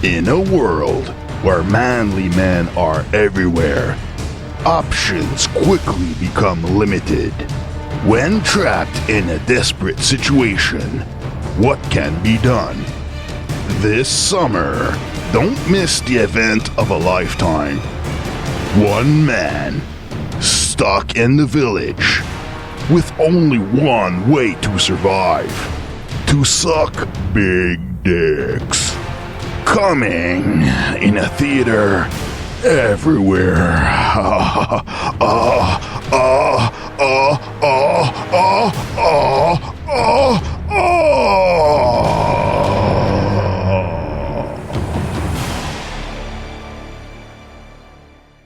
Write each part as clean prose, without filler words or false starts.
In a world where manly men are everywhere, options quickly become limited. When trapped in a desperate situation, what can be done? This summer, don't miss the event of a lifetime. One man, stuck in the village, with only one way to survive. To suck big dicks. Coming in a theater everywhere.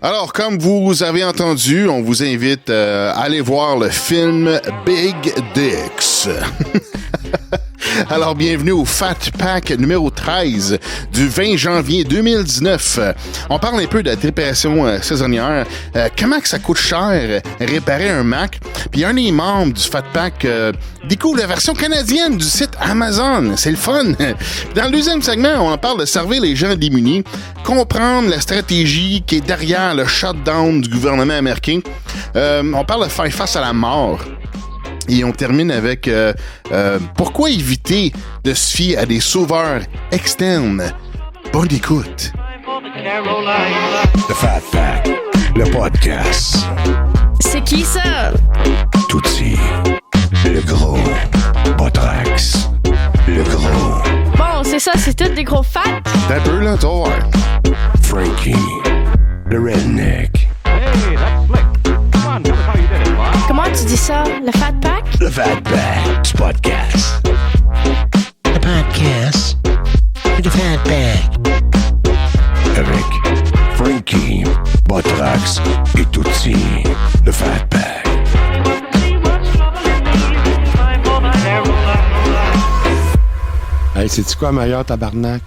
Alors, comme vous avez entendu, on vous invite à aller voir le film Big Dicks. Alors, bienvenue au Fat Pack numéro 13 du 20 janvier 2019. On parle un peu de la dépression saisonnière, comment que ça coûte cher réparer un Mac. Puis un des membres du Fat Pack découvre la version canadienne du site Amazon. C'est le fun. Dans le deuxième segment, on parle de servir les gens démunis, comprendre la stratégie qui est derrière le shutdown du gouvernement américain. On parle de faire face à la mort. Et on termine avec pourquoi éviter de se fier à des sauveurs externes. Bonne écoute. The Fat Pack, le podcast. C'est qui ça? Tootsie, le gros. Botrax, le gros. Bon, c'est ça, c'est tous des gros fats. T'as un peu, là, toi, ouais. Frankie, le redneck. Hey, that's slick. Come on, tell us how you did it, Bob. Comment tu dis ça? Le fat pack? The Fat Pack, du podcast. The podcast. The Fat Pack. Avec Frankie, Botrax et Tootsie, le Fat Pack. Hey, sais-tu quoi, meilleur tabarnak?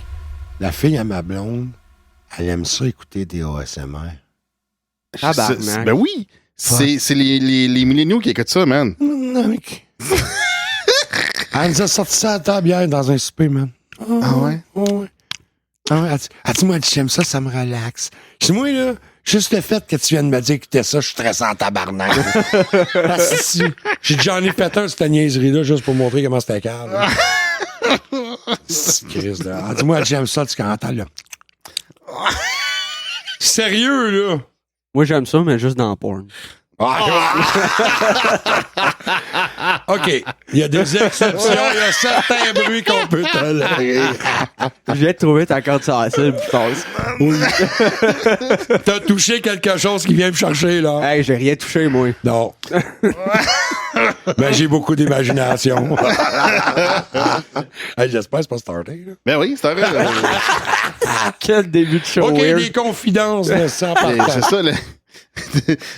La fille à ma blonde, elle aime ça écouter des ASMR. Ben oui! C'est les milléniaux qui écoutent ça, man. Elle nous a sorti ça à la table hier dans un souper, man. Ah ouais? Ouais. Ah ouais, elle dit, moi, j'aime ça, ça me relaxe. Je dis, moi, là, juste le fait que tu viennes de me dire que t'es ça, je suis stressé en tabarnak. J'ai déjà en ai fait un, cette niaiserie-là, juste pour montrer comment c'était calme. Chris, là. Elle dit, moi, j'aime ça, tu entends, là. Sérieux, là? Moi, j'aime ça, mais juste dans le porn. OK. Il y a des exceptions. Il y a certains bruits qu'on peut tolérer. Je viens de trouver ta carte sur la cible, je pense. Oui. T'as touché quelque chose qui vient me chercher, là. Hey, j'ai rien touché, moi. Non. Ben, j'ai beaucoup d'imagination. Hey, j'espère que c'est pas starté, là. Ben oui, c'est vrai. Quel début de show OK, weird. des confidences de ça. C'est ça, le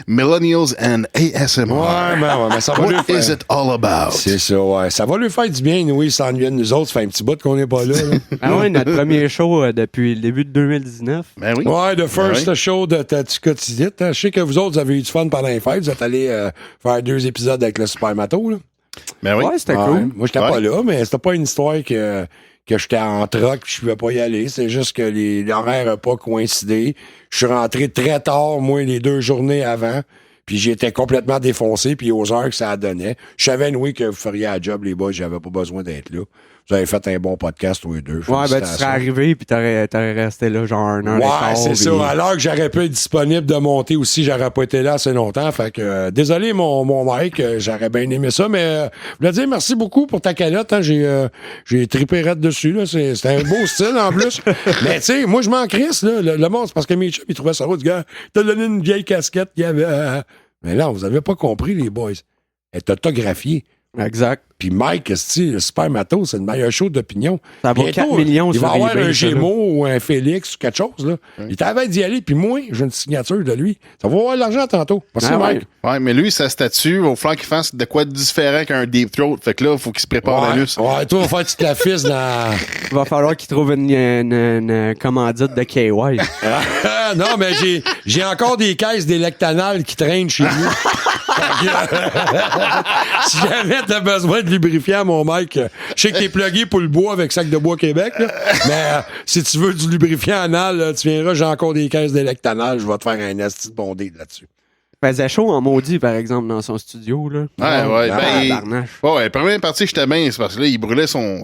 Millennials and ASMR. Ouais, mais ça va lui What faire... is it all about? C'est ça, ouais. Ça va lui faire du bien, oui, sans lui de nous autres. Ça fait un petit bout qu'on n'est pas là. Ah ouais, notre premier show depuis le début de 2019. Ben oui. Ouais, the first Ben oui. show de Tati Quotidien. Je sais que vous autres, vous avez eu du fun pendant les fêtes. Vous êtes allés faire 2 épisodes avec le Super Mato, là. Ben oui. Ouais, c'était Ouais. cool. Moi, j'étais pas là, mais c'était pas une histoire que j'étais en troc puis je pouvais pas y aller. C'est juste que les horaires n'ont pas coïncidé. Je suis rentré très tard, moi, les 2 journées avant. Puis j'étais complètement défoncé, puis aux heures que ça donnait. Je savais, oui, que vous feriez la job, les boys. J'avais pas besoin d'être là. Vous avez fait un bon podcast, tous les deux. Ouais, ben tu serais arrivé puis t'aurais resté là genre 1 heure et quart. Ouais, c'est ça. Alors que j'aurais pu être disponible de monter aussi, j'aurais pas été là assez longtemps. Fait que, désolé, mon Mike, j'aurais bien aimé ça, mais je voulais dire merci beaucoup pour ta calotte. Hein, j'ai trippé raide dessus. Là. C'est un beau style en plus. Mais tu sais, moi, je m'en crisse. Là, le monde, c'est parce que mes chums, ils trouvaient ça beau. Du gars, t'as donné une vieille casquette qu'il y avait. Mais là, vous avez pas compris, les boys. Elle est autographiée. Exact. Puis Mike, le Super Mato, c'est le meilleur show d'opinion. Ça vaut 4 millions il va sur avoir eBay, un ça, Gémeaux ou un Félix ou quelque chose. Là. Il t'avait d'y aller, puis moi, j'ai une signature de lui. Ça va avoir de l'argent tantôt. Merci, Ah ouais. Mike. Ouais, mais lui, sa statue, il va falloir qu'il fasse de quoi de différent qu'un Deep Throat. Fait que là, il faut qu'il se prépare l'anus. Ouais, toi, on va faire toute la fisse dans... Il va falloir qu'il trouve une commandite de KY. non, mais j'ai encore des caisses d'électanal qui traînent chez nous. Si jamais t'as besoin de lubrifiant, mon mec, je sais que t'es plugué pour le bois avec Sac de Bois Québec, là, mais si tu veux du lubrifiant anal, là, tu viendras, j'ai encore des caisses d'électanal, je vais te faire un asti de bondé là-dessus. Il faisait chaud en maudit, par exemple, dans son studio. Là. Ouais. Tabarnache. Ouais, la première partie, j'étais bien, c'est parce que là, il brûlait son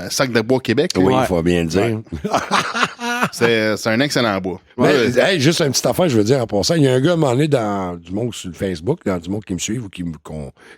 Sac de Bois Québec. là. Oui, il Ouais. faut bien le dire. C'est un excellent bois. Mais, Ouais. hey, juste une petite affaire, je veux dire, en passant, il y a un gars, à un moment donné, dans du monde sur le Facebook, dans du monde qui me suivent ou qui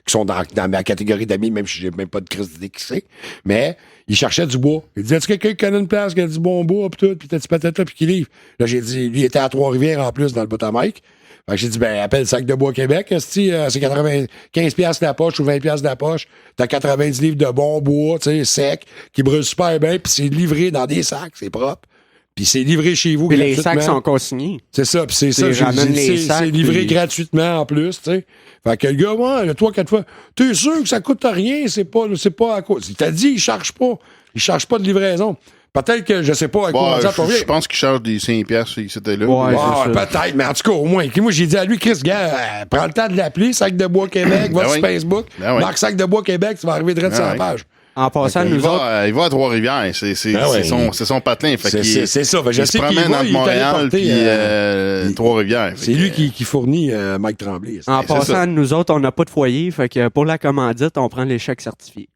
sont dans ma catégorie d'amis, même si j'ai même pas de crise d'idée qui c'est, mais il cherchait du bois. Il disait, est-ce que quelqu'un qui connaît une place qui a du bon bois, pis tout, pis t'as-tu patata, pis qui livre? Là, j'ai dit, lui, il était à Trois-Rivières, en plus, dans le Botamike. Fait que j'ai dit, ben, appelle Sac de Bois Québec, c'est 95 piastres la poche ou 20 piastres la poche. T'as 90 livres de bon bois, tu sais, sec, qui brûle super bien, puis c'est livré dans des sacs, c'est propre. Puis c'est livré chez vous Puis les gratuitement. sacs sont consignés. C'est ça, puis c'est ça. Ils ramènent les sacs, c'est livré puis- gratuitement en plus, tu sais. Fait que le gars, ouais, le 3-4 fois, t'es sûr que ça coûte rien, c'est pas à cause. Il t'a dit, il charge pas de livraison. Peut-être que, je sais pas, à quoi Je pense qu'il charge des 5 piastres si c'était là. Ouais. ouais, c'est ça. peut-être, mais en tout cas, au moins. Moi, j'ai dit à lui, Chris, gars, prends le temps de l'appeler, Sac de Bois Québec, va Ben sur oui. Facebook, Ben oui. marque Sac de Bois Québec, tu vas arriver direct sur la oui. page. En passant, Il nous autres, va à Trois-Rivières. C'est ouais. son patelin. Fait qu'il- C'est ça. Fait que je il se sais qu'il promène va, entre il est allé Montréal porter, puis Trois-Rivières. c'est lui qui fournit Mike Tremblay. en c'est passant, ça. nous autres, on n'a pas de foyer. Fait que pour la commandite, on prend les chèques certifiés.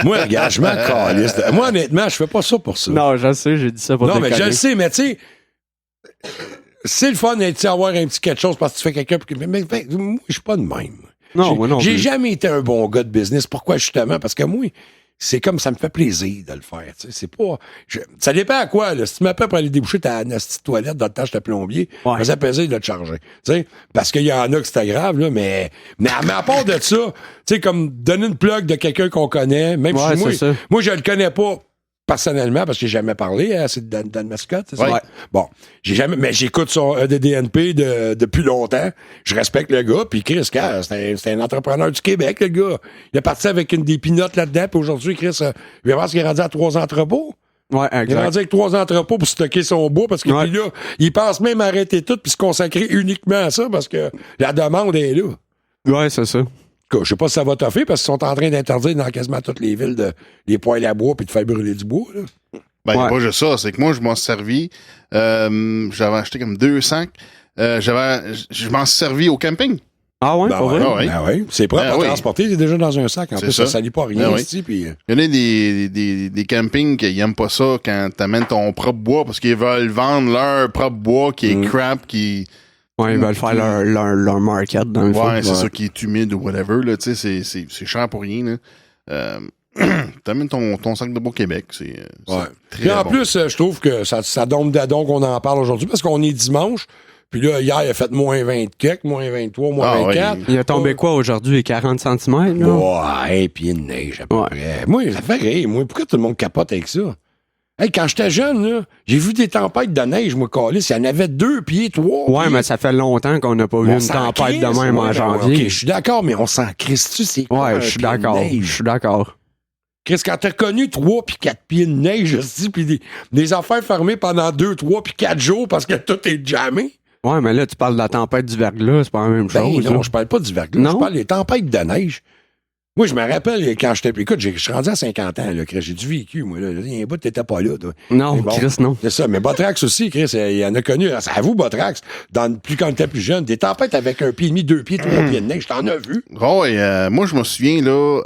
Moi, regarde, je m'en calisse. Moi, honnêtement, je fais pas ça pour ça. Non, je sais, j'ai dit ça pour Non, mais je déconner. le sais, mais tu sais, c'est le fun d'avoir un petit quelque chose parce que tu fais quelqu'un. Mais moi, je suis pas de même. Non, moi non J'ai plus. jamais été un bon gars de business. Pourquoi, justement? Parce que moi, c'est comme ça me fait plaisir de le faire. Tu sais. C'est pas. Ça dépend à quoi, là. Si tu m'appelles pour aller déboucher ta petite toilette dans le temps, j'étais plombier, Ouais. ça faisait plaisir de te charger. Tu sais, parce qu'il y en a que c'était grave, là, mais à part de ça, tu sais, comme donner une plug de quelqu'un qu'on connaît, même Ouais, si moi, c'est ça. moi, je le connais pas personnellement, parce que j'ai jamais parlé à Dan Mascotte, c'est ça? Ouais. Bon, mais j'écoute son EDDNP depuis longtemps. Je respecte le gars, puis Chris, c'est un entrepreneur du Québec, le gars. Il est parti avec une des pinottes là-dedans, puis aujourd'hui, Chris, il va voir ce qu'il est rendu à 3 entrepôts. Ouais, Il est exact. rendu avec 3 entrepôts pour stocker son bois, parce que Ouais. puis là, il pense même arrêter tout, puis se consacrer uniquement à ça, parce que la demande est là. Ouais, c'est ça. Je sais pas si ça va toffer parce qu'ils sont en train d'interdire dans quasiment toutes les villes les poêles à bois puis de faire brûler du bois. Là. Ben, Ouais. pas juste ça. C'est que moi, je m'en suis servi. J'avais acheté comme 2 sacs. Je m'en suis servi au camping. Ah ouais, Ben pour ouais, vrai? ouais. ben ouais. C'est propre Ben à oui. transporter, c'est déjà dans un sac. En C'est plus, ça ça. salit pas rien Ben oui. ici. Puis, Il y en a des campings qui n'aiment pas ça quand t'amènes ton propre bois parce qu'ils veulent vendre leur propre bois qui est crap, qui. Ouais, ils veulent faire leur market dans le fond. Ouais, c'est ça qui est humide ou whatever. Là, tu sais, c'est cher pour rien. Là. T'amènes ton sac de bois Québec. C'est ouais. très Puis en bon. plus, je trouve que ça donne d'adon qu'on en parle aujourd'hui parce qu'on est dimanche. Puis là, hier, il a fait moins 20 quelques, moins 23, moins Ah, 24. ouais. Il a tombé quoi aujourd'hui? 40 cm? Là? Ouais, puis une neige à peu Ouais. près. Moi, ça fait rire. Moi, pourquoi tout le monde capote avec ça? Hey, quand j'étais jeune, là, j'ai vu des tempêtes de neige, moi, calice. Il y en avait 2 pieds, 3. Ouais, mais ça fait longtemps qu'on n'a pas vu On une s'en tempête de crisse, même ouais, en ben, janvier. OK, je suis d'accord, mais on s'en crisse-tu, c'est quoi? Ouais, un je suis pied de d'accord. neige? Je suis d'accord. Chris, quand t'as connu 3 puis 4 pieds de neige, puis des affaires fermées pendant 2, 3 puis 4 jours parce que tout est jammé. Ouais, mais là, tu parles de la tempête du verglas, c'est pas la même Ben chose. non, là. je parle pas du verglas, Non? je parle des tempêtes de neige. Moi, je me rappelle quand j'étais... Écoute, je suis rendu à 50 ans, là, Chris, j'ai du vécu, moi. Là. Il y a un bout, t'étais pas là, toi. Non, Mais bon, Chris, non. C'est ça, mais Botrax aussi, Chris, il y en a connu. C'est à vous, Botrax, quand on était plus jeune, des tempêtes avec 1 pied et demi, 2 pieds, 3 pieds de neige, t'en as vu. Oh, et, moi, je me souviens, là,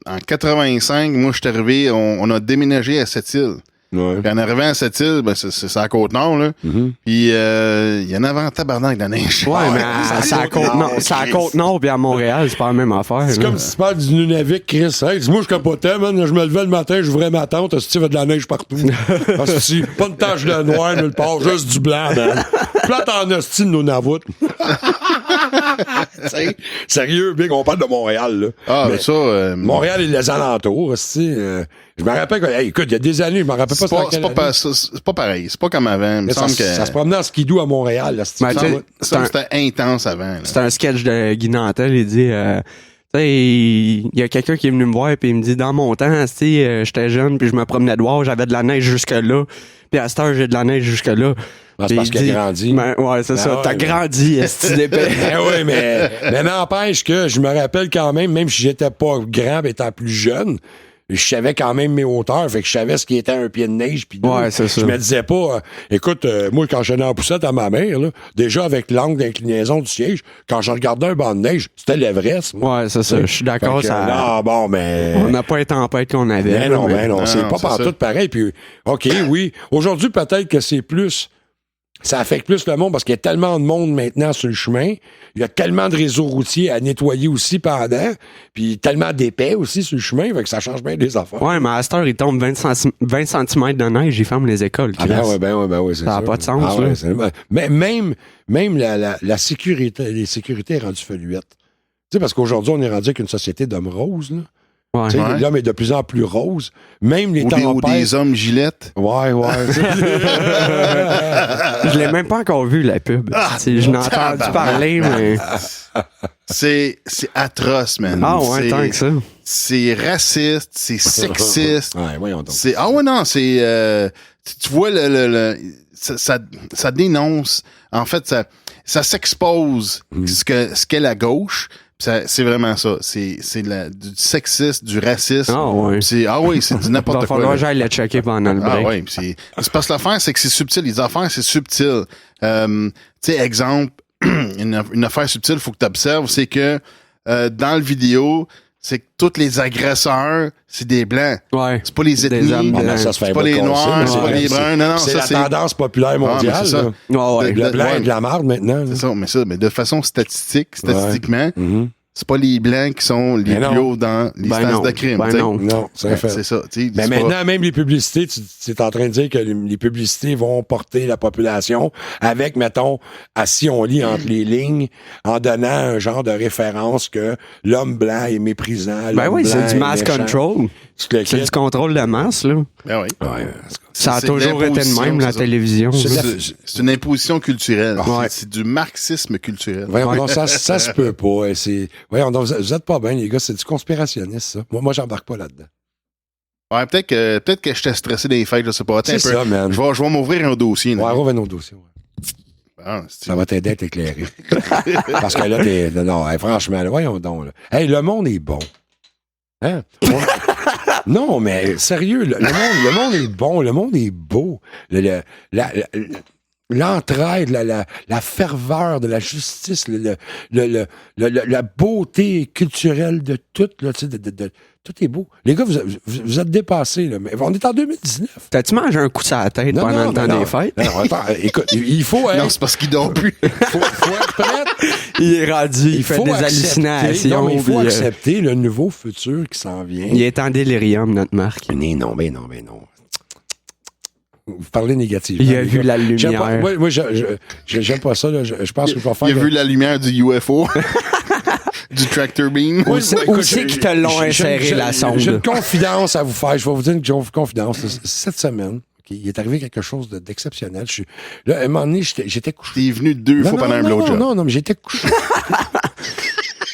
en 85, moi, je suis arrivé, on a déménagé à Sept-Îles. Ouais. Puis en arrivant à Sept-Îles, ben, c'est à la Côte-Nord, là. Puis il y en avait en tabarnak de la neige. Ouais, mais c'est à Côte-Nord, c'est à Côte-Nord puis à Montréal, c'est pas la même affaire. C'est là. comme si tu parles du Nunavik, Chris. Hey, dis-moi, je capotais, man. Je me levais le matin, j'ouvrais ma tente, il y avait de la neige partout. Hostie, pas une tache de noir nulle part, juste du blanc, man. Plate en hostie de nos navoutes. T'sais, sérieux, Big, on parle de Montréal, là. Ah, Mais mais ça... Montréal et les alentours, hostie. Je me rappelle que, hey, écoute, il y a des années, je me rappelle pas c'est c'était pas, en quelle année. c'est pas pareil. C'est pas comme avant. Il me Mais ça, semble que... ça se promenait en skidoo à Montréal, là, Ben, tu sais, C'était intense avant. là. C'est un sketch de Guy Nantel, il dit Tu sais, il y a quelqu'un qui est venu me voir puis il me dit dans mon temps, tu sais, j'étais jeune puis je me promenais dehors, j'avais de la neige jusque là. Puis à cette heure, j'ai de la neige jusque là. C'est parce qu'il a grandi. Ben, ouais, c'est ça. ouais, T'as grandi, est-ce d'épais. Oui, mais n'empêche que je me rappelle quand même si j'étais pas grand, étant plus jeune, je savais quand même mes hauteurs, fait que je savais ce qui était un pied de neige. Puis c'est ça. Je me disais pas, écoute, moi, quand je j'allais en poussette à ma mère, là, déjà avec l'angle d'inclinaison du siège, quand je regardais un banc de neige, c'était l'Everest. Ouais, c'est ça. Je suis d'accord. Non, bon, mais... On n'a pas les tempêtes qu'on avait. Mais non, c'est pas c'est partout ça. pareil. Puis, OK, oui. Aujourd'hui, peut-être que c'est plus... Ça affecte plus le monde parce qu'il y a tellement de monde maintenant sur le chemin. Il y a tellement de réseaux routiers à nettoyer aussi pendant. Puis tellement d'épais aussi sur le chemin. Fait que ça change bien des affaires. Ouais, mais à cette heure, il tombe 20 cm de neige, ils ferment les écoles. Ah ben ouais, c'est ça n'a pas de sens, là. Mais même la sécurité, les sécurités est rendue feluette. Tu sais, parce qu'aujourd'hui, on est rendu avec une société d'hommes roses, là. Ouais. Tu sais, l'homme est de plus en plus rose. Même les Ou tempêtes... des hommes gilettes. Ouais. Je l'ai même pas encore vu, la pub. Je n'ai entendu parler, mais... C'est atroce, man. Ah ouais, tant que ça. C'est raciste, c'est sexiste. Ouais, voyons donc. C'est tu vois ça dénonce. En fait, ça s'expose ce qu'est la gauche. C'est vraiment ça. C'est du sexisme, du racisme. Ah ouais. C'est du n'importe quoi. Il va falloir que j'aille le checker pendant le break. Ah ouais, c'est parce que l'affaire, c'est que c'est subtil. Les affaires, c'est subtil. Tu sais, exemple, une affaire subtile, faut que tu observes, c'est que dans le vidéo, c'est que tous les agresseurs, c'est des blancs. Ouais. C'est pas les ethnies, hommes blancs. Ça se fait c'est pas les noirs, c'est pas les bruns. Non, c'est ça, la tendance populaire mondiale. c'est ça. là. Ouais. Le blanc ouais. est de la marde maintenant. C'est ça, mais de façon statistiquement, Mhm. c'est pas les blancs qui sont les Ben plus non. hauts dans les Ben stats non. de crime. Ben t'sais. non. Non, c'est un fait. C'est ça. t'sais, Mais c'est maintenant, pas- même les publicités, tu es en train de dire que les publicités vont porter la population avec, mettons, si on lit entre les lignes, en donnant un genre de référence que l'homme blanc est méprisant. Ben l'homme oui, blanc c'est du est mass méchant. control. C'est C'est du contrôle de masse, là. Ben oui. Ça a C'est toujours été de l'imposition, même, la c'est ça. télévision. C'est une imposition culturelle. Ouais. C'est du marxisme culturel. Voyons donc, ça se peut pas. Voyons donc, vous êtes pas bien, les gars, c'est du conspirationniste, ça. Moi j'embarque pas là-dedans. Ouais, peut-être que j'étais stressé des fêtes, je sais pas. Attends C'est un peu. ça, man. Je vais m'ouvrir un dossier. là. Ouais, revenons nos dossiers. Ouais. Ah, c'est- Ça va t'aider à t'éclairer. Parce que là, non, hey, franchement, là, voyons donc. Là. Hey, le monde est bon. Hein? Non, mais sérieux, le monde est bon, le monde est beau. L'entraide, la ferveur de la justice, la beauté culturelle de tout, là, tu sais, tout est beau. Les gars, vous êtes dépassés, là, mais on est en 2019. T'as-tu mangé un coup sur la tête pendant le temps des fêtes? Non, attends, écoute, il faut Non, c'est parce qu'ils dort plus. faut être prêt. Il est rendu, il fait faut des accepter- hallucinations. Non, mais il faut puis, accepter le nouveau futur qui s'en vient. il est en délirium, notre Marc. Mais non. Vous parlez négativement. Il a les vu gars. la J'aime pas- lumière. Moi, j'aime pas ça. Là. Je pense que je vais faire... Il a vu la lumière du UFO. Du tractor beam. Où c'est qu'ils te l'ont inséré, la sonde? J'ai une confidence à vous faire. Je vais vous dire une confidence. Cette semaine, ok, il est arrivé quelque chose d'exceptionnel. Là, à un moment donné, j'étais couché. T'es venu 2 fois pendant un blowjob. Non, mais j'étais couché.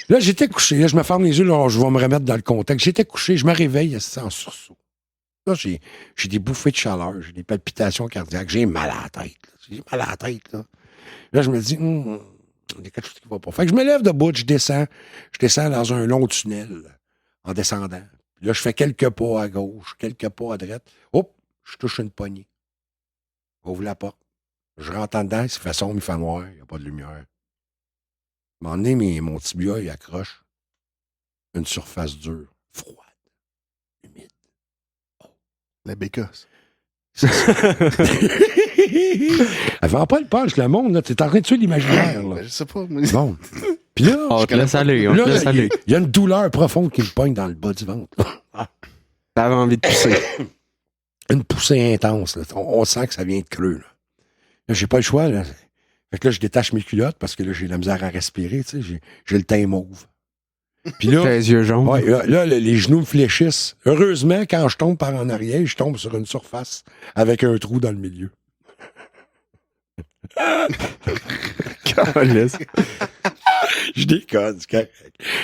Là, j'étais couché. Là, je me ferme les yeux. Là, je vais me remettre dans le contexte. J'étais couché. Je me réveille en sursaut. Là, j'ai des bouffées de chaleur. J'ai des palpitations cardiaques. J'ai mal à la tête. J'ai mal à la tête. Là, je me dis, il y a quelque chose qui va pas. Fait que je me lève debout, je descends dans un long tunnel en descendant. Puis là, je fais quelques pas à gauche, quelques pas à droite. Hop, je touche une poignée. Ouvre la porte. Je rentre en dedans, il fait sombre, il fait noir, il n'y a pas de lumière. À un moment donné, mon tibia, il accroche une surface dure, froide, humide. La bécasse. Elle vend pas le punch, le monde, là. T'es en train de tuer l'imaginaire, là. Je sais pas. Bon. Puis là, On te laisse aller, on te laisse aller. il y a une douleur profonde qui me pogne dans le bas du ventre. T'avais envie de pousser. Une poussée intense, là. On sent que ça vient de creux, là. Là, j'ai pas le choix, là. Fait que là, je détache mes culottes parce que là, j'ai de la misère à respirer, tu sais. J'ai le teint mauve. Puis là, T'as les yeux jaunes. ouais, là, les genoux me fléchissent. Heureusement, quand je tombe par en arrière, je tombe sur une surface avec un trou dans le milieu. Je déconne, c'est correct.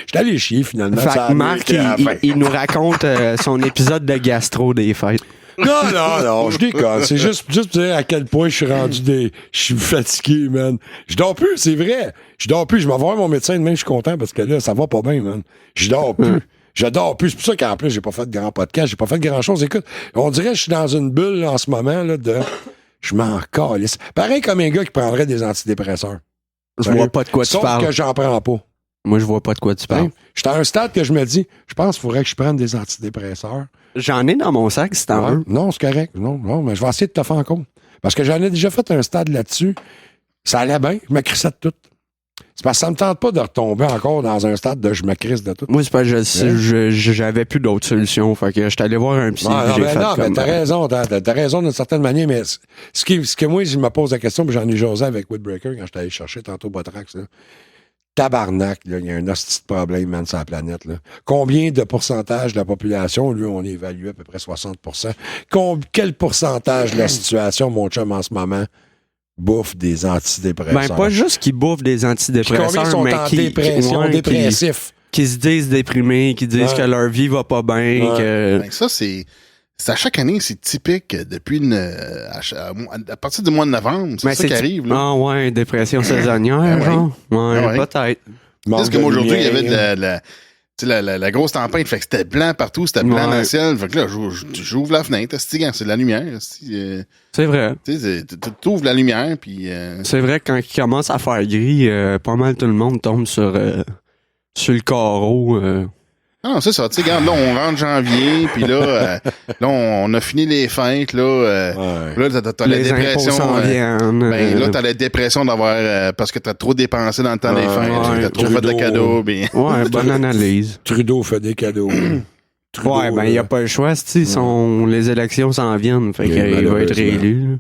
J'étais allé chier, finalement. Fait Ça que a Marc, été à la fin. il nous raconte son épisode de gastro des fêtes. Non, je déconne. C'est juste pour dire à quel point je suis rendu je suis fatigué, man. Je dors plus, c'est vrai. Je dors plus. Je m'en vais voir mon médecin demain, je suis content parce que là, ça va pas bien, man. Je dors plus. Je dors plus. C'est pour ça qu'en plus, j'ai pas fait de grand podcast, j'ai pas fait de grand chose. Écoute, on dirait que je suis dans une bulle là, en ce moment, là, je m'en calisse. Pareil comme un gars qui prendrait des antidépresseurs. Je vois pas de quoi tu Sauf parles. que j'en prends pas. Moi, je vois pas de quoi tu parles. Hein? J'étais à un stade que je me dis, je pense qu'il faudrait que je prenne des antidépresseurs. J'en ai dans mon sac, si t'en Ouais. veux. Non, c'est correct. Non, mais je vais essayer de te faire compte. Parce que j'en ai déjà fait un stade là-dessus. Ça allait bien. Je me crissais de tout. C'est parce que ça me tente pas de retomber encore dans un stade de je me crisse de tout. Moi, c'est parce que j'avais plus d'autres solutions. Fait que j'étais allé voir un psy. Non, j'ai mais fait non, mais comme... t'as raison. T'as raison d'une certaine manière, mais ce que moi, je me pose la question, puis j'en ai jasé avec Woodbreaker quand j'étais allé chercher tantôt Botrax, là. Tabarnak, là, il y a un hostie de problème, man, sur la planète, là. Combien de pourcentage de la population, lui, on évalue à peu près 60%. Quel pourcentage de la situation, mon chum, en ce moment, bouffe des antidépresseurs? Ben, pas juste qu'ils bouffent des Puis antidépresseurs, combien sont mais en dépression, dépressifs? qui se disent déprimés, qui disent Ouais. que leur vie va pas bien, Ouais. que... Ben, ça, c'est à chaque année, c'est typique depuis à partir du mois de novembre. C'est Ben, ça qui arrive, là. Ah ouais, dépression saisonnière, Ah ouais. genre. Ouais, Ah ouais. peut-être. Parce que moi, aujourd'hui, il y avait tu sais, la grosse tempête, fait que c'était blanc partout, c'était blanc Ouais. dans le ciel. Fait que là, j'ouvre la fenêtre, c'est de la lumière. C'est vrai. Tu sais, tu ouvres la lumière, puis... C'est vrai que quand il commence à faire gris, pas mal tout le monde tombe sur le carreau. Ah, c'est ça. Tu sais, regarde, là, on rentre janvier, puis là, là, on a fini les fêtes, là. Ouais. Là, t'as la Les dépression. impôts s'en viennent. Ben, là, t'as la dépression d'avoir... parce que t'as trop dépensé dans le temps des fêtes. ouais, T'as trop fait de Trudeau. cadeaux, puis... Ouais, bonne analyse. Trudeau fait des cadeaux. Trudeau, Ouais, ben, il n'y a pas le choix, les élections s'en viennent, fait Mais qu'il va être malheureusement. réélu.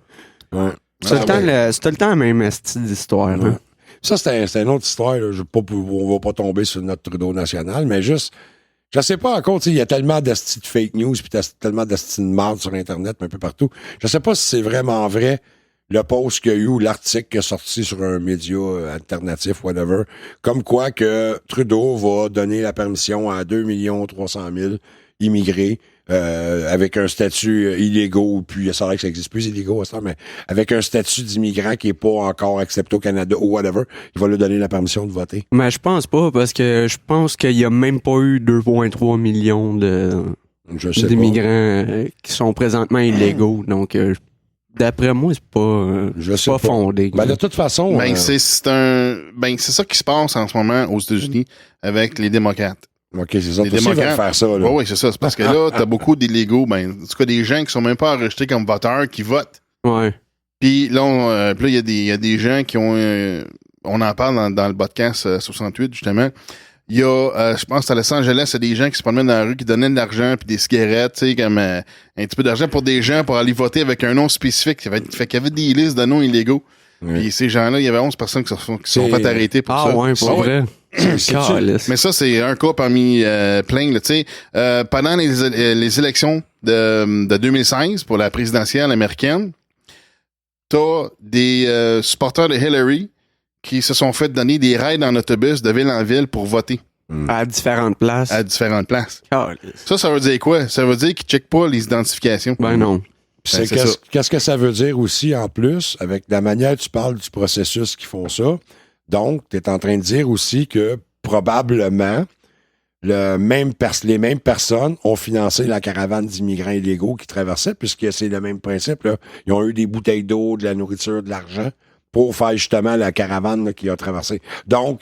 Ouais. C'est tout Ah, le temps la même esti d'histoire, là. Ouais. Ça, c'est une autre histoire. Là. On va pas tomber sur notre Trudeau national, mais juste, je sais pas encore, il y a tellement d'esti de fake news puis tellement d'esti de marde sur Internet, mais un peu partout. Je sais pas si c'est vraiment vrai le post qu'il y a eu ou l'article qui est sorti sur un média alternatif, whatever, comme quoi que Trudeau va donner la permission à 2 300 000 immigrés avec un statut illégaux, puis ça vrai que ça existe plus illégaux à ça, mais avec un statut d'immigrant qui est pas encore accepté au Canada ou whatever, il va lui donner la permission de voter. Mais je pense pas, parce que je pense qu'il y a même pas eu 2,3 millions Je sais d'immigrants qui sont présentement illégaux. Donc, d'après moi, c'est pas, Je sais pas pas. fondé. Ben, de toute façon... Ben, c'est ça qui se passe en ce moment aux États-Unis avec les démocrates. OK, c'est ça. Les Toi aussi, ils veulent faire ça, là. Oui, c'est ça. C'est parce que là, t'as beaucoup d'illégaux, ben, en tout cas, des gens qui sont même pas enregistrés comme voteurs, qui votent. Ouais. Puis là, il y a des gens qui ont... on en parle dans le podcast 68, justement. Il y a, je pense, à Los Angeles, il y a des gens qui se promènent dans la rue, qui donnaient de l'argent puis des cigarettes, tu sais, comme un petit peu d'argent pour des gens pour aller voter avec un nom spécifique. Fait qu'il y avait des listes de noms illégaux. Oui. Puis ces gens-là, il y avait 11 personnes qui se sont fait arrêter pour Ah ça. ouais, pour vrai. Calisse. Mais ça, c'est un cas parmi plein. Là, tu sais, pendant les élections de 2016 pour la présidentielle américaine, t'as des supporters de Hillary qui se sont fait donner des rides en autobus de ville en ville pour voter À différentes places. à différentes places. Calisse. Ça veut dire quoi? Ça veut dire qu'ils checkent pas les identifications. Ben non. Puis Ben, c'est ça. qu'est-ce que ça veut dire aussi, en plus, avec la manière que tu parles du processus qui font ça? Donc, tu es en train de dire aussi que probablement, les mêmes personnes ont financé la caravane d'immigrants illégaux qui traversaient, puisque c'est le même principe. Là. Ils ont eu des bouteilles d'eau, de la nourriture, de l'argent pour faire justement la caravane là, qui a traversé. Donc,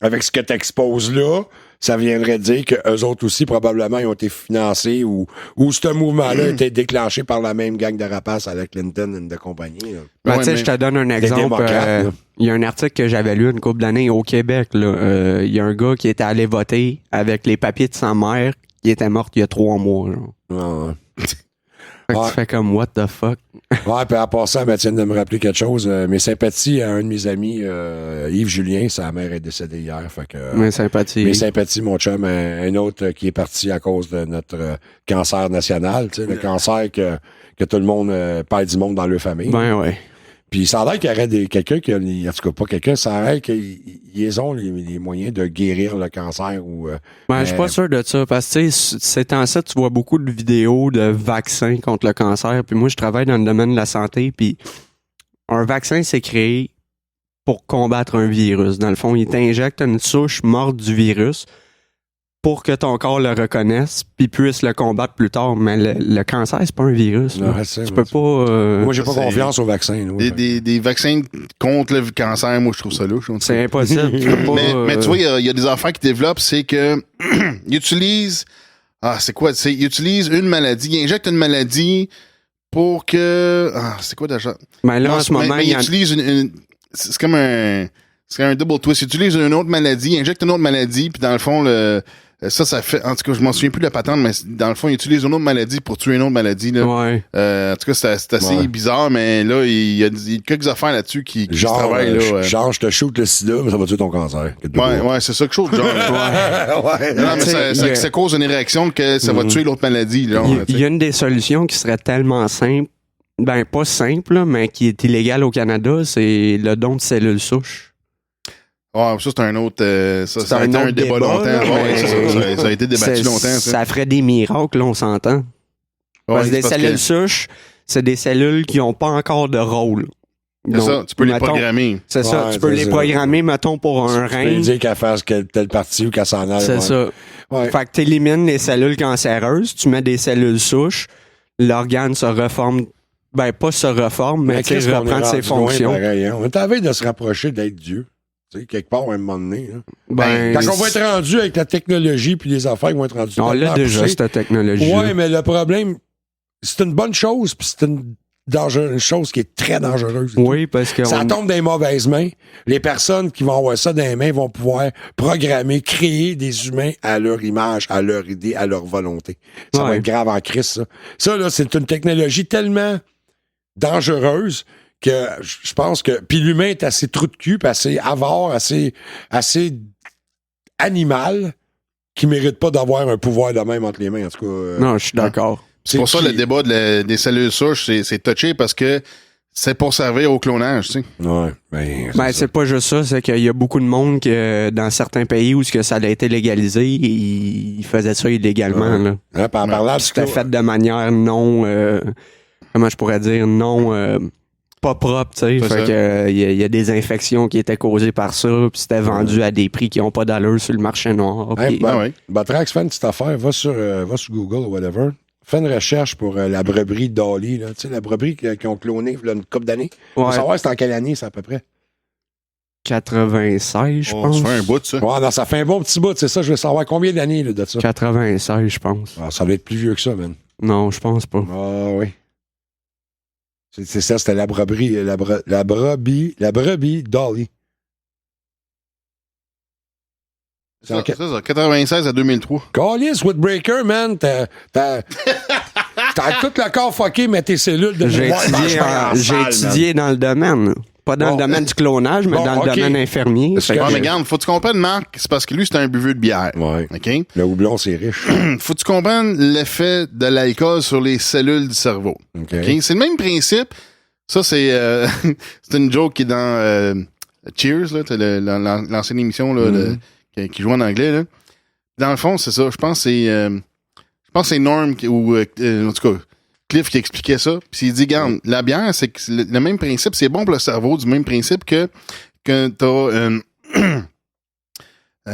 avec ce que tu exposes là, ça viendrait dire qu'eux autres aussi, probablement, ils ont été financés ou ce mouvement-là a été déclenché par la même gang de rapaces à la Clinton et de compagnie. Là. Ben, Ouais, tu sais, mais- je te donne un exemple. démocrates, là. Il y a un article que j'avais lu une couple d'années au Québec. Là. Il y a un gars qui était allé voter avec les papiers de sa mère qui était morte il y a 3 mois. Genre. Ouais. Fait que Ouais. tu fais comme, what the fuck? Ouais, puis en passant, ben, tiens de me rappeler quelque chose. Mes sympathies à un de mes amis, Yves Julien, sa mère est décédée hier. Fait que, Mes sympathies. mes sympathies, mon chum, un autre qui est parti à cause de notre cancer national, tu sais, le cancer que tout le monde perd du monde dans leur famille. Ben ouais. Puis ça a l'air qu'il y aurait quelqu'un qui a, en tout cas pas quelqu'un, ça a l'air qu'ils ont les moyens de guérir le cancer ou... Je suis pas sûr de ça, parce que, tu sais, ces temps-ci, tu vois beaucoup de vidéos de vaccins contre le cancer, puis moi, je travaille dans le domaine de la santé, puis un vaccin, c'est créé pour combattre un virus. Dans le fond, il t'injecte une souche morte du virus pour que ton corps le reconnaisse puis puisse le combattre plus tard. Mais le cancer, c'est pas un virus. Non, tu peux pas... Moi, j'ai pas confiance aux vaccins. Des vaccins contre le cancer, moi, je trouve ça louche. C'est impossible. Tu peux pas, mais tu vois, il y a des affaires qui développent, c'est que ils utilisent... c'est quoi? Ils utilisent une maladie, ils injectent une maladie pour que... c'est quoi déjà? Mais là, en ce moment... ils utilisent c'est comme un double twist. Ils utilisent une autre maladie, ils injectent une autre maladie, puis dans le fond, ça fait... En tout cas, je m'en souviens plus de la patente, mais dans le fond, ils utilisent une autre maladie pour tuer une autre maladie. Là. Ouais. En tout cas, c'est assez bizarre, mais là, il y a quelques affaires là-dessus qui se travaillent. Genre, je te shoot le sida, mais ça va tuer ton cancer. Ouais, c'est ça, quelque chose de genre. Non, mais ça cause une réaction que ça va tuer l'autre maladie. Là, il y a une des solutions qui serait tellement simple, ben pas simple, là, mais qui est illégale au Canada, c'est le don de cellules souches. Ça, c'est un autre... ça a été un débat longtemps. Ça a été débattu longtemps. Ça ferait des miracles, là, on s'entend. Parce que des cellules souches, c'est des cellules qui n'ont pas encore de rôle. C'est donc, ça, tu peux les programmer. C'est ça, tu peux les programmer, mettons, pour un rein. Tu peux dire qu'elle fasse telle partie ou qu'elle s'en aille. C'est ça. Ouais. Fait que tu élimines les cellules cancéreuses, tu mets des cellules souches, l'organe se reforme. Ben, pas se reforme, mais tu reprendre ses fonctions. Pareil, hein? On est à la veille de se rapprocher d'être Dieu. Tu sais, quelque part, à un moment donné. Hein. Quand on va être rendu avec la technologie puis les affaires qui vont être rendues. On l'a déjà, cette technologie. Oui, mais le problème, c'est une bonne chose, puis c'est une chose qui est très dangereuse. Oui, parce que... Ça tombe dans les mauvaises mains. Les personnes qui vont avoir ça dans les mains vont pouvoir programmer, créer des humains à leur image, à leur idée, à leur volonté. Ça va être grave en crise, ça. Ça, là, c'est une technologie tellement dangereuse que je pense que... Puis l'humain est assez trou de cul, puis assez avare, assez animal, qui mérite pas d'avoir un pouvoir de même entre les mains, en tout cas. Non, je suis d'accord. C'est pour ça le débat des cellules souches, c'est touché parce que c'est pour servir au clonage, tu sais. Ouais. C'est pas juste ça, c'est qu'il y a beaucoup de monde que dans certains pays où ça a été légalisé, ils faisaient ça illégalement. Là. C'était fait de manière non... comment je pourrais dire? Non... pas propre, tu sais. Fait que il y a des infections qui étaient causées par ça, puis c'était vendu à des prix qui n'ont pas d'allure sur le marché noir. Batrax, fais une petite affaire, va sur Google ou whatever. Fais une recherche pour la brebis Dolly, là. Tu sais, la brebis qu'ils ont clonée il y a une couple d'années. On va savoir c'est en quelle année, c'est à peu près. 96, je pense. Ça fait un bout, ça. Ouais, non, ça fait un bon petit bout, c'est ça. Je veux savoir combien d'années là, de ça. 96, je pense. Ça doit être plus vieux que ça, man. Non, je pense pas. Ah oui. C'est ça, c'était la brebis Dolly. C'est ça, 96 à 2003. Callis, Woodbreaker, man, t'as tout le corps fucké, mais tes cellules de J'ai étudié dans le domaine. Pas dans le domaine du clonage, mais dans le domaine infirmier. Mais regarde, faut que tu comprennes, Marc, c'est parce que lui, c'est un buveux de bière. Ouais. OK? Le houblon, c'est riche. Faut que tu comprennes l'effet de l'alcool sur les cellules du cerveau. OK? C'est le même principe. Ça, c'est une joke qui est dans Cheers, là, l'ancienne émission là, qui joue en anglais. Là. Dans le fond, c'est ça. Je pense que c'est Norm ou en tout cas Cliff qui expliquait ça. Puis il dit, regarde, la bière, c'est le même principe, c'est bon pour le cerveau, du même principe que t'as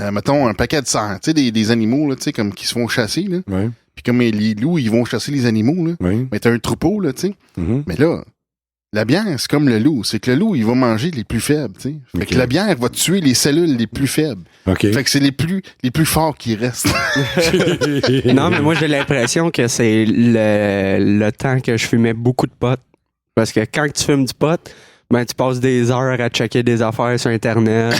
mettons un paquet de cerfs, tu sais, des animaux là, tu sais, comme qui se font chasser là. Ouais. Puis comme les loups, ils vont chasser les animaux là. Oui. Mais t'as un troupeau là, tu sais. Mm-hmm. Mais là, la bière, c'est comme le loup. C'est que le loup, il va manger les plus faibles, tu sais. Fait que la bière va tuer les cellules les plus faibles. Okay. Fait que c'est les plus forts qui restent. Non, mais moi, j'ai l'impression que c'est le temps que je fumais beaucoup de pot. Parce que quand tu fumes du pot, ben, tu passes des heures à checker des affaires sur Internet.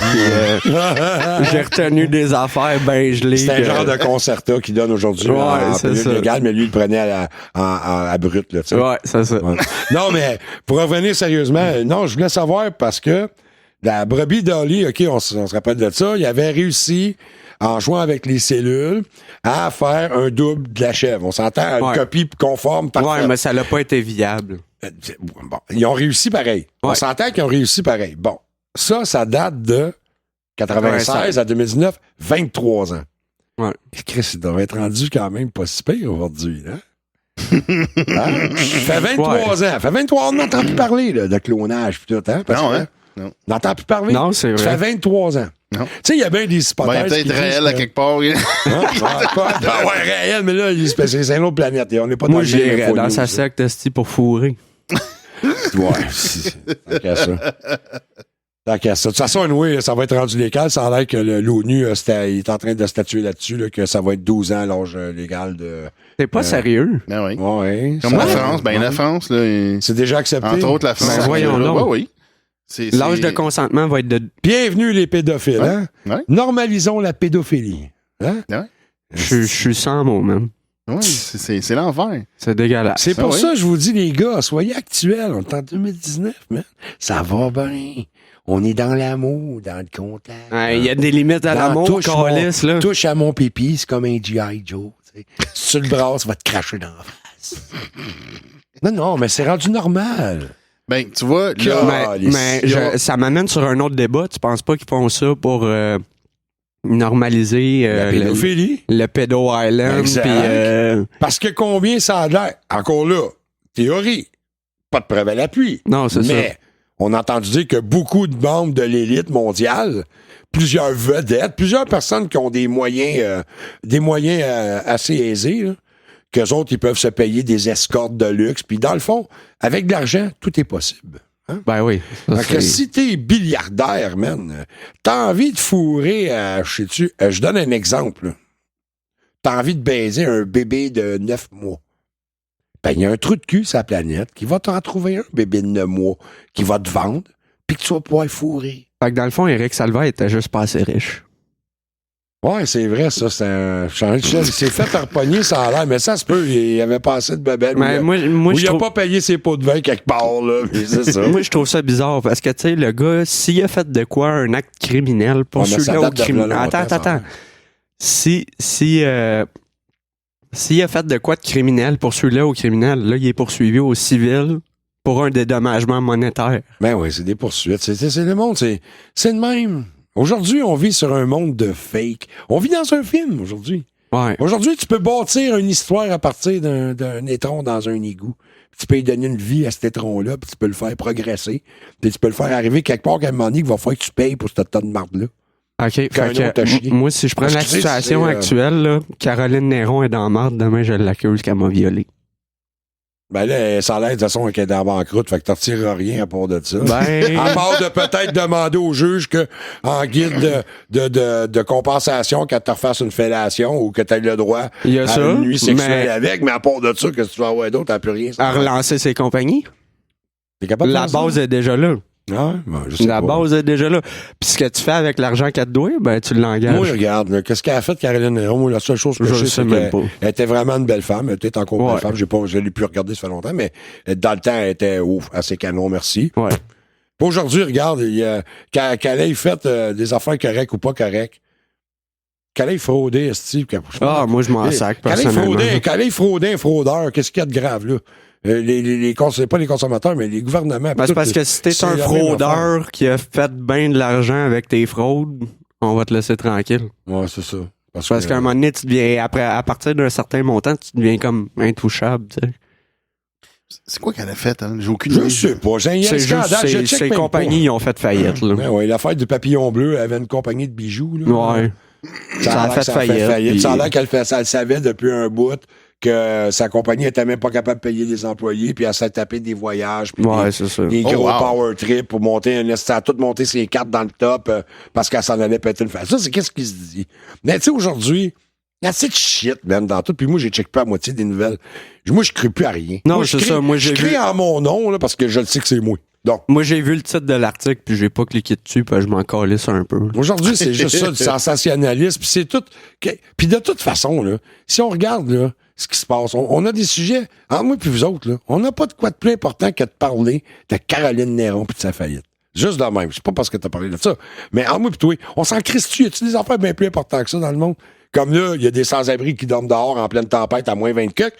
J'ai retenu des affaires ben gelées. C'est un genre de concerta qu'il donne aujourd'hui en pilule légale, mais lui, il le prenait à brut. Là, tu sais. Ouais, c'est ça. Ouais. Non, mais pour revenir sérieusement, non, je voulais savoir parce que la brebis Dolly, OK, on se rappelle de ça, il avait réussi, en jouant avec les cellules, à faire un double de la chèvre. On s'entend, une copie conforme parfaite. Ouais, mais ça n'a pas été viable. Bon, ils ont réussi pareil. On Ouais. s'entend qu'ils ont réussi pareil. Bon, ça date de 96 à 2019, 23 ans. Ouais. Et Chris, il devrait être rendu quand même pas si pire aujourd'hui, hein? Hein? Ça fait 23 ans. Ça fait 23 ans, on n'entend plus parler là, de clonage pis tout, hein? Parce Non, que, hein? Non. On n'entend plus parler. Non, c'est Ça fait vrai. 23 ans. Non. Tu sais, il y a bien des Ben, il hypothèses. est peut-être qui disent réel à que- quelque part. Hein? Ouais, réel, mais là, c'est une autre planète. On n'est pas Moi, dans j'irais le dans sa secte, esti, pour fourrer. Ouais, tant qu'à ça. Tant qu'à ça. De toute façon, anyway, ça va être rendu légal. Ça a l'air que l'ONU il est en train de statuer là-dessus, là, que ça va être 12 ans l'âge légal de. T'es pas sérieux? Ben oui. Ouais. Comme ça- la France. Ben, la France, là, C'est déjà accepté. entre autres, la France. Ben, voyons donc. Oui, oui. C'est- L'âge c'est- de consentement va être de... Bienvenue les pédophiles, Ouais. hein? Ouais. Normalisons la pédophilie. Hein? Je suis sans mots, man. Oui, c'est l'enfer. C'est dégueulasse. C'est pour oui. ça que je vous dis, les gars, soyez actuels. On est en 2019, man. Ça va bien. On est dans l'amour, dans le contact. Il y a des limites à Dans l'amour, touche, câlisse, là. touche à mon pipi, c'est comme un G.I. Joe. Tu sais. Si tu le brasses, ça va te cracher dans la face. Non, mais c'est rendu normal. Ben, tu vois, là, Mais ça m'amène sur un autre débat. Tu penses pas qu'ils font ça pour normaliser La pédophilie. le Pedo Island? Exact. Puis, Parce que combien ça a l'air? Encore là, théorie. Pas de preuve à l'appui. non, c'est ça. Mais on a entendu dire que beaucoup de membres de l'élite mondiale, plusieurs vedettes, plusieurs personnes qui ont des moyens assez aisés, là, qu'eux autres, ils peuvent se payer des escortes de luxe. Puis dans le fond, avec de l'argent, tout est possible. Ben oui. Ça, Fait que c'est- si t'es milliardaire, man, t'as envie de fourrer je donne un exemple. Là. T'as envie de baiser un bébé de 9 mois. Ben, il y a un trou de cul sur la planète qui va t'en trouver un bébé de 9 mois qui va te vendre, puis que tu vas pouvoir fourrer. Fait que dans le fond, Éric Salva était juste pas assez riche. Ouais, c'est vrai, ça. C'est un. Il s'est fait repogner, ça a l'air, mais ça se peut. Il avait pas assez de bebelles. Mais moi, Ou je il a trouve... pas payé ses pots de vin quelque part, là. Mais c'est ça. Moi, je trouve ça bizarre parce que, tu sais, le gars, s'il a fait de quoi un acte criminel, Ouais, mais ça poursuivre-le au date de criminel. longtemps, Attends. ça. S'il a fait de quoi de criminel, poursuivre-le au criminel. Là, il est poursuivi au civil pour un dédommagement monétaire. Ben oui, c'est des poursuites. C'est le monde, c'est le même. Aujourd'hui, on vit sur un monde de fake. On vit dans un film, aujourd'hui. Ouais. Aujourd'hui, tu peux bâtir une histoire à partir d'un étron dans un égout. Puis tu peux lui donner une vie à cet étron-là, puis tu peux le faire progresser. Puis tu peux le faire arriver quelque part qu'à un moment donné, il va falloir que tu payes pour cette tonne de marde-là. OK. Fait Qu'un autre que, a chié. moi, si je prends Parce la que, tu sais, situation c'est, actuelle, là, Caroline Néron est dans la marde, demain, je l'accuse qu'elle m'a violé. Ben là, ça a l'air de toute façon qu'elle est dans la banqueroute, fait que tu retireras rien à part de ça. Ben, À part de peut-être demander au juge que, en guide de compensation, qu'elle te refasse une fellation ou que tu aies le droit il y a à ça, une nuit sexuelle mais avec, mais à part de ça, qu'est-ce que tu vas avoir d'autre? T'as plus rien. à relancer ses compagnies, T'es capable de la faire ça? base est déjà là. Ah, ben, je sais La pas. base est déjà là. Puis ce que tu fais avec l'argent qu'elle te doit, ben, tu l'engages. Moi, regarde, là, qu'est-ce qu'elle a fait, Caroline Néron? Moi, la seule chose que Je je sais, sais c'est même qu'elle pas. elle était vraiment une belle femme. Elle était encore une Ouais. belle femme. Je l'ai plus regardé, ça fait longtemps, mais dans le temps, elle était assez canon, merci. Ouais. Puis aujourd'hui, regarde, qu'elle ait fait des affaires correctes ou pas correctes. Qu'elle ait fraudé, Steve. Ah, moi, je m'en sac, personnellement. Qu'elle ait fraudé un fraudeur, qu'est-ce qu'il y a de grave, là? C'est pas les consommateurs, mais les gouvernements. Ben, c'est parce que si t'es c'est un la même affaire. fraudeur qui a fait bien de l'argent avec tes fraudes, on va te laisser tranquille. Ouais, c'est ça. Parce qu'à un moment donné, tu deviens, à partir d'un certain montant, tu deviens comme intouchable, tu sais. c'est quoi qu'elle a fait, hein? J'ai aucune Je idée. sais pas. J'ai un C'est juste, scandale. Je check ces même compagnies, ils ont fait faillite, là. pas. Ouais, l'affaire du papillon bleu, elle avait une compagnie de bijoux, là. Ouais. Ça a l'air fait que faillite, puis- Ça a l'air qu'elle le savait depuis un bout que sa compagnie était même pas capable de payer des employés, puis elle s'est tapé des voyages, puis Ouais, c'est ça. des Oh, gros wow. power trips pour monter ça a tout monté ses cartes dans le top parce qu'elle s'en allait péter une face. Ça, c'est qu'est-ce qui se dit. Mais tu sais, aujourd'hui, il y a assez de shit, même, dans tout. Puis moi, j'ai checké pas à moitié des nouvelles. Moi, je crée plus à rien. Non, Moi, je c'est crée- ça. Moi, j'ai je crée vu- en mon nom, là, parce que je le sais que c'est moi. Donc, Moi, j'ai vu le titre de l'article, puis j'ai pas cliqué dessus, puis je m'en calisse un peu. aujourd'hui, c'est juste ça, du sensationnalisme. Puis c'est tout. Puis de toute façon, là, si on regarde là, ce qui se passe, on a des sujets, entre moi et vous autres, là, on n'a pas de quoi de plus important que de parler de Caroline Néron puis de sa faillite. Juste de même. C'est pas parce que t'as parlé de ça. Mais entre moi et toi, on s'en crisse-tu? Y a-tu des affaires bien plus importantes que ça dans le monde? Comme là, il y a des sans-abri qui dorment dehors en pleine tempête à moins 20 cucs.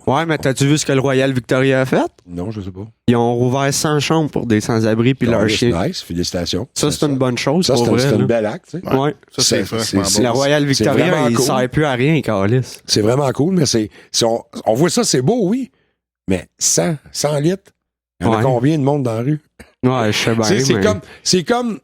Ouais, mais t'as-tu vu ce que le Royal Victoria a fait? Non, je sais pas. Ils ont rouvert 100 chambres pour des sans-abri puis leurs chiens. Nice, félicitations. Ça, c'est une bonne chose. Ça, pour vrai, c'est un là. bel acte. Tu sais. Ouais. Ça, c'est franchement c'est- La bon. Royal Victoria, vraiment il cool. sert plus à rien, Carlis. C'est vraiment cool, mais on voit ça, c'est beau, oui. Mais 100 litres, il y en a Ouais. combien de monde dans la rue? Ouais, je sais bien. Tu sais, mais c'est comme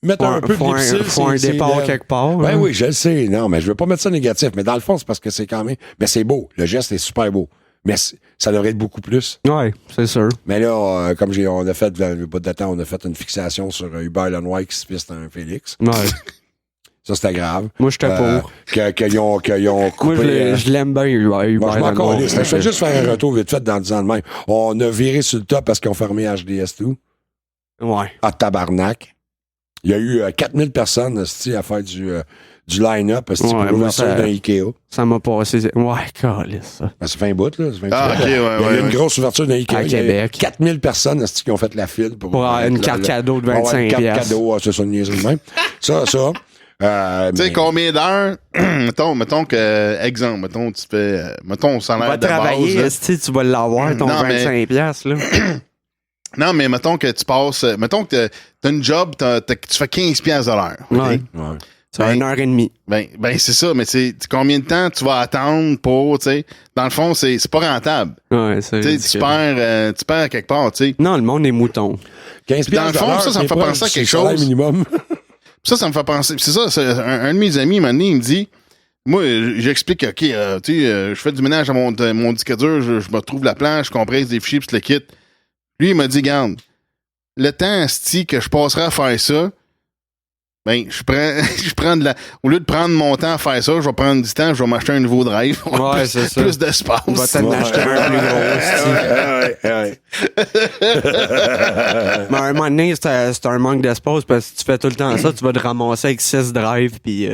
mettre un peu de faut lipsil, faut un c'est départ lèvres. quelque part. Ben hein. oui, je le sais. Non, mais je veux pas mettre ça négatif. Mais dans le fond, c'est parce que c'est quand même. Mais c'est beau. Le geste est super beau. Mais ça devrait être beaucoup plus. Ouais, c'est sûr. Mais là, comme on a fait, dans le bout de temps, on a fait une fixation sur Hubert Lenoir qui se piste un Félix. Ouais. Ça, c'était grave. Moi, j'étais pour. Qu'ils ont Moi, coupé. je l'aime bien, Hubert. Bon, je m'en Lenoir. calisse. Je vais juste faire un retour vite fait dans 10 ans de même. On a viré sur le top parce qu'ils ont fermé HDS2. Ouais. À tabarnak. Il y a eu 4000 personnes à faire du line-up pour Ouais, moi, l'ouverture ça- d'un Ikea. Ça m'a passé. Ouais, Carlis, ça. Ben, ça fait un bout, là. Ça fait un Ah, petit bout. ok, ouais, Il y a ouais, eu une ouais. grosse ouverture d'un Ikea. À Il y a eu Québec. 4000 personnes qui ont fait la file pour Une carte cadeau de 25 une carte piastres. cadeau, c'est ça, une niaiserie de même. Ça. Tu sais, mais- combien d'heures? mettons que, exemple, mettons, tu fais, mettons, au salaire Va de travailler, base. Là. esti, tu vas l'avoir, ton Non, mais- 25 piastres, là. Non, mais mettons que tu passes, mettons que t'as une job, tu fais 15 piastres de l'heure. ok? Ouais. Ouais. C'est 1h30. Ben, c'est ça, mais c'est combien de temps tu vas attendre pour, tu sais, dans le fond, c'est pas rentable. Ouais, c'est Tu sais, ridicule. tu perds quelque part, tu sais. Non, le monde est mouton. 15 Dans le fond, $, ça me c'est fait proche penser à du quelque salaire chose. minimum. Ça me fait penser. C'est ça, c'est un de mes amis, un moment donné, il me dit, moi, j'explique, OK, tu sais, je fais du ménage à mon disque dur, je me retrouve la planche, je compresse des fichiers, puis je le quitte. Lui, il m'a dit, garde, le temps, asti, que je passerai à faire ça, ben, je prends au lieu de prendre mon temps à faire ça, je vais prendre du temps, je vais m'acheter un nouveau drive. Ouais, c'est ça. Plus d'espace. On va t'en acheter un plus gros, esti. Ouais. Mais à un moment donné, c'est un manque d'espace parce que si tu fais tout le temps ça, tu vas te ramasser avec 6 drives puis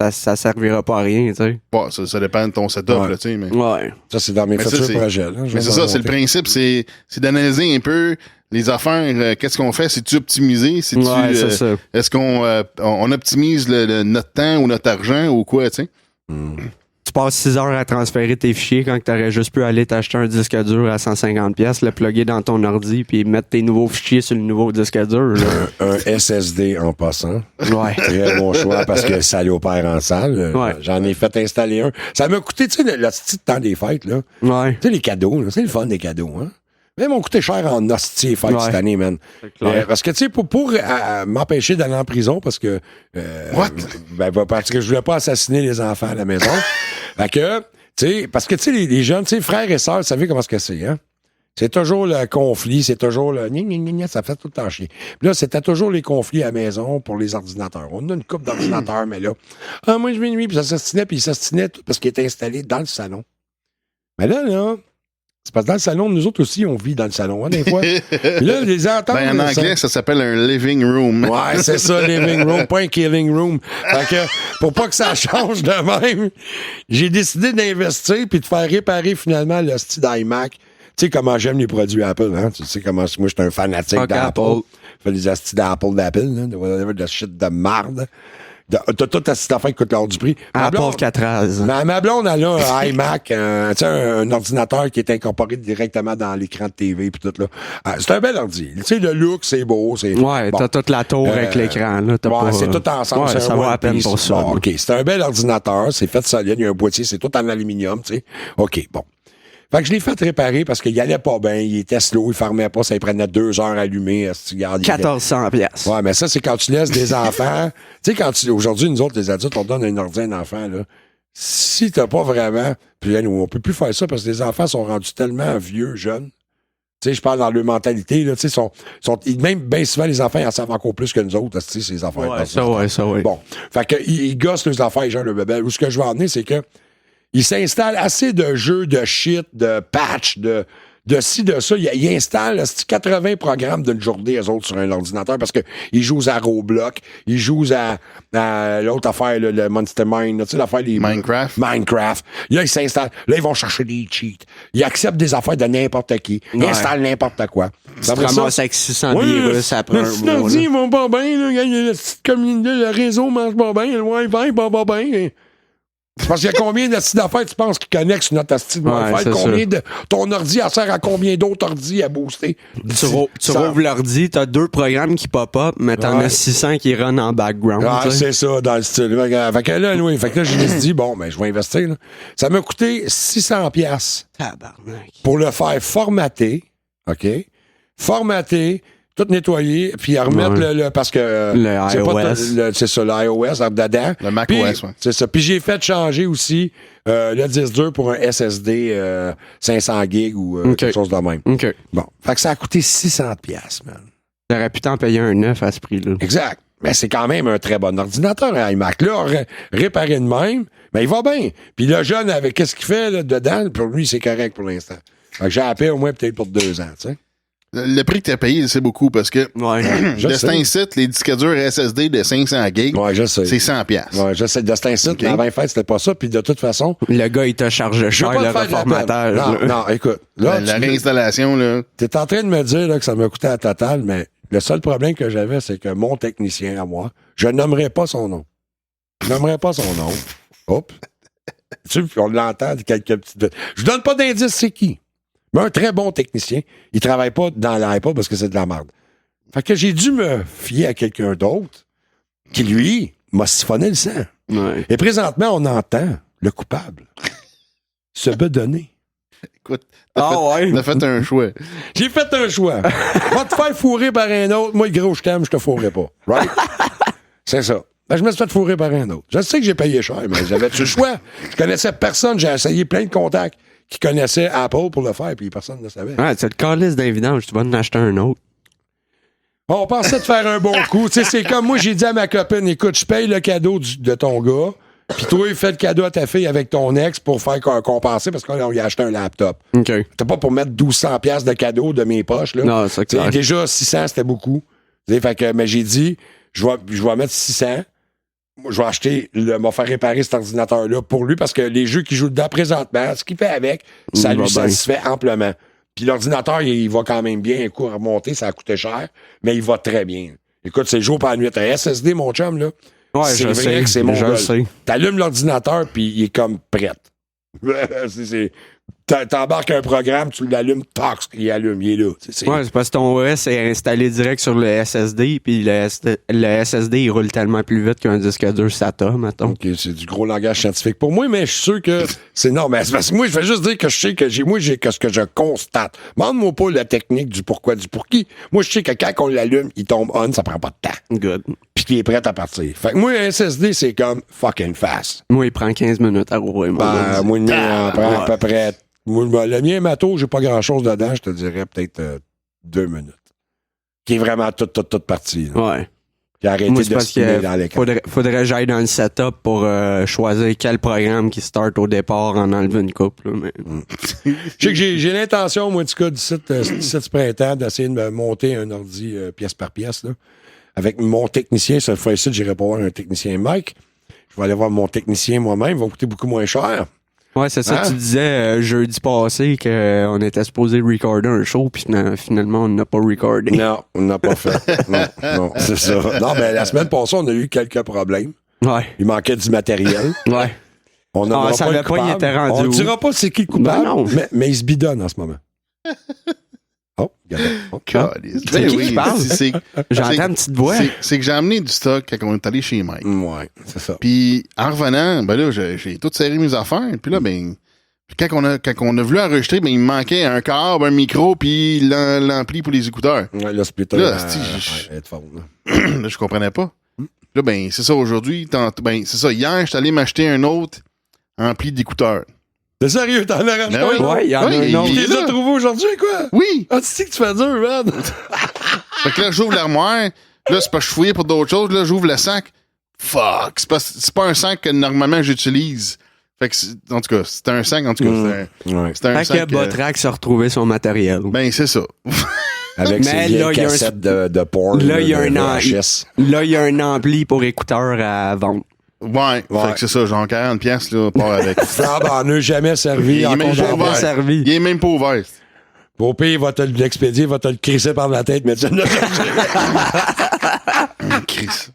ça servira pas à rien, tu sais. Bon, ça dépend de ton setup, Ouais. là, tu sais, mais. Ouais. Ça, c'est dans mes Mais ça, futurs c'est- projets. Là. Je Mais vais c'est en ça, c'est le monter. principe, c'est d'analyser un peu les affaires, qu'est-ce qu'on fait, c'est-tu optimisé, c'est-tu, Ouais, c'est ça. est-ce qu'on on optimise notre temps ou notre argent ou quoi, tu sais? Tu passes 6 heures à transférer tes fichiers quand t'aurais juste pu aller t'acheter un disque dur à 150 pièces, le plugger dans ton ordi puis mettre tes nouveaux fichiers sur le nouveau disque dur. Là. Un SSD en passant. Ouais. Très bon choix parce que ça l'opère en salle. Ouais. J'en ai fait installer un. Ça m'a coûté, tu sais, le petit temps des fêtes, là. Ouais. Tu sais, les cadeaux, là, c'est le fun des cadeaux, hein. Mais ils m'ont coûté cher en hostie les fêtes Ouais. cette année, man. clair. Parce que, tu sais, pour m'empêcher d'aller en prison, parce que... What? Parce que je voulais pas assassiner les enfants à la maison. Fait que, tu sais, parce que, tu sais, les jeunes, tu sais, frères et sœurs, vous savez comment c'est, hein? C'est toujours le conflit, c'est toujours le gna, ça fait tout le temps chier. Puis là, c'était toujours les conflits à la maison pour les ordinateurs. On a une couple d'ordinateurs, mais là, moi je vais nuit, puis ça s'astinait, puis il s'astinait tout parce qu'il était installé dans le salon. Mais là, c'est parce que dans le salon, nous autres aussi, on vit dans le salon, hein, des fois. Puis là, les entendre. Ben, en anglais, ça s'appelle un living room. Ouais, c'est ça, living room, pas un killing room. Fait que, pour pas que ça change de même, j'ai décidé d'investir puis de faire réparer finalement le style d'iMac. Tu sais comment j'aime les produits Apple, hein? Tu sais comment moi, je suis un fanatique Fuck d'Apple. Apple. Je fais des astis d'Apple, là, de shit de marde. T'as toute ta petite affaire qui coûte l'or du prix. Apple 4 Ma blonde, elle a un iMac, tu sais, un ordinateur qui est incorporé directement dans l'écran de TV puis tout, là. C'est un bel ordi. Tu sais, le look, c'est beau, c'est... Ouais, bon. t'as toute la tour avec l'écran, là. T'as Ouais, pas, c'est tout ensemble. Ouais, c'est ça un va one à peine piece. pour ça. Bon, là. OK, c'est un bel ordinateur, c'est fait solide, il y a un boîtier, c'est tout en aluminium, tu sais. OK, bon. Fait que je l'ai fait réparer parce qu'il allait pas bien, il était slow, il fermait pas, ça il prenait 2 heures à allumer. 1400 pièces. Ouais, mais ça, c'est quand tu laisses des enfants. Tu sais, aujourd'hui, nous autres, les adultes, on donne un ordi à un enfant, là. Si t'as pas vraiment. Puis là, on peut plus faire ça parce que les enfants sont rendus tellement vieux, jeunes. Tu sais, je parle dans leur mentalité, là. Tu sais, même bien souvent, les enfants, ils en savent encore plus que nous autres, tu sais, ces affaires. Ouais, ça, ouais. Bon. Fait que, ils gossent les affaires, genre le bébé. Où ce que je veux en venir, c'est que, il s'installe assez de jeux, de shit, de patch, de ci, de ça. Il installe 80 programmes d'une journée, eux autres, sur un ordinateur parce qu'ils jouent à Roblox, ils jouent à l'autre affaire, le Monster Mine, tu sais, l'affaire des... Minecraft. Là, ils s'installent. Là, ils vont chercher des cheats. Ils acceptent des affaires de n'importe qui. Ils Ouais. installent n'importe quoi. Tu te ramasses avec 600 virus après un mois. ordi, là. ils vont pas bien, là. Le, le réseau marche pas bien, le Wi-Fi va pas bien. Parce qu'il y a combien de styles d'affaires tu penses qui connectent sur notre style de Ouais, Wi-Fi? c'est Combien de. Ton ordi, elle sert à combien d'autres ordis à booster? Tu rouvres l'ordi, t'as 2 programmes qui pop-up, mais t'en as 600 qui run en background. Ah, tu sais. c'est ça, dans le style. Fait que là, oui, fait que là, je me suis dit, bon, ben, je vais investir. Là. Ça m'a coûté 600$ Tabarnak. pour le faire formater, OK? Formater, tout nettoyer, puis à remettre le parce que Le c'est pas iOS. c'est ça, l'iOS dedans. Le Mac Puis, OS, ouais. C'est ça. Puis j'ai fait changer aussi le disque dur pour un SSD 500 gigs ou OK. quelque chose de même. OK. Bon, fait que ça a coûté 600$, man. J'aurais pu t'en payer un neuf à ce prix-là. Exact. Mais c'est quand même un très bon ordinateur, un iMac. Là, réparé de même, mais il va bien. Puis le jeune, avec qu'est-ce qu'il fait là, dedans, pour lui, c'est correct pour l'instant. Fait que j'ai appelé au moins peut-être pour 2 ans, tu sais. Le prix que t'as payé, c'est beaucoup parce que Ouais. Je de sais. cet incite, les disques durs SSD de 500 gigs, Ouais, je sais. c'est 100$. Ouais, je sais. De cet incite, OK. mais avant les fêtes, c'était pas ça. Puis de toute façon, Le gars, il t'a chargé je veux cher pas le te faire de la reformatage. peine. Non, écoute. Là, La tu réinstallation, là. es en train de me dire là, que ça m'a coûté à total, mais le seul problème que j'avais, c'est que mon technicien à moi, je nommerai pas son nom. Je nommerai pas son nom. Hop. Tu sais, puis on l'entend, quelques petites. Je donne pas d'indice, c'est qui. Mais un très bon technicien, il travaille pas dans l'iPod parce que c'est de la merde. Fait que j'ai dû me fier à quelqu'un d'autre qui, lui, m'a siphonné le sang. Ouais. Et présentement, on entend le coupable se bedonner. Écoute, Ouais. on a fait un choix. J'ai fait un choix. Va te faire fourrer par un autre. Moi, le gros, je t'aime, je te fourrerai pas. Right? C'est ça. Ben, je me suis fait fourrer par un autre. Je sais que j'ai payé cher, mais j'avais le choix. Je connaissais personne. J'ai essayé plein de contacts qui connaissaient Apple pour le faire, puis personne ne le savait. Ouais, c'est le calice d'un vidange, tu vas en acheter un autre. On pensait de faire un bon coup. Tu sais, c'est comme moi, j'ai dit à ma copine, écoute, je paye le cadeau de ton gars, puis toi, fais le cadeau à ta fille avec ton ex pour faire compenser, parce qu'on lui a acheté un laptop. OK. C'était pas pour mettre 1200$ de cadeau de mes poches, là. Non, c'est T'sais, clair. déjà, 600, c'était beaucoup. T'sais, fait que, mais j'ai dit, je vais mettre 600. Moi, je vais acheter, m'a faire réparer cet ordinateur-là pour lui parce que les jeux qu'il joue dedans présentement, ce qu'il fait avec, ça Il va lui bien. satisfait amplement. Puis l'ordinateur, il va quand même bien. Un coup, remonter, ça a coûté cher, mais il va très bien. Écoute, c'est jour par la nuit. Un SSD, mon chum, là. Ouais, c'est je vrai sais. que c'est mon Je gars. sais. T'allumes l'ordinateur, puis il est comme prêt. T'embarques un programme, tu l'allumes, tac, il allume, il est là. Ouais, c'est parce que ton OS est installé direct sur le SSD, puis le SSD, il roule tellement plus vite qu'un disque dur SATA, mettons. OK, c'est du gros langage scientifique pour moi, mais je suis sûr que c'est normal. C'est parce que moi, je vais juste dire que je sais que j'ai ce que je constate. Demande-moi pas la technique du pourquoi, du pour qui. Moi, je sais que quand on l'allume, il tombe on, ça prend pas de temps. Good. Puis qu'il est prêt à partir. Fait que moi, un SSD, c'est comme fucking fast. Moi, il prend 15 minutes à rouvrir. Ben, moi, le mien en prend à peu près. Moi, le mien matos, j'ai pas grand-chose dedans, je te dirais peut-être 2 minutes. Qui est vraiment toute partie. Là. Ouais. Qui a arrêté Moi, de c'est parce spinner dans l'écran. faudrait que j'aille dans le setup pour choisir quel programme qui start au départ en enlevant une coupe. Là, mais... Je sais que j'ai l'intention, moi, en tout cas, d'ici ce printemps, d'essayer de me monter un ordi pièce par pièce. Là. Avec mon technicien, cette fois-ci, j'irai pas voir un technicien Mike. Je vais aller voir mon technicien moi-même, il va coûter beaucoup moins cher. Ouais, c'est ça. Hein? Tu disais jeudi passé qu'on était supposé recorder un show, puis finalement, on n'a pas recordé. Non, on n'a pas fait. non, c'est ça. Non, mais la semaine passée, on a eu quelques problèmes. Ouais. Il manquait du matériel. Ouais. On n'aura ça pas le avait pas, il coupable. était rendu On ne où? dira pas c'est qui le coupable, Ben non. mais il se bidonne en ce moment. Oh, regarde. Oh. Calice. C'est Ben qui oui, qui parle? J'entends c'est- une petite voix. c'est que j'ai amené du stock quand on est allé chez Mike. Ouais, c'est ça. Puis en revenant, ben là, j'ai tout serré mes affaires. Puis là, ben, quand on a voulu enregistrer, ben il me manquait un câble, un micro, puis l'ampli pour les écouteurs. Ouais, là, c'est plutôt. Là, là, je comprenais pas. Là, ben, c'est ça, aujourd'hui, ben, c'est ça, hier, je suis allé m'acheter un autre ampli d'écouteurs. T'es sérieux, t'en as racheté Ben oui. un? Ouais, il y en a Ouais, un autre. Tu il est les as là. trouvés aujourd'hui, quoi? Oui! Ah, tu sais que tu fais dur, man. Fait que là, j'ouvre l'armoire. Là, c'est pas que je fouillais pour d'autres choses. Là, j'ouvre le sac. Fuck! C'est pas un sac que normalement j'utilise. Fait que, en tout cas, c'était un sac, en tout cas. Ouais. C'était un Fait sac. que Botrax a retrouvé son matériel. Ben, c'est ça. Avec Mais ses là, vieilles il y a un- cassettes de porn. Là, il y a de un VHS. Là, il y a un ampli pour écouteurs à vendre. Ouais. Fait que c'est ça, genre 40 piastres, là, part avec. Flambe en eux, jamais servi. Il est en même congé pas en ouvert. bois. servi. Il est même pas ouvert. Au pire, il va te l'expédier, il va te le crisser par la tête, mais tu ne Chris.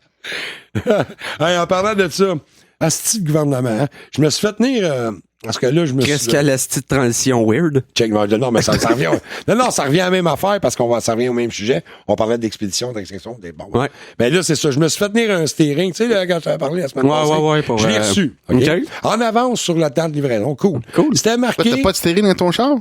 Hey, en parlant de ça, Asti de gouvernement. Hein. Je me suis fait tenir... parce que là, je me suis... Qu'est-ce qu'elle a cette transition weird? Check, non, mais ça revient... non, ça revient à la même affaire parce ça revient au même sujet. On parlait d'expédition, d'extraction, des bombes. Ouais. Mais là, c'est ça. Je me suis fait tenir un steering. Tu sais, là, quand je t'avais parlé la semaine passée. Ouais. Je l'ai reçu. Okay? En avance sur la date de livraison. Cool. C'était marqué... T'as pas de stéréo dans ton char?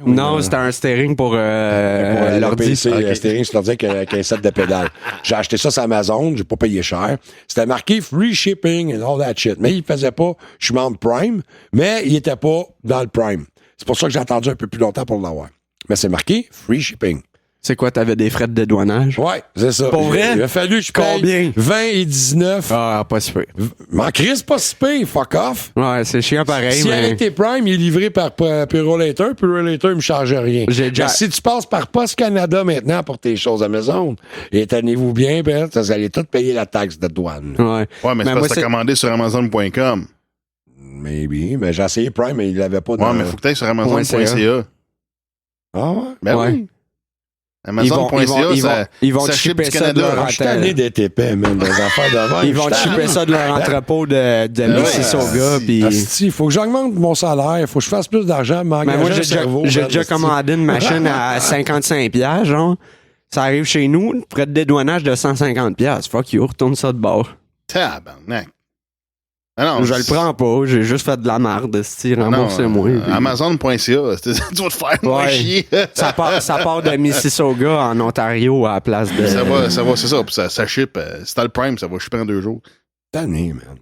Non, c'était un steering pour l'ordi. PC, steering sur l'ordi avec un set de pédales. J'ai acheté ça sur Amazon, j'ai pas payé cher. C'était marqué free shipping and all that shit. Mais il faisait pas, je suis membre Prime, mais il était pas dans le Prime. C'est pour ça que j'ai attendu un peu plus longtemps pour l'avoir. Mais c'est marqué free shipping. C'est quoi, t'avais des frais de dédouanage? Ouais, c'est ça. Pour vrai? Il a fallu que je paye Combien? 20 et 19. Ah, pas si peu. M'en crise pas si pire, fuck off. Ouais, c'est chiant pareil, Si elle mais... était Prime, il est livré par Purolator, Purolator, il me charge rien. Déjà... Si tu passes par Post Canada maintenant pour tes choses à maison, et tenez-vous bien, ben, vous allez tout payer la taxe de douane. Ouais. Ouais, mais c'est parce que t'as commandé sur Amazon.com. Maybe, mais j'ai essayé Prime, mais il l'avait pas Ouais, mais faut que t'ailles sur Amazon.ca. Ah ouais? Ben Ouais. oui. Amazon.ca, ils vont ça te ship shipper du ça de Canada. leur Je suis tanné d'être épais, man, des affaires de même. Ils vont te shipper ça de leur entrepôt de Mississauga. Puis... Il faut que j'augmente mon salaire, il faut que je fasse plus d'argent, Mais moi, j'ai déjà commandé une machine à 55$, genre. Ça arrive chez nous, près de dédouanage de 150$. Fuck you, retourne ça de bord. Tabarnak. Ah non, Je le prends pas, j'ai juste fait de la merde, remboursez-moi. Puis... Amazon.ca, tu vas te faire moins chier. ça part de Mississauga en Ontario à la place de... Ça va, c'est ça. Puis ça ship. Si t'as le Prime, ça va shipper en 2 jours. Tanné, man.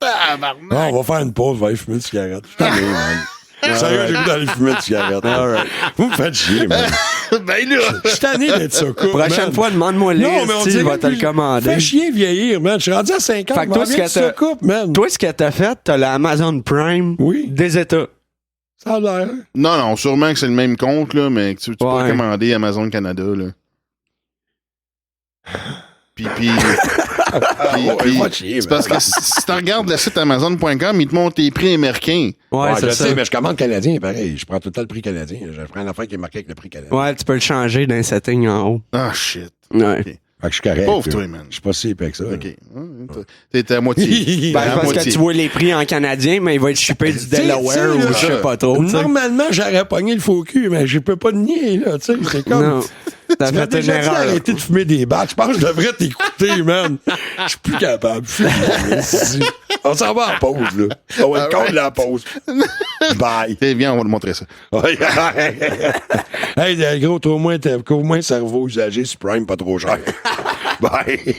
Tabarnak. Non, on va faire une pause, on va aller fumer une cigarette. Je suis tanné, man. Sérieux, j'ai goût d'aller fumer une cigarette. Alright. Vous me faites chier, man. Ben là. Je suis tanné d'être ça, coupe. Prochaine fois, demande-moi Non, mais on il dirait va te le que commander. Fais chier vieillir, man. Je suis rendu à 50. Fait que toi, ce que ça coupe, man. Toi, ce que t'as fait, t'as l'Amazon Prime des États. Ça a l'air. Non, sûrement que c'est le même compte, là, mais que tu peux commander Amazon Canada, là. Puis c'est parce que si tu regardes le site Amazon.com, il te montre tes prix américains. Ouais, c'est je ça. sais, mais je commande canadien, pareil. Je prends tout le temps le prix canadien. Je prends une affaire qui est marquée avec le prix canadien. Ouais, tu peux le changer dans les settings en haut. Ah, shit. Ouais. Okay. Fait que je suis correct. Pauvre toi, man. Je suis pas si épais que ça. OK. T'es à moitié. Parce que tu vois les prix en canadien, mais il va être shippé du Delaware ou je sais pas trop. Normalement, j'aurais pogné le faux cul, mais je peux pas nier, là. Tu sais, c'est comme. Non. T'as Tu m'as fait une déjà dit erreur. arrêter de fumer des battes. Je pense que je devrais t'écouter, man. Je suis plus capable. On s'en va en pause, là. On va être contre la pause. Bye. Eh bien, on va te montrer ça. Hey, gros, t'as au moins cerveau usagé sur Prime, pas trop cher. Bye.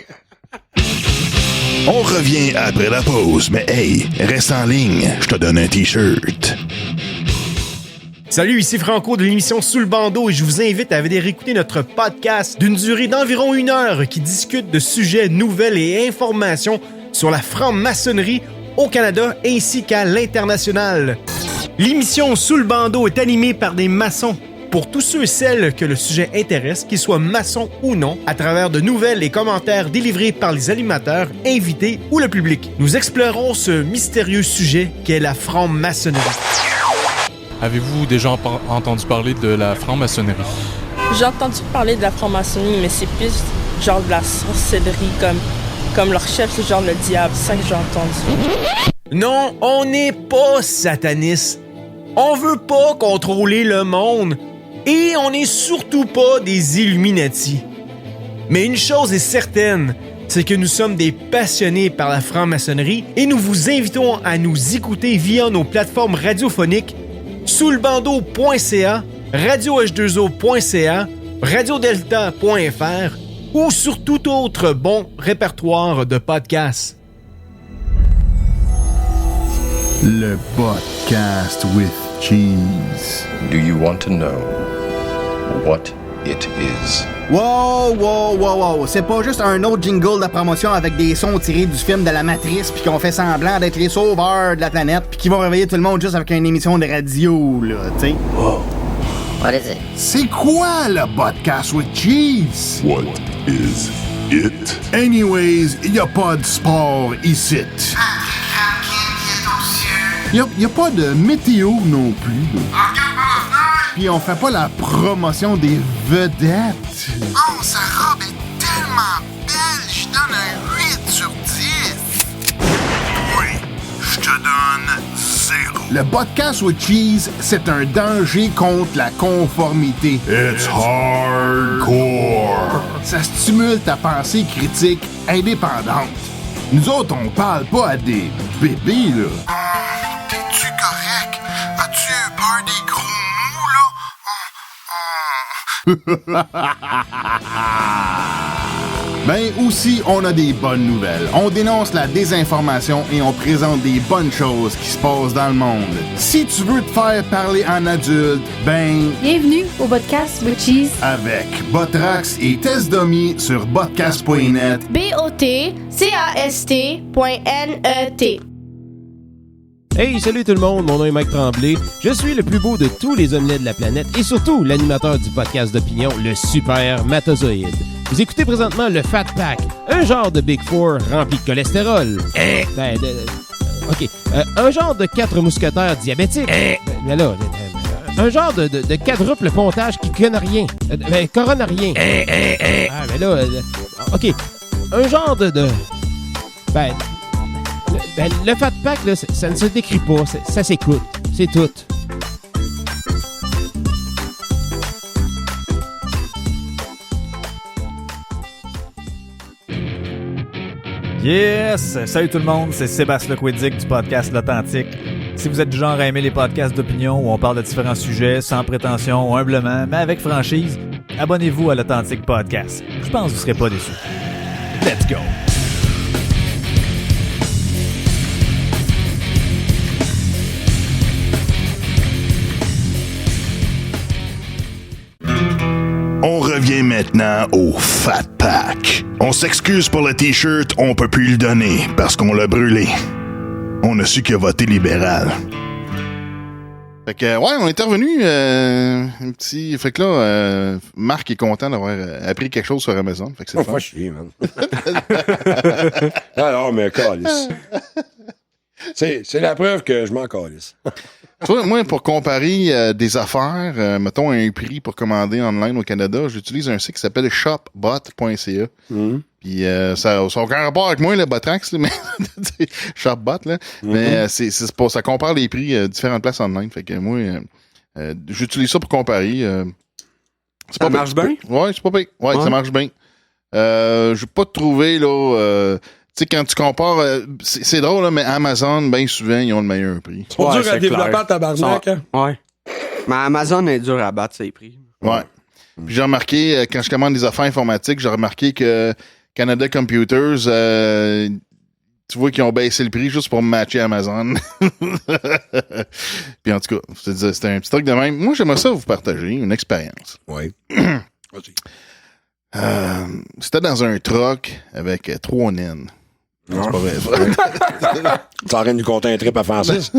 On revient après la pause, mais hey, reste en ligne, je te donne un T-shirt. Salut, ici Franco de l'émission Sous le bandeau et je vous invite à venir écouter notre podcast d'une durée d'environ 1 heure qui discute de sujets, nouvelles et informations sur la franc-maçonnerie au Canada ainsi qu'à l'international. L'émission Sous le bandeau est animée par des maçons pour tous ceux et celles que le sujet intéresse, qu'ils soient maçons ou non, à travers de nouvelles et commentaires délivrés par les animateurs, invités ou le public. Nous explorons ce mystérieux sujet qu'est la franc-maçonnerie. Avez-vous déjà entendu parler de la franc-maçonnerie? J'ai entendu parler de la franc-maçonnerie, mais c'est plus genre de la sorcellerie, comme leur chef, c'est genre le diable. C'est ça que j'ai entendu. Non, on n'est pas sataniste. On veut pas contrôler le monde. Et on n'est surtout pas des Illuminati. Mais une chose est certaine, c'est que nous sommes des passionnés par la franc-maçonnerie et nous vous invitons à nous écouter via nos plateformes radiophoniques souslebandeau.ca, radioh2o.ca, radiodelta.fr ou sur tout autre bon répertoire de podcasts. Le podcast with cheese. Do you want to know what it is? Wow! C'est pas juste un autre jingle de promotion avec des sons tirés du film de la Matrice puis qu'on fait semblant d'être les sauveurs de la planète puis qui vont réveiller tout le monde juste avec une émission de radio, là, tu sais. Wow. What is it? C'est quoi le podcast with cheese? What is it? Anyways, y a pas de sport ici. Y a pas de météo non plus. Puis on fait pas la promotion des vedettes. Oh, sa robe est tellement belle, je donne un 8 sur 10. Le podcast with cheese, c'est un danger contre la conformité. It's hardcore. Ça stimule ta pensée critique indépendante. Nous autres, on parle pas à des bébés, là. T'es-tu correct? As-tu peur des gros mots, là? Ben aussi, on a des bonnes nouvelles. On dénonce la désinformation et on présente des bonnes choses qui se passent dans le monde. Si tu veux te faire parler en adulte, ben... Bienvenue au podcast with cheese. Avec Botrax et Test Dummy sur botcast.net. BOTCAST.net. Hey, salut tout le monde, mon nom est Mike Tremblay. Je suis le plus beau de tous les hominets de la planète et surtout l'animateur du podcast d'opinion, le Super Matozoïde. Vous écoutez présentement le Fat Pack, un genre de Big Four rempli de cholestérol. Un genre de 4 mousquetaires diabétiques. Mais là, un genre de quadruple pontage qui conne rien. Coronne rien. Mais là, OK. Un genre le Fat Pack, là, ça ne se décrit pas, ça s'écoute. C'est tout. Yes! Salut tout le monde, c'est Sébastien Lequidic du podcast L'Authentique. Si vous êtes du genre à aimer les podcasts d'opinion où on parle de différents sujets sans prétention, humblement, mais avec franchise, abonnez-vous à L'Authentique Podcast. Je pense que vous ne serez pas déçus. Let's go! On revient maintenant au Fat Pack. On s'excuse pour le t-shirt, on peut plus le donner parce qu'on l'a brûlé. On a su qu'il a voté libéral. Fait que, ouais, on est revenu un petit... Fait que là, Marc est content d'avoir appris quelque chose sur Amazon. Fait que c'est le fun. Faut chier, man. Alors, mais calisse. C'est la preuve que je m'en calisse. Toi, moi, pour comparer des affaires, mettons un prix pour commander online au Canada, j'utilise un site qui s'appelle shopbot.ca. Puis ça n'a aucun rapport avec moi, le Botrax, là, mais Shopbot, là. Mais c'est pas, ça compare les prix différentes places online. Fait que moi, j'utilise ça pour comparer. Ça marche bien? Ouais, c'est pas pire. Ouais, ça marche bien. J'ai pas trouvé, là... tu sais, quand tu compares, c'est drôle, là, mais Amazon, bien souvent, ils ont le meilleur prix. C'est dur à développer à tabarnak, hein? Ouais. Mais Amazon est dur à battre ses prix. Ouais. Puis j'ai remarqué, quand je commande des affaires informatiques, j'ai remarqué que Canada Computers, tu vois qu'ils ont baissé le prix juste pour me matcher Amazon. Puis en tout cas, c'était un petit truc de même. Moi, j'aimerais ça vous partager une expérience. Oui. Vas-y. C'était dans un truck avec 3 naines. Non, c'est pas vrai. T'es en train de nous compter un trip à Francis?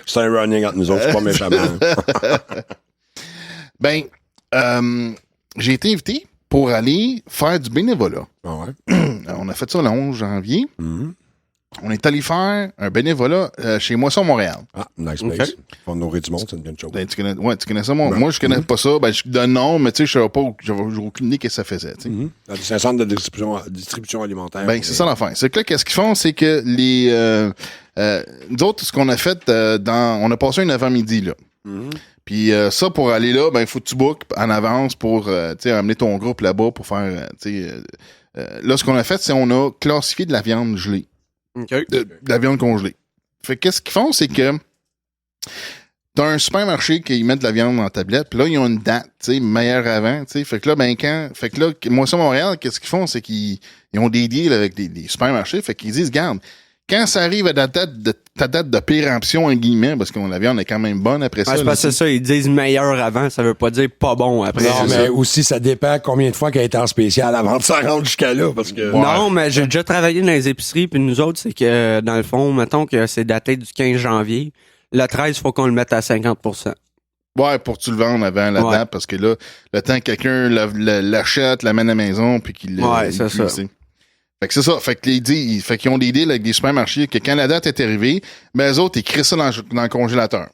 C'est un running entre nous autres, c'est pas méchamment. Ben, j'ai été invité pour aller faire du bénévolat. Ah ouais? On a fait ça le 11 janvier. On est allé faire un bénévolat chez Moisson Montréal. Ah, nice place. Faut nourrir du monde, c'est une bonne chose. Ben, tu connais ça, moi, je connais pas ça. Ben, je donne nom, mais tu sais, je savais pas, j'avais aucune idée ce que ça faisait. C'est un centre de distribution alimentaire. Ben, c'est ça l'affaire. C'est que là, qu'est-ce qu'ils font, c'est que nous autres, ce qu'on a fait, on a passé un avant-midi, là. Puis ça, pour aller là, ben, il faut que tu bookes en avance pour amener ton groupe là-bas pour faire, là, ce qu'on a fait, c'est qu'on a classifié de la viande gelée. De la viande congelée. Fait que qu'est-ce qu'ils font, c'est que t'as un supermarché qui met de la viande en tablette, puis là, ils ont une date, meilleure avant, tu sais. Fait que là, Moisson Montréal, qu'est-ce qu'ils font, c'est qu'ils ont des deals avec des supermarchés, fait qu'ils disent, garde, quand ça arrive à ta date de péremption, en guillemets, parce que la viande est quand même bonne après ça. C'est parce que ça, ils disent meilleur avant, ça veut pas dire pas bon après. Non, mais aussi, ça dépend combien de fois qu'elle est en spécial avant de s'en rendre jusqu'à là, parce que... Non, mais j'ai déjà travaillé dans les épiceries, puis nous autres, c'est que, dans le fond, mettons que c'est daté du 15 janvier, le 13, il faut qu'on le mette à 50%. Ouais, pour que tu le vendes avant la date, parce que là, le temps que quelqu'un l'achète, l'amène à la maison, puis qu'il c'est ça. Fait que c'est ça. Fait qu'ils ont des deals avec des supermarchés que quand la date est arrivée, ben eux autres, ils crient ça dans le congélateur.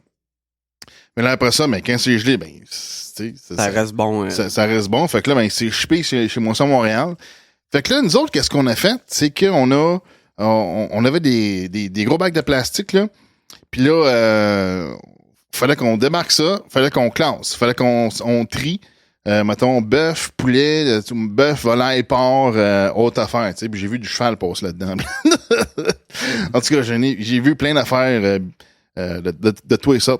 Mais là, après ça, ben, quand c'est gelé, ben, ça reste bon. Ça reste bon. Fait que là, ben, c'est shippé chez Moisson Montréal. Fait que là, nous autres, qu'est-ce qu'on a fait? C'est qu'on a on avait des gros bacs de plastique, là. Puis là, fallait qu'on démarque ça, fallait qu'on classe, fallait qu'on trie. Mettons, bœuf, poulet, bœuf, volaille, porc, autre affaire, tu sais. Puis j'ai vu du cheval passer là-dedans. En tout cas, j'ai vu plein d'affaires de tout et ça.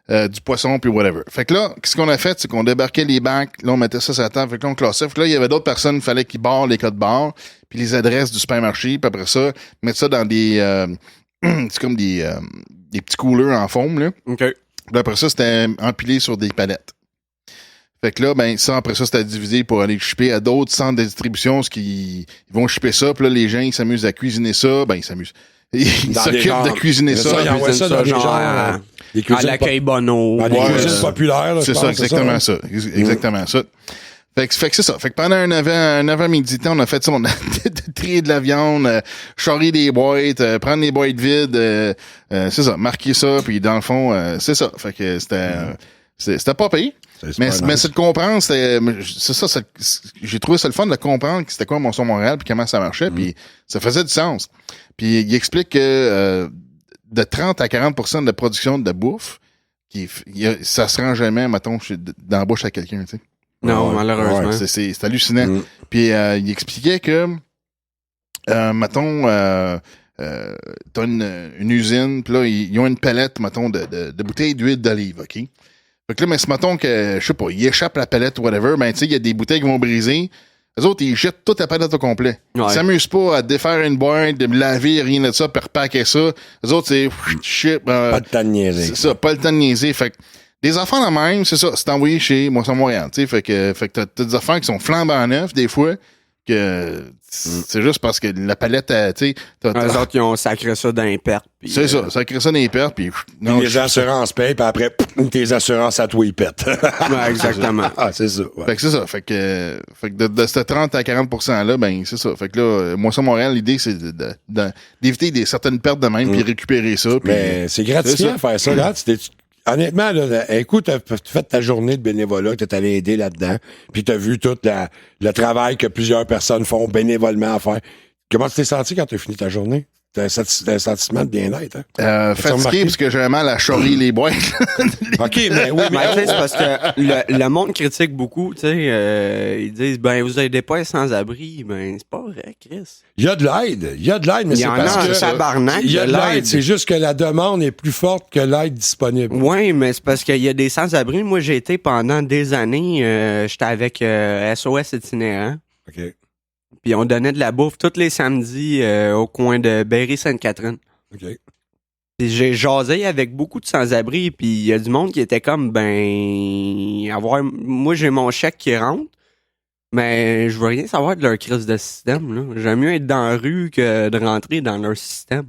Du poisson, puis whatever. Fait que là, ce qu'on a fait, c'est qu'on débarquait les bacs, là, on mettait ça sur la table, fait que là, on classait. Fait que là, il y avait d'autres personnes, il fallait qu'ils barrent les codes barres, puis les adresses du supermarché, puis après ça, mettre ça dans des... c'est comme des petits couleurs en foam, là. OK. Puis après ça, c'était empilé sur des palettes. Fait que là, ben, ça, après ça, c'était divisé pour aller shipper à d'autres centres de distribution, ils vont shipper ça, puis là, les gens, ils s'amusent à cuisiner ça, ben, ils s'amusent. Ils s'occupent de cuisiner ça. Ils envoient ça dans des genres... à l'accueil Bono. Des cuisines populaires. C'est ça, exactement ça. Exactement ça. Fait que c'est ça. Fait que pendant un avant-midi, on a fait ça. On a trié de la viande, charrier des boîtes, prendre les boîtes vides, c'est ça, marquer ça, puis dans le fond, c'est ça. Fait que c'était pas payé. Mais c'est de comprendre, c'est ça, j'ai trouvé ça le fun de comprendre c'était quoi Monson Montréal puis comment ça marchait, puis ça faisait du sens. Puis il explique que de 30 à 40% de la production de bouffe, ça se rend jamais, mettons, dans la bouche à quelqu'un, tu sais. Non, malheureusement. C'est hallucinant. Puis il expliquait que, mettons, t'as une usine, puis là, ils ont une palette, mettons, de bouteilles d'huile d'olive, OK? Fait que là, mais si mettons que, je sais pas, ils échappent la palette ou whatever, ben tu sais, il y a des bouteilles qui vont briser. Les autres, ils jettent toute la palette au complet. Ouais. Ils s'amusent pas à défaire une boîte, de laver, rien de ça, puis repacker ça. Les autres, c'est shit. Pas le temps de niaiser. C'est ça, pas le temps de niaiser. Fait que des enfants de même, c'est ça, c'est envoyé chez Monson Montréal. Tu sais, fait que t'as des affaires qui sont flambant neufs, des fois, que c'est juste parce que la palette, tu sais... Les autres, ils ont sacré ça dans les pertes. C'est ça, sacré ça dans les pertes, puis... les assurances payent, puis après, tes assurances à toi, ils pètent. Ouais, exactement. C'est ça. Ouais. Fait que c'est ça. Fait que de ce 30 à 40%-là, ben, c'est ça. Fait que là, Monson Montréal, l'idée, c'est d'éviter certaines pertes de même, puis récupérer ça. Mais c'est gratifiant de faire ça, là. Honnêtement, là, écoute, t'as fait ta journée de bénévolat, t'es allé aider là-dedans, puis t'as vu tout le travail que plusieurs personnes font bénévolement à faire. Comment tu t'es senti quand t'as fini ta journée? T'as un sentiment de bien-être, hein? Fatigué, parce que j'ai mal à charrier les boîtes. OK, mais oui, mais c'est parce que le monde critique beaucoup, tu sais, ils disent, ben, vous aidez pas les sans-abri. Ben, c'est pas vrai, Chris. Il y a de l'aide, mais c'est parce que... tabarnak, il y a de l'aide, c'est juste que la demande est plus forte que l'aide disponible. Oui, mais c'est parce qu'il y a des sans-abri. Moi, j'ai été pendant des années, j'étais avec SOS itinérant. OK. Puis on donnait de la bouffe tous les samedis au coin de Berry-Sainte-Catherine. OK. Puis j'ai jasé avec beaucoup de sans-abri, puis il y a du monde qui était comme, moi j'ai mon chèque qui rentre, mais je veux rien savoir de leur crise de système, là. J'aime mieux être dans la rue que de rentrer dans leur système.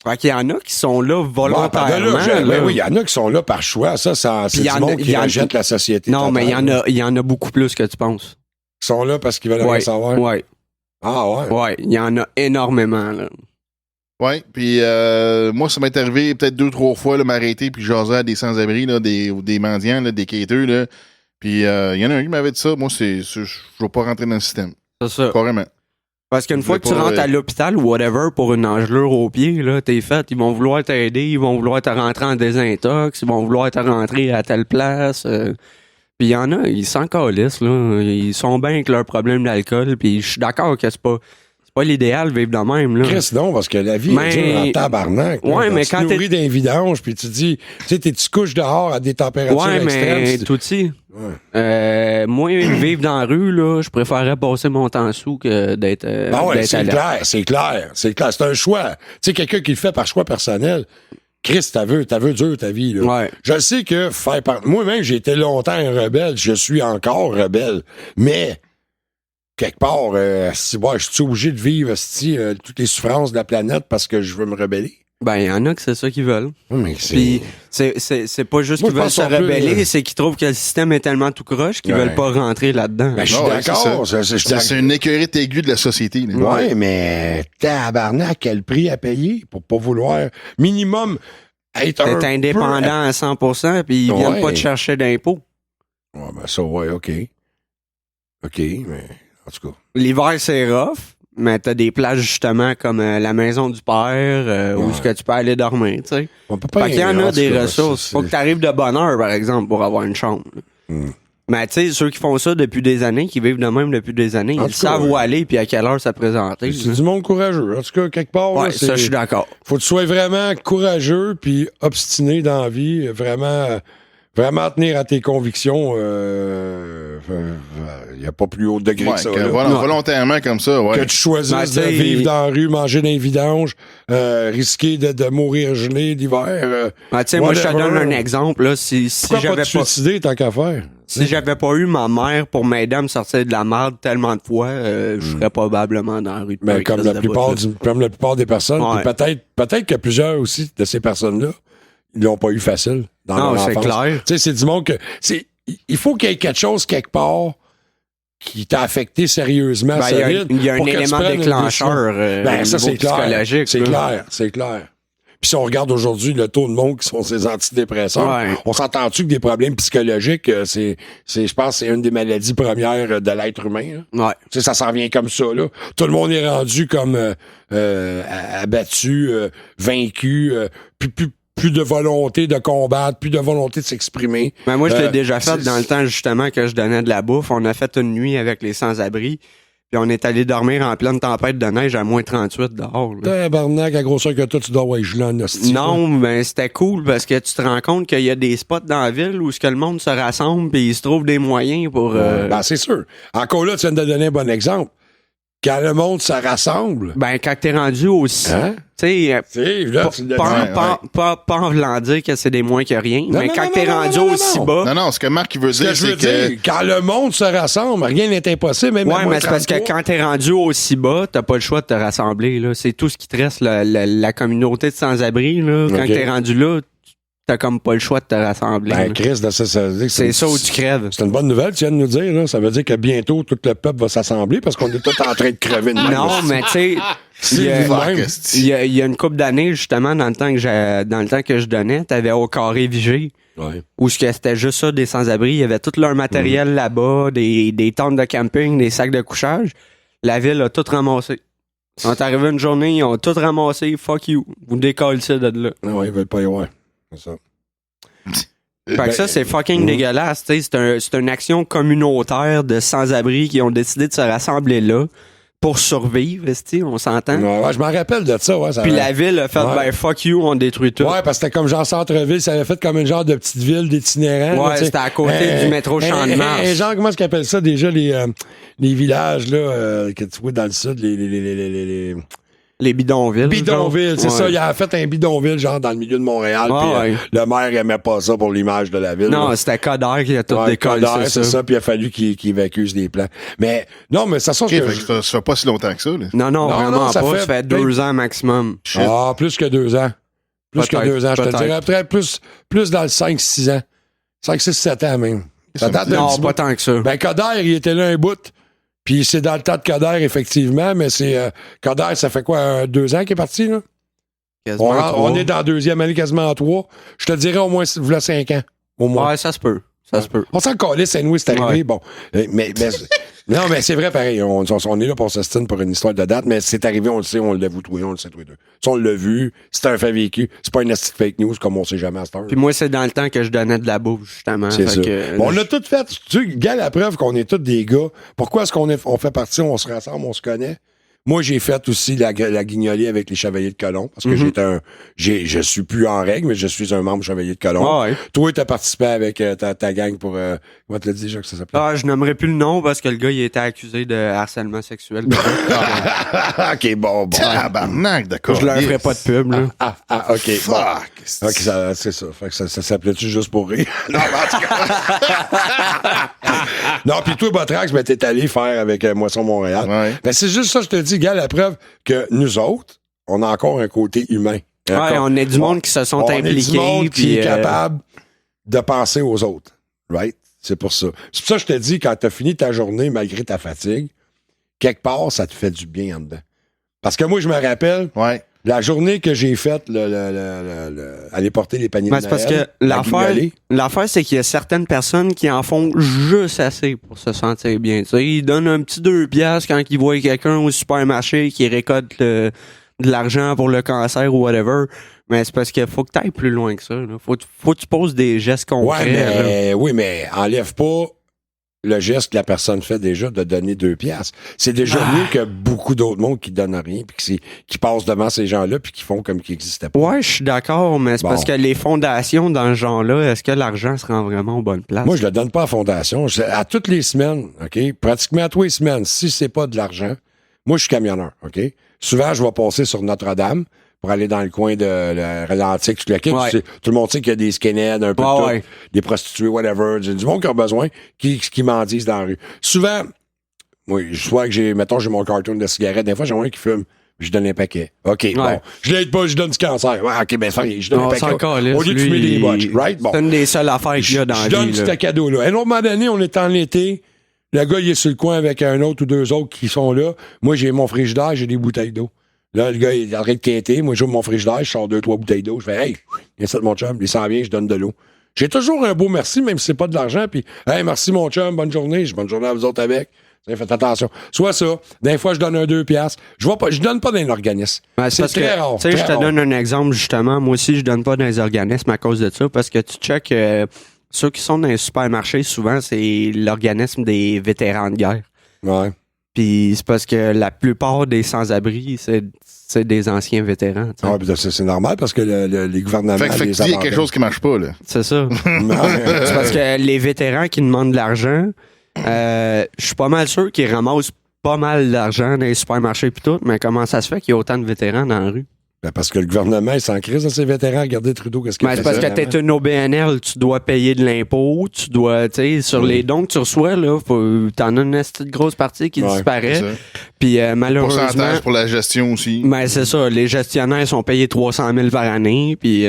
Fait qu'il y en a qui sont là volontairement. Oui, il y en a qui sont là par choix. Ça c'est du monde qui rejette la société. Non, mais il y en a beaucoup plus que tu penses. Ils sont là parce qu'ils veulent rien savoir? Ouais. Ah ouais? Ouais, il y en a énormément, là. Ouais, puis moi, ça m'est arrivé peut-être 2-3 fois, là, m'arrêter puis jaser à des sans-abri, là, des mendiants, là, des quêteux, là. Puis il y en a un qui m'avait dit ça. Moi, je veux pas rentrer dans le système. C'est ça. Carrément. Parce qu'une fois que tu rentres à l'hôpital ou whatever pour une engelure au pied, là, t'es fait, ils vont vouloir t'aider, ils vont vouloir te rentrer en désintox, ils vont vouloir te rentrer à telle place... Puis il y en a, ils s'en calissent, là. Ils sont bien avec leur problème d'alcool. Puis je suis d'accord que c'est pas l'idéal de vivre de même, là. Chris, non, parce que la vie est dure en tabarnak. Ouais, mais tu quand nourris d'un vidange, puis tu dis, tu sais, tu couches dehors à des températures extrêmes. Ouais, mais tout de moi, vivre dans la rue, là, je préférerais passer mon temps sous que d'être c'est clair. C'est un choix. Tu sais, quelqu'un qui le fait par choix personnel. Chris, t'as vu dur ta vie, là. Ouais. Je sais que moi-même, j'ai été longtemps un rebelle. Je suis encore rebelle. Mais, quelque part, je suis obligé de vivre toutes les souffrances de la planète parce que je veux me rebeller. Ben, il y en a que c'est ça qu'ils veulent. Mais puis, c'est pas juste qu'ils veulent se rebeller, c'est qu'ils trouvent que le système est tellement tout croche qu'ils veulent pas rentrer là-dedans. Ben, je suis d'accord. C'est une écœurite aiguë de la société. Oui, mais tabarnak, quel prix à payer pour pas vouloir minimum être indépendant à 100%, puis ils viennent pas te chercher d'impôts. Ouais, ben ça, ouais, OK. OK, mais en tout cas. L'hiver, c'est rough. Mais t'as des plages, justement, comme la maison du père, où est-ce que tu peux aller dormir, tu sais. Fait qu'il y en a des ressources. Faut que t'arrives de bonne heure, par exemple, pour avoir une chambre. Mais tu sais, ceux qui font ça depuis des années, qui vivent de même depuis des années, ils savent où aller puis à quelle heure ça présenter. C'est du monde courageux. En tout cas, quelque part, ouais, là, ça, je suis d'accord. Faut que tu sois vraiment courageux puis obstiné dans la vie, vraiment tenir à tes convictions. Il n'y a pas plus haut degré que ça. Volontairement comme ça, ouais. Que tu choisisses de vivre dans la rue, manger dans les vidanges, risquer de mourir gelé l'hiver. Tu sais, moi, je te donne un exemple. Là, si j'avais pas te suicider, tant qu'à faire. Si j'avais pas eu ma mère pour m'aider à me sortir de la merde tellement de fois, je serais probablement dans la rue. Mais comme la plupart des personnes, peut-être que plusieurs aussi de ces personnes-là, ils l'ont pas eu facile dans leur enfance. C'est clair. Tu sais, c'est du monde que... Il faut qu'il y ait quelque chose quelque part qui t'a affecté sérieusement, solide. Il y a un élément déclencheur ça, c'est psychologique. C'est clair. Puis si on regarde aujourd'hui le taux de monde qui sont ces antidépresseurs, on s'entend-tu que des problèmes psychologiques, je pense c'est une des maladies premières de l'être humain. Ouais. Tu sais, ça s'en vient comme ça, là. Tout le monde est rendu comme abattu, vaincu, plus de volonté de combattre, plus de volonté de s'exprimer. Ben moi, je l'ai déjà fait dans le temps, justement, que je donnais de la bouffe. On a fait une nuit avec les sans-abri. Puis on est allé dormir en pleine tempête de neige à moins 38 dehors. Tabarnak, à grosseur que toi, tu dors gelé en hostie. Non, mais c'était cool parce que tu te rends compte qu'il y a des spots dans la ville où ce que le monde se rassemble puis il se trouve des moyens pour... Ben, c'est sûr. Encore là, tu viens de donner un bon exemple. Quand le monde se rassemble... Ben, quand t'es rendu aussi... Hein? Tu sais, pas en voulant dire que c'est des moins que rien, mais quand t'es rendu aussi bas... Non, ce que Marc veut dire, c'est que... Quand le monde se rassemble, rien n'est impossible, même ouais, mais c'est parce que quand t'es rendu aussi bas, t'as pas le choix de te rassembler, là. C'est tout ce qui te reste, la communauté de sans-abri, là. Quand t'es rendu là, t'as comme pas le choix de te rassembler. Ben, Chris, c'est ça où tu crèves. C'est une bonne nouvelle, tu viens de nous dire, là. Ça veut dire que bientôt, tout le peuple va s'assembler parce qu'on est tous en train de crever de Non, mais tu sais... Il y a une couple d'années, justement, dans le temps que je donnais, t'avais au carré Vigée. Ouais. Où c'était juste ça, des sans-abri. Il y avait tout leur matériel là-bas, des tentes de camping, des sacs de couchage. La ville a tout ramassé. Quand t'es arrivé une journée, ils ont tout ramassé. Fuck you. Vous décollez ça de là. Ouais, ils veulent pas y voir. C'est ça. Fait que ça, c'est fucking dégueulasse. C'est une action communautaire de sans-abri qui ont décidé de se rassembler là pour survivre, on s'entend? Ouais, je m'en rappelle de ça. Ouais, puis la ville a fait, ben fuck you, on détruit tout. Ouais, parce que c'était comme genre centre-ville, ça avait fait comme une genre de petite ville d'itinérants. Ouais, c'était à côté du métro Champ de Mars. Genre, comment est-ce qu'ils appellent ça déjà, les villages là que tu vois dans le sud, les bidonvilles. Bidonvilles, c'est ça. Il a fait un bidonville, genre, dans le milieu de Montréal. Puis le maire aimait pas ça pour l'image de la ville. Non, c'était Coder qui a tout décollé. C'est ça. Puis il a fallu qu'il évacue des plans. Mais, non, mais ça sort que... Ça fait pas si longtemps que ça, là. Non, vraiment pas. Ça fait 2 ans maximum. Ah, plus que 2 ans. Plus que 2 ans. Je te dirais peut-être plus dans le 5-6 ans. 5, 6, 7 ans, même. Ça date non, pas tant que ça. Ben, Coder, il était là un bout. Puis c'est dans le temps de Coder, effectivement, mais c'est... Coder, ça fait quoi, 2 ans qu'il est parti, là? On est dans la 2e année, quasiment en 3. Je te dirais au moins, voilà 5 ans. Au moins. Ouais, ça se peut. Ça se peut. On s'en calait, Saint-Louis, c'est arrivé. Bon. Mais non, mais c'est vrai, pareil. On est là pour s'ostiner pour une histoire de date, mais c'est arrivé, on le sait, on l'a vu, on le sait tous les deux. Si on l'a vu, c'est un fait vécu. C'est pas une fake news comme on sait jamais à cette heure. Puis moi, c'est dans le temps que je donnais de la bouffe, justement. C'est ça. Bon, on a tout fait. Tu gars, la preuve qu'on est tous des gars. Pourquoi est-ce qu'on fait partie, on se rassemble, on se connaît? Moi, j'ai fait aussi la guignolée avec les Chevaliers de Colomb parce que je suis plus en règle, mais je suis un membre Chevalier de Colomb. Ah ouais. Toi, tu as participé avec ta gang pour... comment te l'as dit déjà que ça s'appelait? Ah, je nommerai plus le nom parce que le gars, il a été accusé de harcèlement sexuel. OK, bon. Tabarnak, d'accord. Je leur ferai pas de pub, là. OK. Fuck. Bon. OK, c'est ça. Fait que ça s'appelait-tu juste pour rire? Non, en tout cas. Non, puis toi, Botrax, ben, t'es allé faire avec Moisson Montréal. Ouais. Ben, c'est juste ça, je te dis, gars, la preuve que nous autres, on a encore un côté humain. Ouais, on est du monde qui se sont impliqués. On est du monde qui est capable de penser aux autres. Right? C'est pour ça. C'est pour ça que je te dis, quand t'as fini ta journée, malgré ta fatigue, quelque part, ça te fait du bien en dedans. Parce que moi, je me rappelle, La journée que j'ai faite, aller porter les paniers de Noël. C'est parce que l'affaire, c'est qu'il y a certaines personnes qui en font juste assez pour se sentir bien. Tu sais, ils donnent un petit 2$ quand ils voient quelqu'un au supermarché qui récolte de l'argent pour le cancer ou whatever. Mais c'est parce qu'il faut que tu ailles plus loin que ça. Là. Faut que tu poses des gestes concrets. Oui, mais enlève pas le geste que la personne fait déjà de donner 2$. C'est déjà mieux que beaucoup d'autres mondes qui donnent rien puis qui passent devant ces gens-là puis qui font comme qu'ils n'existaient pas. Ouais, je suis d'accord, mais c'est parce que les fondations dans ce genre-là, est-ce que l'argent se rend vraiment aux bonnes places? Moi, je le donne pas à fondation. À toutes les semaines, OK? Pratiquement à tous les semaines, si c'est pas de l'argent, moi, je suis camionneur, OK? Souvent, je vais passer sur Notre-Dame pour aller dans le coin de l'Atlantique, tout le kit. Ouais. Tout le monde sait qu'il y a des skinheads, un peu de tout, des prostituées, whatever, du monde qui a besoin, qui m'en disent dans la rue. Souvent, oui, soit que j'ai mon carton de cigarettes, des fois, j'ai un qui fume, je donne un paquet. OK, bon. Je l'aide pas, je donne du cancer. Ouais, OK, ben ça, je donne un paquet. Au lieu de fumer des botches, right? Bon. C'est une des seules affaires qu'il y a dans la vie. Je donne du cadeau, là. À un moment donné, on est en été, le gars, il est sur le coin avec un autre ou deux autres qui sont là. Moi, j'ai mon frigidaire, j'ai des bouteilles d'eau. Là, le gars, il arrête de quêter. Moi, j'ouvre mon frigidaire, je sors 2-3 bouteilles d'eau. Je fais, hey, viens ça de mon chum. Il s'en vient, je donne de l'eau. J'ai toujours un beau merci, même si c'est pas de l'argent. Puis, hey, merci mon chum, bonne journée. Bonne journée à vous autres avec. Faites attention. Soit ça. Des fois, je donne un 2$. Je donne pas dans un organisme. C'est très rare. Tu sais, je te donne un exemple, justement. Moi aussi, je donne pas dans les organismes à cause de ça. Parce que tu checkes, ceux qui sont dans les supermarchés, souvent, c'est l'organisme des vétérans de guerre. Ouais. Puis c'est parce que la plupart des sans-abri, c'est des anciens vétérans. Ah, c'est normal parce que les gouvernements. Fait que il y a quelque chose qui marche pas, là. C'est ça. C'est parce que les vétérans qui demandent de l'argent, je suis pas mal sûr qu'ils ramassent pas mal d'argent dans les supermarchés pis tout, mais comment ça se fait qu'il y a autant de vétérans dans la rue? Ben parce que le gouvernement, il s'en crise de ses vétérans. Regardez Trudeau, qu'est-ce qu'il fait. C'est parce que t'es une OBNL, tu dois payer de l'impôt, tu dois, tu sais, sur les dons que tu reçois, là, t'en as une petite grosse partie qui disparaît. Puis malheureusement... Pourcentage pour la gestion aussi. Ben c'est ça, les gestionnaires sont payés 300 000 par année, puis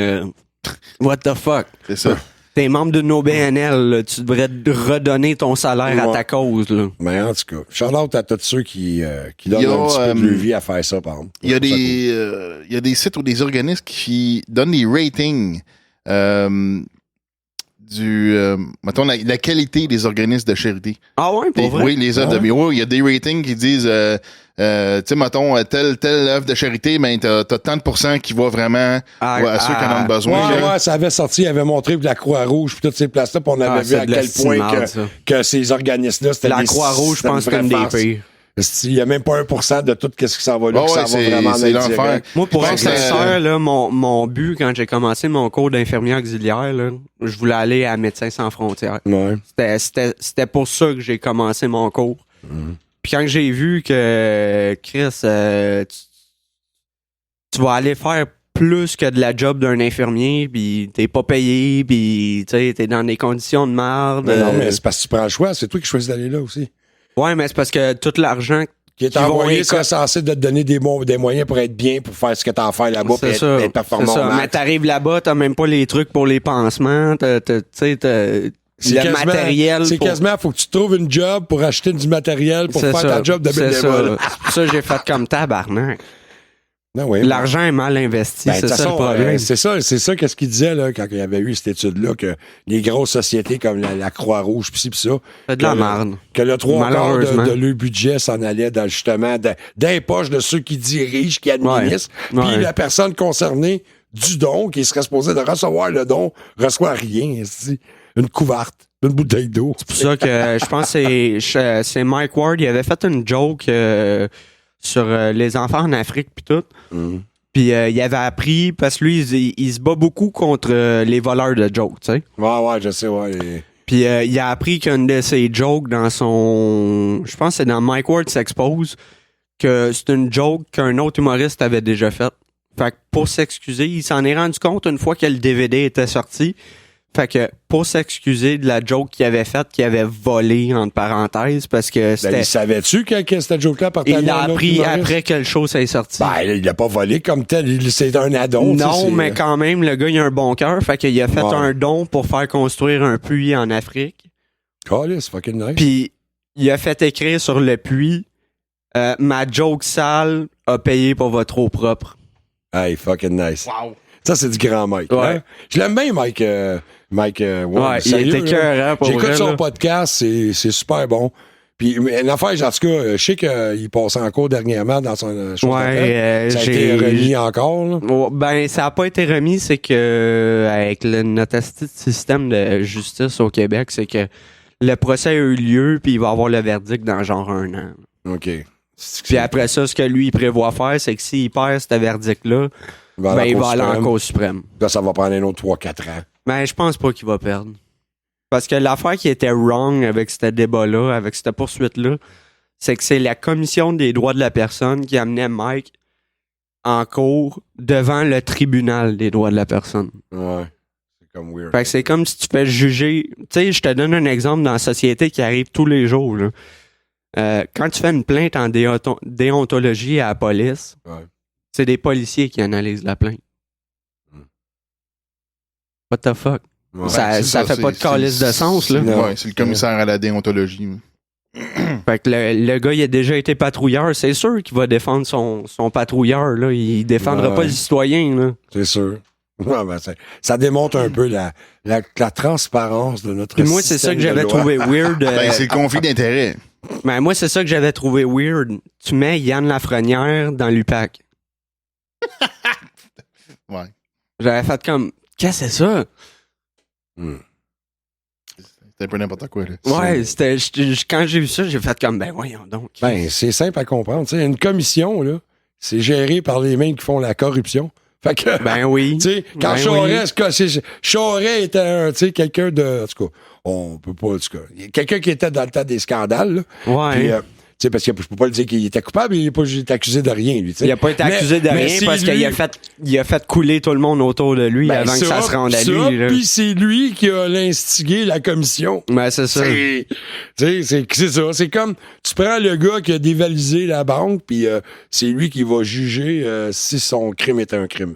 what the fuck? C'est ça. T'es membre d'une OBNL, là, tu devrais redonner ton salaire à ta cause. Là. Mais en tout cas, shout-out à tous ceux qui donnent un petit peu de leur vie à faire ça, par exemple. Il y a des sites ou des organismes qui donnent des ratings mettons, la qualité des organismes de charité. Ah ouais, pour vrai? Oui, les œuvres de bureau. Il y a des ratings qui disent, tu sais, mettons, telle œuvre de charité, ben, t'as tant de pourcents qui va vraiment à ceux qui en ont besoin. Ouais, ça avait sorti, il avait montré de la Croix-Rouge puis toutes ces places-là, puis on avait vu à quel point que ces organismes-là, c'était la Croix-Rouge, je pense que c'est une des pires. Il n'y a même pas 1% de tout ce qui s'en va là, qui s'en va vraiment c'est l'enfer. Moi, pour être sincère, là, mon but, quand j'ai commencé mon cours d'infirmier auxiliaire, là, je voulais aller à Médecins sans frontières. Ouais. C'était pour ça que j'ai commencé mon cours. Puis quand j'ai vu que, Chris, tu vas aller faire plus que de la job d'un infirmier, puis t'es pas payé, puis t'es dans des conditions de merde. Non, mais c'est parce que tu prends le choix, c'est toi qui choisis d'aller là aussi. Ouais, mais c'est parce que tout l'argent qui est envoyé, c'est censé de te donner des moyens pour être bien, pour faire ce que t'as à faire là-bas, puis être performant. C'est ça. Mais t'arrives là-bas, t'as même pas les trucs pour les pansements, le matériel. C'est quasiment, faut que tu trouves une job pour acheter du matériel pour faire ta job de bénévole. C'est pour ça que j'ai fait comme tabarnak. Non, oui, l'argent est mal investi, c'est ça le problème. C'est ça qu'est-ce qu'il disait là, quand il y avait eu cette étude-là, que les grosses sociétés comme la Croix-Rouge pis ça, c'est de la merde. Que le 3/4 de leur budget s'en allait dans justement dans les poches de ceux qui dirigent, qui administrent, puis la personne concernée du don, qui serait supposée de recevoir le don, reçoit rien, une couverte, une bouteille d'eau. C'est pour ça que je pense que c'est Mike Ward, il avait fait une joke sur les enfants en Afrique pis tout. Puis il avait appris, parce que lui, il se bat beaucoup contre les voleurs de jokes, tu sais. Ouais, je sais, ouais. Puis il a appris qu'une de ses jokes dans son... Je pense que c'est dans Mike Ward s'expose, que c'est une joke qu'un autre humoriste avait déjà faite. Fait que pour s'excuser, il s'en est rendu compte une fois que le DVD était sorti. Fait que pour s'excuser de la joke qu'il avait faite, qu'il avait volé, entre parenthèses, parce que c'était... il savait-tu que cette joke-là partait à il l'a appris après que le show s'est sorti. Ben, il l'a pas volé comme tel, c'est un addon. Non, mais quand même, le gars, il a un bon cœur, fait qu'il a fait un don pour faire construire un puits en Afrique. C'est fucking nice. Puis, il a fait écrire sur le puits, ma joke sale a payé pour votre eau propre. Hey, fucking nice. Wow. Ça, c'est du grand Mike. Ouais. Hein? Je l'aime bien, Mike. Mike Ward. Ouais, il Sérieux, était écœurant, pour J'écoute vrai, son là. podcast, c'est super bon. Puis, l'affaire, en tout cas, je sais qu'il passait en cours dernièrement dans son show. Ouais, ça a été remis encore, là. Oh, ben, ça n'a pas été remis, c'est que avec notre système de justice au Québec, c'est que le procès a eu lieu, puis il va avoir le verdict dans genre 1 an. OK. Puis après ça, ce que lui, il prévoit faire, c'est que s'il perd ce verdict-là, il va aller en Cour suprême. Là, ça va prendre un autre 3-4 ans. Ben, je pense pas qu'il va perdre. Parce que l'affaire qui était wrong avec ce débat-là, avec cette poursuite-là, c'est que c'est la Commission des droits de la personne qui amenait Mike en cours devant le tribunal des droits de la personne. Ouais. C'est comme weird. Fait que c'est comme si tu fais juger... Tu sais, je te donne un exemple dans la société qui arrive tous les jours, là. Quand tu fais une plainte en déontologie à la police, c'est des policiers qui analysent la plainte. What the fuck? Ouais. Ça fait pas de calice de sens, là. Ouais, c'est le commissaire à la déontologie. Fait que le gars, il a déjà été patrouilleur. C'est sûr qu'il va défendre son patrouilleur, là. Il défendra pas le citoyen, là. C'est sûr. Ouais, ben, ça démontre un peu la transparence de notre Puis moi, c'est ça que j'avais trouvé weird. Ben, c'est le conflit d'intérêt. Ben, moi, c'est ça que j'avais trouvé weird. Tu mets Yann Lafrenière dans l'UPAC. Ouais. J'avais fait comme, qu'est-ce que c'est ça? C'était un peu n'importe quoi, là. Ouais, quand j'ai vu ça, j'ai fait comme, ben voyons donc. Ben, c'est simple à comprendre. T'sais, une commission, là, c'est géré par les mêmes qui font la corruption. Fait que, ben oui. Quand ben Charest était quelqu'un de. En tout cas, on peut pas. En tout cas, quelqu'un qui était dans le temps des scandales. Là. Ouais. Puis, parce que je peux pas le dire qu'il était coupable, il n'a pas été accusé de rien, lui. T'sais. Il a pas été accusé de rien parce qu'il a fait couler tout le monde autour de lui avant que ça se rende à lui. Puis c'est lui qui a instigé la commission. Ben, c'est ça. C'est ça. C'est comme, tu prends le gars qui a dévalisé la banque, puis c'est lui qui va juger si son crime est un crime.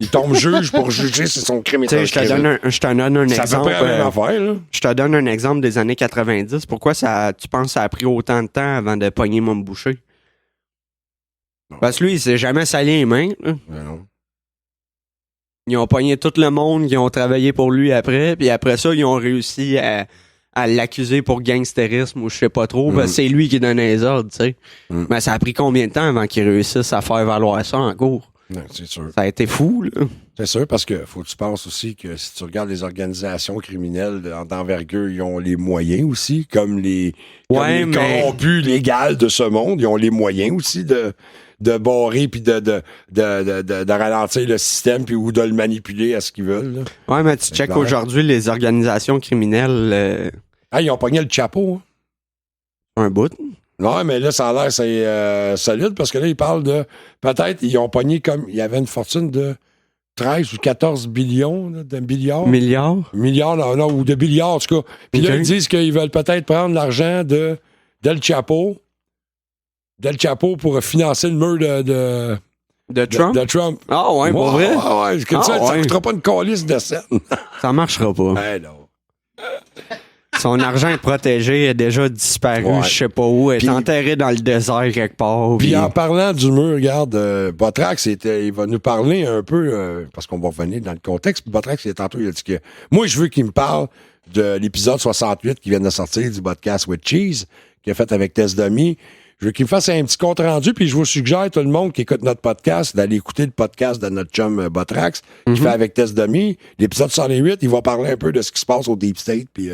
Il tombe juge pour juger si son crime est un crime. Je te donne un exemple. Ça peut prendre une affaire, là. Je te donne un exemple des années 90. Pourquoi tu penses que ça a pris autant de temps avant de pogner Mom Boucher? Parce que lui, il s'est jamais sali les mains. Non. Ils ont pogné tout le monde qui ont travaillé pour lui après, puis après ça, ils ont réussi à l'accuser pour gangstérisme ou je sais pas trop, parce que c'est lui qui donnait les ordres, tu sais. Mais ça a pris combien de temps avant qu'il réussisse à faire valoir ça en cours? Non, c'est sûr. Ça a été fou, là. C'est sûr, parce que faut que tu penses aussi que si tu regardes les organisations criminelles d'envergure, ils ont les moyens aussi, comme les corrompus légales de ce monde, ils ont les moyens aussi de barrer puis de ralentir le système puis ou de le manipuler à ce qu'ils veulent. Là. Ouais, mais tu checkes aujourd'hui les organisations criminelles. Ils ont pogné le chapeau. Hein? Un bout. Non, mais là, ça a l'air c'est solide parce que là, ils parlent de. Peut-être, ils ont pogné comme. Il y avait une fortune de 13 ou 14 billions, là, de milliards. Milliards, non, ou de billiards, en tout cas. Puis là, ils disent qu'ils veulent peut-être prendre l'argent de Del Chapo pour financer le mur de Trump? De Trump. Ah ouais, pour vrai? Ouais, ça coûtera pas une calice de scène. Ça marchera pas. Ben non. Son argent est protégé, est déjà disparu, je sais pas où, est enterré dans le désert quelque part. Puis en parlant du mur, regarde, Botrax, il va nous parler un peu, parce qu'on va revenir dans le contexte, puis Botrax, tantôt, il a dit que moi, je veux qu'il me parle de l'épisode 68 qui vient de sortir du podcast With Cheese, qu'il a fait avec Tess Demi. Je veux qu'il me fasse un petit compte rendu, puis je vous suggère, tout le monde qui écoute notre podcast, d'aller écouter le podcast de notre chum Botrax, qui fait avec Tess Demi. L'épisode 68, il va parler un peu de ce qui se passe au Deep State, puis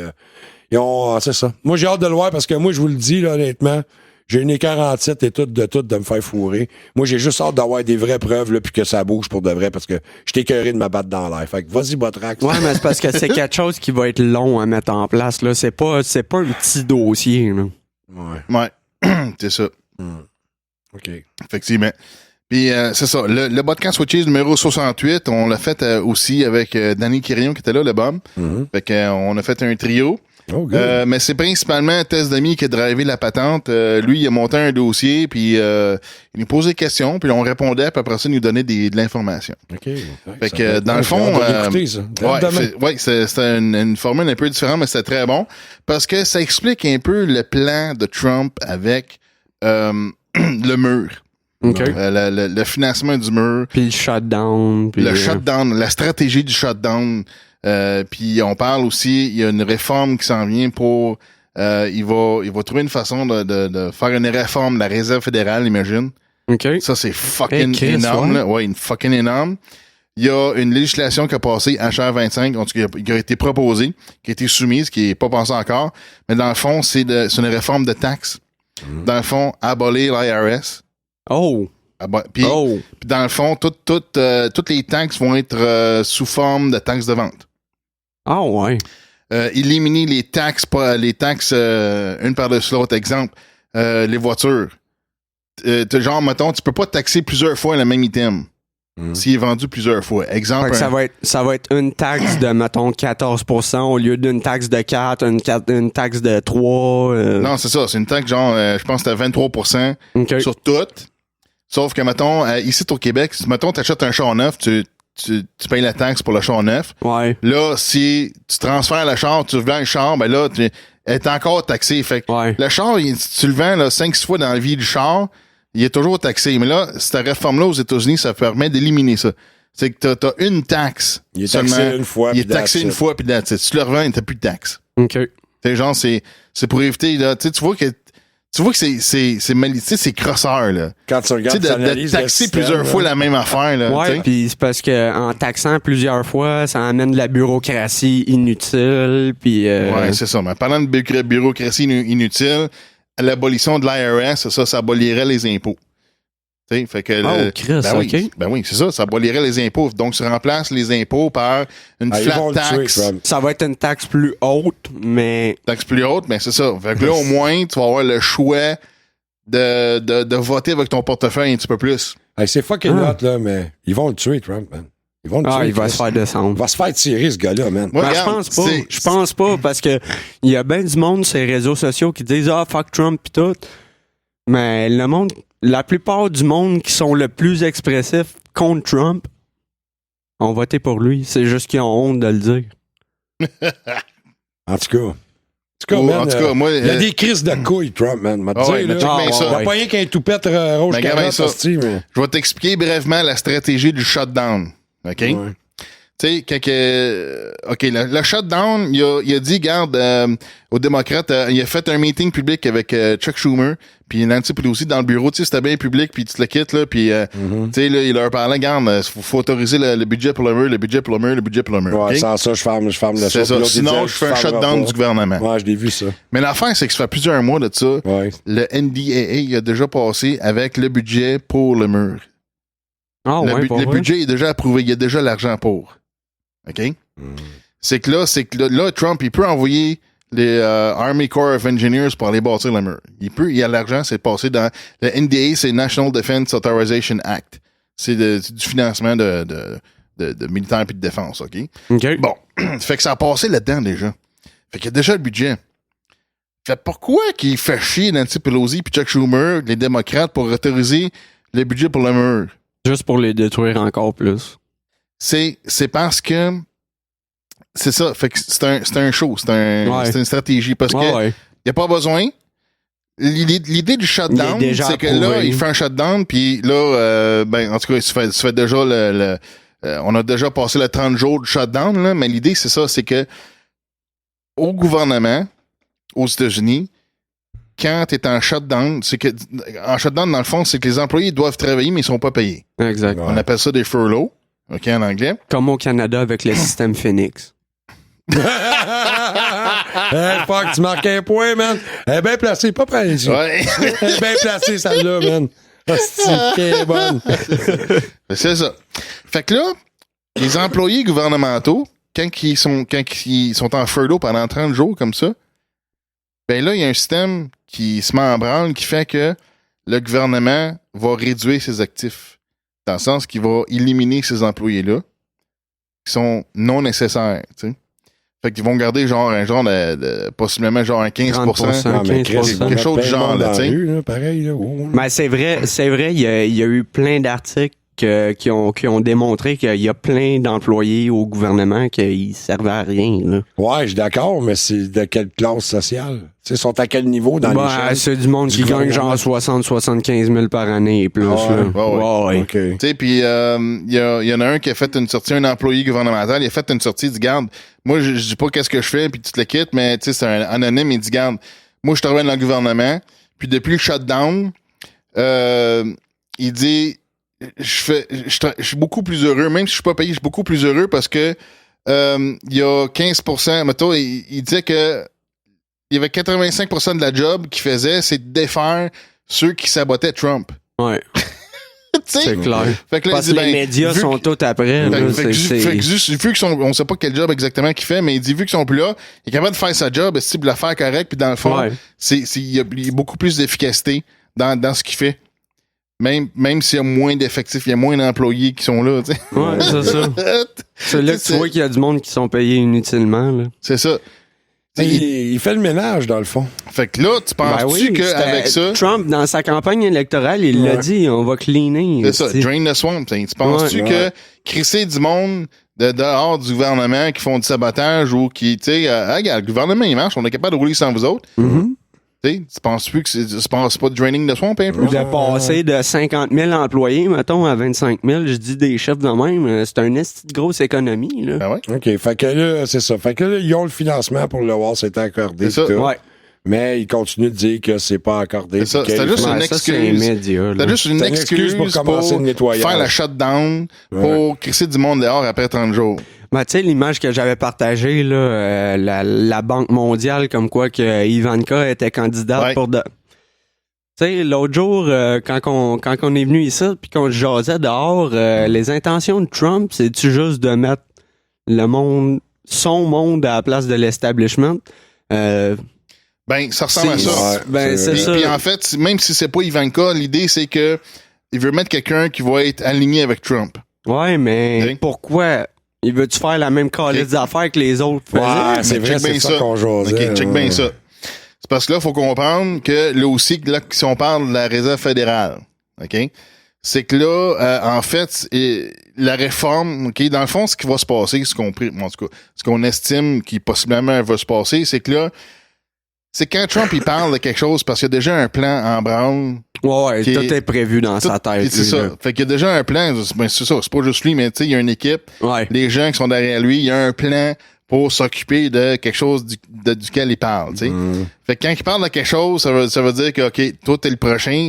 c'est ça. Moi, j'ai hâte de le voir parce que moi, je vous le dis, là, honnêtement, j'ai une 47 et tout de me faire fourrer. Moi, j'ai juste hâte d'avoir des vraies preuves, là, puis que ça bouge pour de vrai parce que je t'ai écœuré de me battre dans l'air. Fait que vas-y, Botrax. Ouais, mais c'est parce que c'est quelque chose qui va être long à mettre en place, là. C'est pas un petit dossier, là. Ouais. C'est ça. OK. Effectivement. Puis, c'est ça. Le podcast Switches numéro 68, on l'a fait aussi avec Danny Quirion qui était là, le bum. Fait qu'on a fait un trio. Oh, mais c'est principalement Tess Demi qui a drivé la patente. Lui, il a monté un dossier, puis il nous posait des questions, puis on répondait, puis après ça, il nous donnait de l'information. OK. Fait que, dans le fond... c'était une formule un peu différente, mais c'était très bon, parce que ça explique un peu le plan de Trump avec le mur. OK. Le financement du mur. Puis le shutdown. Puis le shutdown, la stratégie du shutdown. Puis on parle aussi, il y a une réforme qui s'en vient pour... il va trouver une façon de faire une réforme de la réserve fédérale, imagine. OK. Ça, c'est fucking énorme. Là. Ouais, une fucking énorme. Il y a une législation qui a passé, HR 25, en tout cas, qui a été proposée, qui a été soumise, qui n'est pas passée encore. Mais dans le fond, c'est une réforme de taxes. Dans le fond, abolir l'IRS. Oh! Puis dans le fond, toutes les taxes vont être sous forme de taxes de vente. Ah ouais. Éliminer les taxes une par-dessus l'autre. Exemple, les voitures. Genre, mettons, tu peux pas taxer plusieurs fois le même item. S'il est vendu plusieurs fois. Exemple. Ça va être une taxe de, mettons, 14% au lieu d'une taxe de 4, une taxe de 3. Non, c'est ça. C'est une taxe, genre, je pense que c'était 23% sur toutes. Sauf que, mettons, ici au Québec, si, mettons, t'achètes un char neuf, tu payes la taxe pour le char neuf. Ouais. Là, si tu transfères le char, tu vends le char, ben là, elle est encore taxé. Fait que le char, tu le vends 5-6 fois dans la vie du char, il est toujours taxé. Mais là, cette réforme-là aux États-Unis, ça permet d'éliminer ça. C'est que t'as une taxe. Il est taxé une fois. Il est taxé une fois, puis si tu le revends, t'as plus de taxe. OK. T'sais, genre, c'est pour éviter, là, tu vois que c'est crosseur, là. Quand tu regardes, de taxer plusieurs fois la même affaire, là. Ouais, puis c'est parce que en taxant plusieurs fois, ça amène de la bureaucratie inutile, puis... Ouais, c'est ça. Mais parlant de bureaucratie inutile, l'abolition de l'IRS, ça abolirait les impôts. T'sais, fait que Chris, OK. Ben oui, c'est ça abolirait les impôts. Donc, ça remplace les impôts par une flat tax. Ça va être une taxe plus haute, mais... Taxe plus haute, mais c'est ça. Fait que là, au moins, tu vas avoir le choix de voter avec ton portefeuille un petit peu plus. Hey, c'est fucking hot, là, mais ils vont le tuer, Trump, man. Ils vont le tuer. Il va se faire descendre. Il va se faire tirer, ce gars-là, man. Ouais, je pense pas. Je pense pas, parce que il y a bien du monde sur les réseaux sociaux qui disent « Ah, fuck Trump » pis tout. Mais le monde... La plupart du monde qui sont le plus expressifs contre Trump ont voté pour lui. C'est juste qu'ils ont honte de le dire. En tout cas, moi, il y a des crises de couilles, Trump, man. Il n'y a pas rien qu'un toupette rouge carotte, mais... Je vais t'expliquer brièvement la stratégie du shutdown. OK? Ouais. Tu sais, le shutdown, il a dit, garde, aux démocrates, il a fait un meeting public avec Chuck Schumer, puis Nancy Pelosi dans le bureau, tu sais, c'était bien public, puis tu te le quittes, là, puis, tu sais, là, il leur parlait, garde, faut autoriser le budget pour le mur, le budget pour le mur, le budget pour le mur. Ouais, okay? sans ça, je ferme le show. C'est ça, sinon, je fais un shutdown du gouvernement. Ouais, je l'ai vu, ça. Mais l'affaire, c'est que ça fait plusieurs mois de ça, le NDAA, il a déjà passé avec le budget pour le mur. Ah, le budget est déjà approuvé, il y a déjà l'argent pour. OK? C'est que là, Trump, il peut envoyer les Army Corps of Engineers pour aller bâtir le mur. Il a l'argent, c'est passé dans... Le NDA, c'est National Defense Authorization Act. C'est du financement de militaires et de défense, OK? Bon, fait que ça a passé là-dedans déjà. Fait qu'il y a déjà le budget. Fait pourquoi qu'il fait chier Nancy Pelosi et Chuck Schumer, les démocrates, pour autoriser le budget pour le mur? Juste pour les détruire encore plus. C'est parce que c'est ça, fait que c'est un show, c'est une stratégie parce que y a pas besoin. L'idée du shutdown, c'est que là, il fait un shutdown, puis là, en tout cas, il se fait déjà on a déjà passé le 30 jours de shutdown, là, mais l'idée, c'est ça, c'est que au gouvernement, aux États-Unis, quand tu es en shutdown, c'est que en shutdown, dans le fond, c'est que les employés doivent travailler, mais ils sont pas payés. Exact. On appelle ça des furloughs. OK, en anglais. Comme au Canada avec le système Phoenix. Fuck, tu marques un point, man. Elle est bien placée, pas près ici. Ouais. Elle est bien placée, celle-là, man. C'est bonne. C'est ça. Fait que là, les employés gouvernementaux, quand ils sont en furlough pendant 30 jours comme ça, ben là, il y a un système qui se met en branle qui fait que le gouvernement va réduire ses actifs. Dans le sens qu'il va éliminer ces employés-là qui sont non nécessaires, tu sais. Fait qu'ils vont garder possiblement genre un 15%. 15%. Quelque chose du genre, là, tu sais. Pareil, là. Mais c'est vrai, il y a eu plein d'articles qui ont démontré qu'il y a plein d'employés au gouvernement qui servaient à rien. Là. Ouais, je suis d'accord, mais c'est de quelle classe sociale? Ils sont à quel niveau dans l'échelle? C'est du monde qui gagne genre 60-75 000 par année et plus. Ouais. Tu sais, puis il y en a un qui a fait une sortie, un employé gouvernemental, il a fait une sortie, il dit, garde, moi, je dis pas qu'est-ce que je fais, puis tu te le quittes, mais tu sais, c'est un anonyme, il dit, garde, moi, je travaille dans le gouvernement, puis depuis le shutdown, il dit, je suis beaucoup plus heureux, même si je suis pas payé, je suis beaucoup plus heureux parce que il y a 15%, mettons, il disait que il y avait 85% de la job qu'il faisait, c'est de défaire ceux qui sabotaient Trump. Ouais. C'est clair. Fait que là, parce que les médias sont tous après. Vu qu'ils sont, on sait pas quel job exactement qu'il fait, mais il dit vu qu'ils sont plus là, il est capable de faire sa job, est-ce de la faire correct, puis dans le fond, il y a beaucoup plus d'efficacité dans ce qu'il fait. Même s'il y a moins d'effectifs, il y a moins d'employés qui sont là, tu sais. Ouais, c'est ça. C'est là que tu vois qu'il y a du monde qui sont payés inutilement, là. C'est ça. Il fait le ménage, dans le fond. Fait que là, tu penses-tu qu'avec ça... Trump, dans sa campagne électorale, il l'a dit, on va cleaner. C'est ça, drain the swamp. Tu penses-tu que crisser du monde dehors du gouvernement qui font du sabotage ou qui, tu sais, regarde, le gouvernement, il marche, on est capable de rouler sans vous autres. Tu penses-tu que c'est pas draining the swamp un peu? De passer de 50 000 employés, mettons, à 25 000, je dis des chefs de même, c'est une grosse économie, là. Ben ouais. OK, fait que là, c'est ça. Fait que là, ils ont le financement pour le voir, c'est accordé. C'est ça. Ouais. Mais ils continuent de dire que c'est pas accordé. C'est ça. C'était juste une excuse. C'était juste une excuse pour commencer le nettoyage. Faire la shutdown pour crisser du monde dehors après 30 jours. Ben, tu sais, l'image que j'avais partagée, là, la Banque mondiale, comme quoi que Ivanka était candidate pour de... Tu sais, l'autre jour, quand on est venu ici puis qu'on jasait dehors, les intentions de Trump, c'est-tu juste de mettre son monde à la place de l'establishment? Ben, ça ressemble à ça. C'est ça. Puis en fait, même si c'est pas Ivanka, l'idée, c'est que il veut mettre quelqu'un qui va être aligné avec Trump. Ouais, mais pourquoi? Il veut-tu faire la même qualité d'affaires que les autres faisaient? Ouais, c'est vrai, c'est ça qu'on jasait. OK, check bien ça. C'est parce que là, il faut comprendre que là aussi, là, si on parle de la Réserve fédérale, OK? C'est que là, en fait, la réforme, OK, dans le fond, ce qui va se passer, en tout cas, ce qu'on estime qui possiblement va se passer, c'est que là, c'est quand Trump, il parle de quelque chose parce qu'il y a déjà un plan en branle. Ouais, tout est prévu dans sa tête. C'est ça. Fait qu'il y a déjà un plan. Ben, c'est ça. C'est pas juste lui, mais tu sais, il y a une équipe. Ouais. Les gens qui sont derrière lui, il y a un plan pour s'occuper de quelque chose duquel il parle, tu sais. Fait que quand il parle de quelque chose, ça veut dire que, OK, toi, t'es le prochain.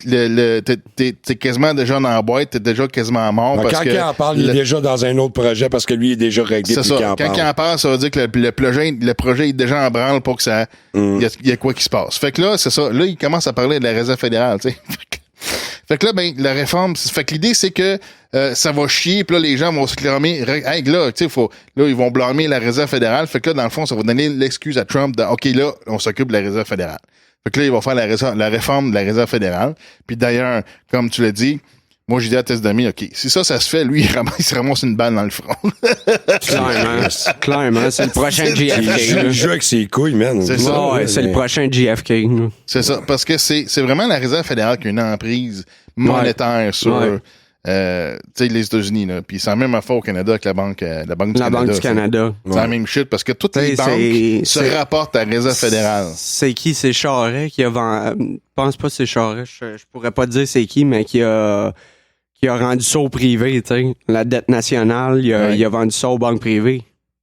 T'es quasiment déjà dans la boîte, t'es déjà quasiment mort. Donc, parce quand il en parle, il est déjà dans un autre projet parce que lui est déjà réglé. C'est ça. Quand il en parle, ça veut dire que le projet est déjà en branle pour que ça. Il y a quoi qui se passe. Fait que là, c'est ça. Là, il commence à parler de la Réserve fédérale, tu sais. Fait que là, ben, la réforme. Fait que l'idée, c'est que ça va chier, puis là, les gens vont se clamer. Hey, là, tu sais, là, ils vont blâmer la Réserve fédérale. Fait que là, dans le fond, ça va donner l'excuse à Trump de OK, là, on s'occupe de la Réserve fédérale. Fait que là, il va faire la réforme de la Réserve fédérale. Puis d'ailleurs, comme tu l'as dit, moi, j'ai dit à Tess Dami, OK, si ça se fait, lui, il se ramasse une balle dans le front. Clairement, c'est le prochain JFK. Il joue avec ses couilles, man. C'est ça. Ouais, c'est le prochain JFK. C'est ça, parce que c'est vraiment la Réserve fédérale qui a une emprise monétaire sur les États-Unis. Là. Puis c'est la même affaire au Canada avec la Banque du Canada. C'est la même shit, parce que toutes les banques se rapportent à la Réserve fédérale. C'est qui? C'est Charest qui a vendu... Je pense pas que c'est Charest. Je pourrais pas te dire c'est qui, mais qui a rendu ça au privé, tu sais. La dette nationale, il a vendu ça aux banques privées.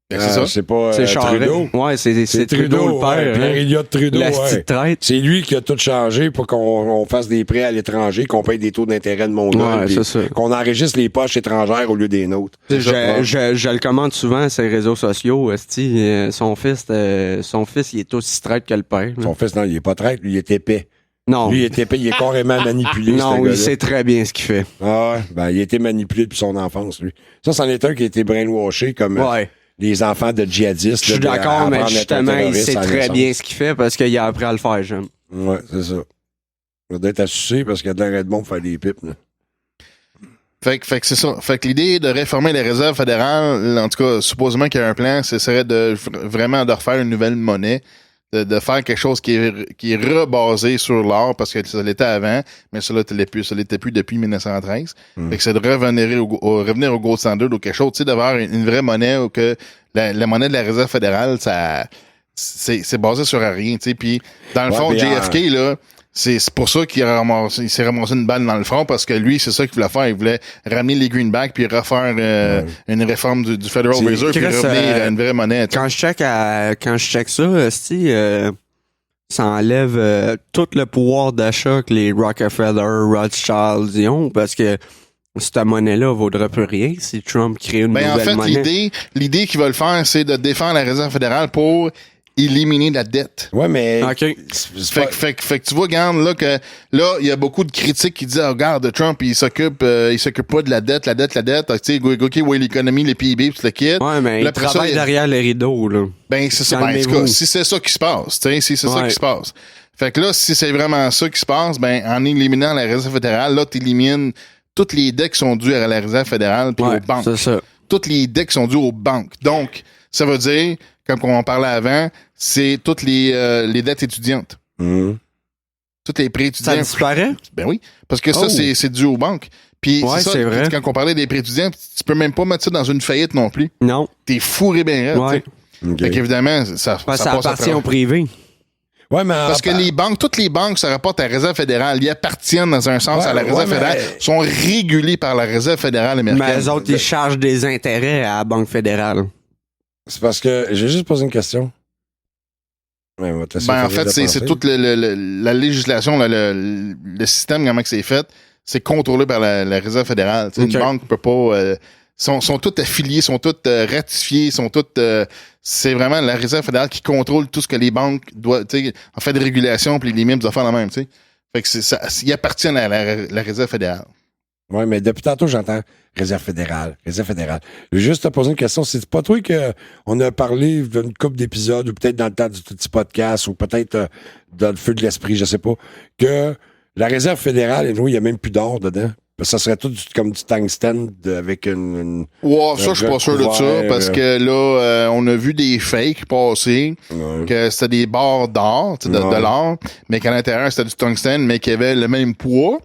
C'est ça. C'est pas Trudeau. Ouais, c'est Trudeau le père. Pierre-Éliott Trudeau. La petite traite. C'est lui qui a tout changé pour qu'on fasse des prêts à l'étranger, qu'on paye des taux d'intérêt de mondial, qu'on enregistre les poches étrangères au lieu des nôtres. Je le commande souvent sur les réseaux sociaux. Son fils, il est aussi traite que le père. Son fils, non, il est pas traite, lui, il est épais. Non. Lui, il est épais, il est carrément manipulé. Non, il sait très bien ce qu'il fait. Ah ouais, ben, il a été manipulé depuis son enfance, lui. Ça, c'en est un qui a été brainwashé comme les enfants de djihadistes. Je suis d'accord, mais justement, il sait très bien ce qu'il fait parce qu'il a appris à le faire jeune. Ouais, c'est ça. Il doit être à sucer parce qu'il a de l'air de bon pour faire des pipes, là. Fait que c'est ça. Fait que l'idée de réformer les réserves fédérales, en tout cas, supposément qu'il y a un plan, ce serait vraiment de refaire une nouvelle monnaie. de faire quelque chose qui est rebasé sur l'or parce que ça l'était avant, mais ça l'était plus depuis 1913. Fait que c'est de revenir au gold standard ou quelque chose, tu sais, d'avoir une vraie monnaie ou que la monnaie de la Réserve fédérale, c'est basé sur rien, tu sais. Puis dans le fond, JFK, là, c'est pour ça qu'il s'est ramassé une balle dans le front parce que lui, c'est ça qu'il voulait faire. Il voulait ramener les greenbacks puis refaire une réforme du Federal Reserve puis revenir à une vraie monnaie. Quand je check ça, ça enlève tout le pouvoir d'achat que les Rockefeller, Rothschild ont parce que cette monnaie-là vaudrait plus rien si Trump crée une nouvelle monnaie. En fait, l'idée qu'ils veulent faire, c'est de défendre la Réserve fédérale pour éliminer la dette. Ouais, mais... OK. Fait que tu vois, regarde, là, il y a beaucoup de critiques qui disent, regarde, Trump, il s'occupe pas de la dette. Tu sais, OK, ouais, l'économie, les PIB, tout le kit. Ouais, mais il travaille derrière les rideaux, là. Ben, c'est ça. Ben, en tout cas, si c'est ça qui se passe, tu sais, ça qui se passe. Fait que là, si c'est vraiment ça qui se passe, ben, en éliminant la Réserve fédérale, là, t'élimines toutes les dettes qui sont dues à la Réserve fédérale puis aux banques. C'est ça. Toutes les dettes qui sont dues aux banques. Donc, ça veut dire, comme on en parlait avant, c'est toutes les dettes étudiantes. Toutes les prêts étudiants. Ça disparaît? Ben oui. Parce que ça, c'est dû aux banques. Puis c'est vrai. Quand on parlait des prêts étudiants, tu peux même pas mettre ça dans une faillite non plus. Non. T'es fourré bien raide. Ouais. Fait qu'évidemment, ça appartient au privé. Ouais, mais parce que toutes les banques se rapportent à la Réserve fédérale. Ils appartiennent dans un sens à la Réserve fédérale. Sont régulés par la Réserve fédérale américaine. Mais eux autres, ils chargent des intérêts à la Banque fédérale. C'est parce que j'ai juste posé une question. Ouais, en fait, c'est toute la législation, le système, comment c'est fait, c'est contrôlé par la Réserve fédérale. Okay. Une banque peut pas... sont toutes affiliées, sont toutes ratifiées, sont toutes... c'est vraiment la Réserve fédérale qui contrôle tout ce que les banques doivent... En fait, de régulation, puis les limites doivent faire la même. T'sais. Fait que ils appartiennent à la Réserve fédérale. Oui, mais depuis tantôt, j'entends Réserve fédérale. Je vais juste te poser une question. C'est pas toi qu'on a parlé d'une couple d'épisodes, ou peut-être dans le temps du petit podcast, ou peut-être dans le feu de l'esprit, je sais pas, que la Réserve fédérale, il n'y a même plus d'or dedans. Ça serait tout comme du tungstène avec une ouais, ça, je suis pas sûr de ça, parce que là, on a vu des fakes passer, que c'était des barres d'or, de l'or, mais qu'à l'intérieur, c'était du tungstène, mais qui avait le même poids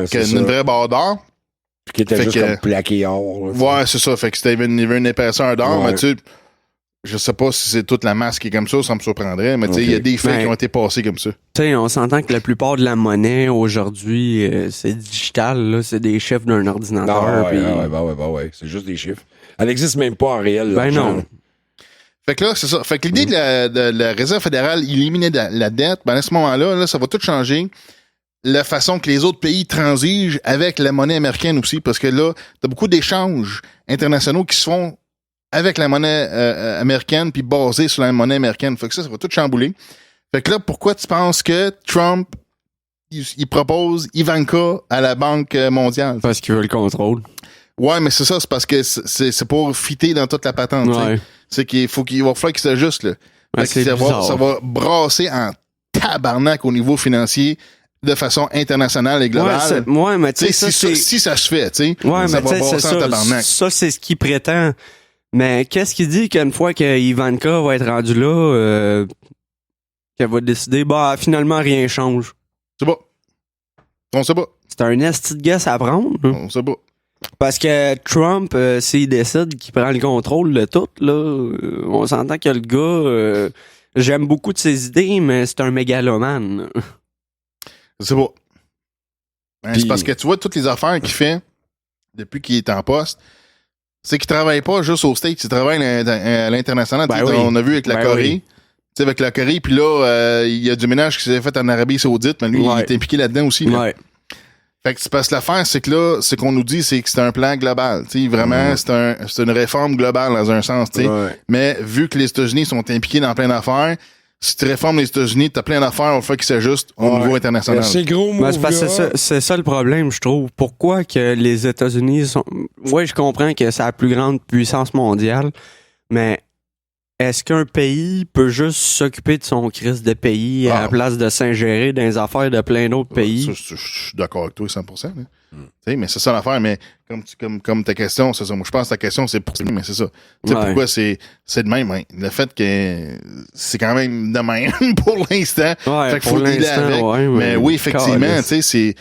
qu'une vraie barre d'or. Qui était juste comme plaqué or. Ouais, c'est ça. Fait que c'était une épaisseur d'or, mais tu sais, je sais pas si c'est toute la masse qui est comme ça me surprendrait, mais tu sais, il y a des faits qui ont été passés comme ça. Tu sais, on s'entend que la plupart de la monnaie aujourd'hui, c'est digital, là, c'est des chiffres d'un ordinateur. Ouais, c'est juste des chiffres. Elle n'existe même pas en réel. Ben non. Fait que là, c'est ça. Fait que l'idée de la Réserve fédérale éliminer la dette, ben à ce moment-là, là, ça va tout changer. La façon que les autres pays transigent avec la monnaie américaine aussi, parce que là, t'as beaucoup d'échanges internationaux qui se font avec la monnaie américaine puis basés sur la monnaie américaine. Fait que ça va tout chambouler. Fait que là, pourquoi tu penses que Trump, il propose Ivanka à la Banque mondiale? Parce qu'il veut le contrôle. Ouais, mais c'est ça, c'est parce que c'est pour fitter dans toute la patente. Ouais. C'est qu'il va falloir qu'il s'ajuste, là. Ouais, ça va brasser en tabarnak au niveau financier de façon internationale et globale. Ouais, mais tu sais, si ça se fait, tu sais, ouais, ça va brasser en tabarnak. Ça, c'est ce qu'il prétend. Mais qu'est-ce qu'il dit qu'une fois que Ivanka va être rendue là, qu'elle va décider, finalement, rien change? C'est pas. On sait pas. C'est un esti de guess à prendre. On sait pas. Parce que Trump, s'il décide qu'il prend le contrôle de tout, là, on s'entend que le gars, j'aime beaucoup de ses idées, mais c'est un mégalomane. C'est pas. C'est parce que tu vois toutes les affaires qu'il fait depuis qu'il est en poste, c'est qu'il travaille pas juste aux States, il travaille à l'international. On a vu avec la Corée. Tu sais, avec la Corée, puis là, il y a du ménage qui s'est fait en Arabie Saoudite, mais lui, il est impliqué là-dedans aussi. Là. Fait que c'est parce que l'affaire, c'est que là, ce qu'on nous dit, c'est que c'est un plan global. Tu sais, vraiment, c'est une réforme globale dans un sens, tu sais. Mais vu que les États-Unis sont impliqués dans plein d'affaires, si tu réformes les États-Unis, t'as plein d'affaires au fait qu'ils s'ajustent au niveau international. C'est gros move, c'est ça le problème, je trouve. Pourquoi que les États-Unis sont... Ouais, je comprends que c'est la plus grande puissance mondiale, mais est-ce qu'un pays peut juste s'occuper de son crise de pays à la place de s'ingérer dans les affaires de plein d'autres pays? Je suis d'accord avec toi 100%. Mais c'est ça l'affaire, mais comme ta question, c'est ça. Moi, je pense que ta question, c'est mais c'est ça. Pourquoi c'est de même, hein? Le fait que c'est quand même de même pour l'instant. Ouais, fait qu'il faut dealer avec. Mais oui, effectivement, c'est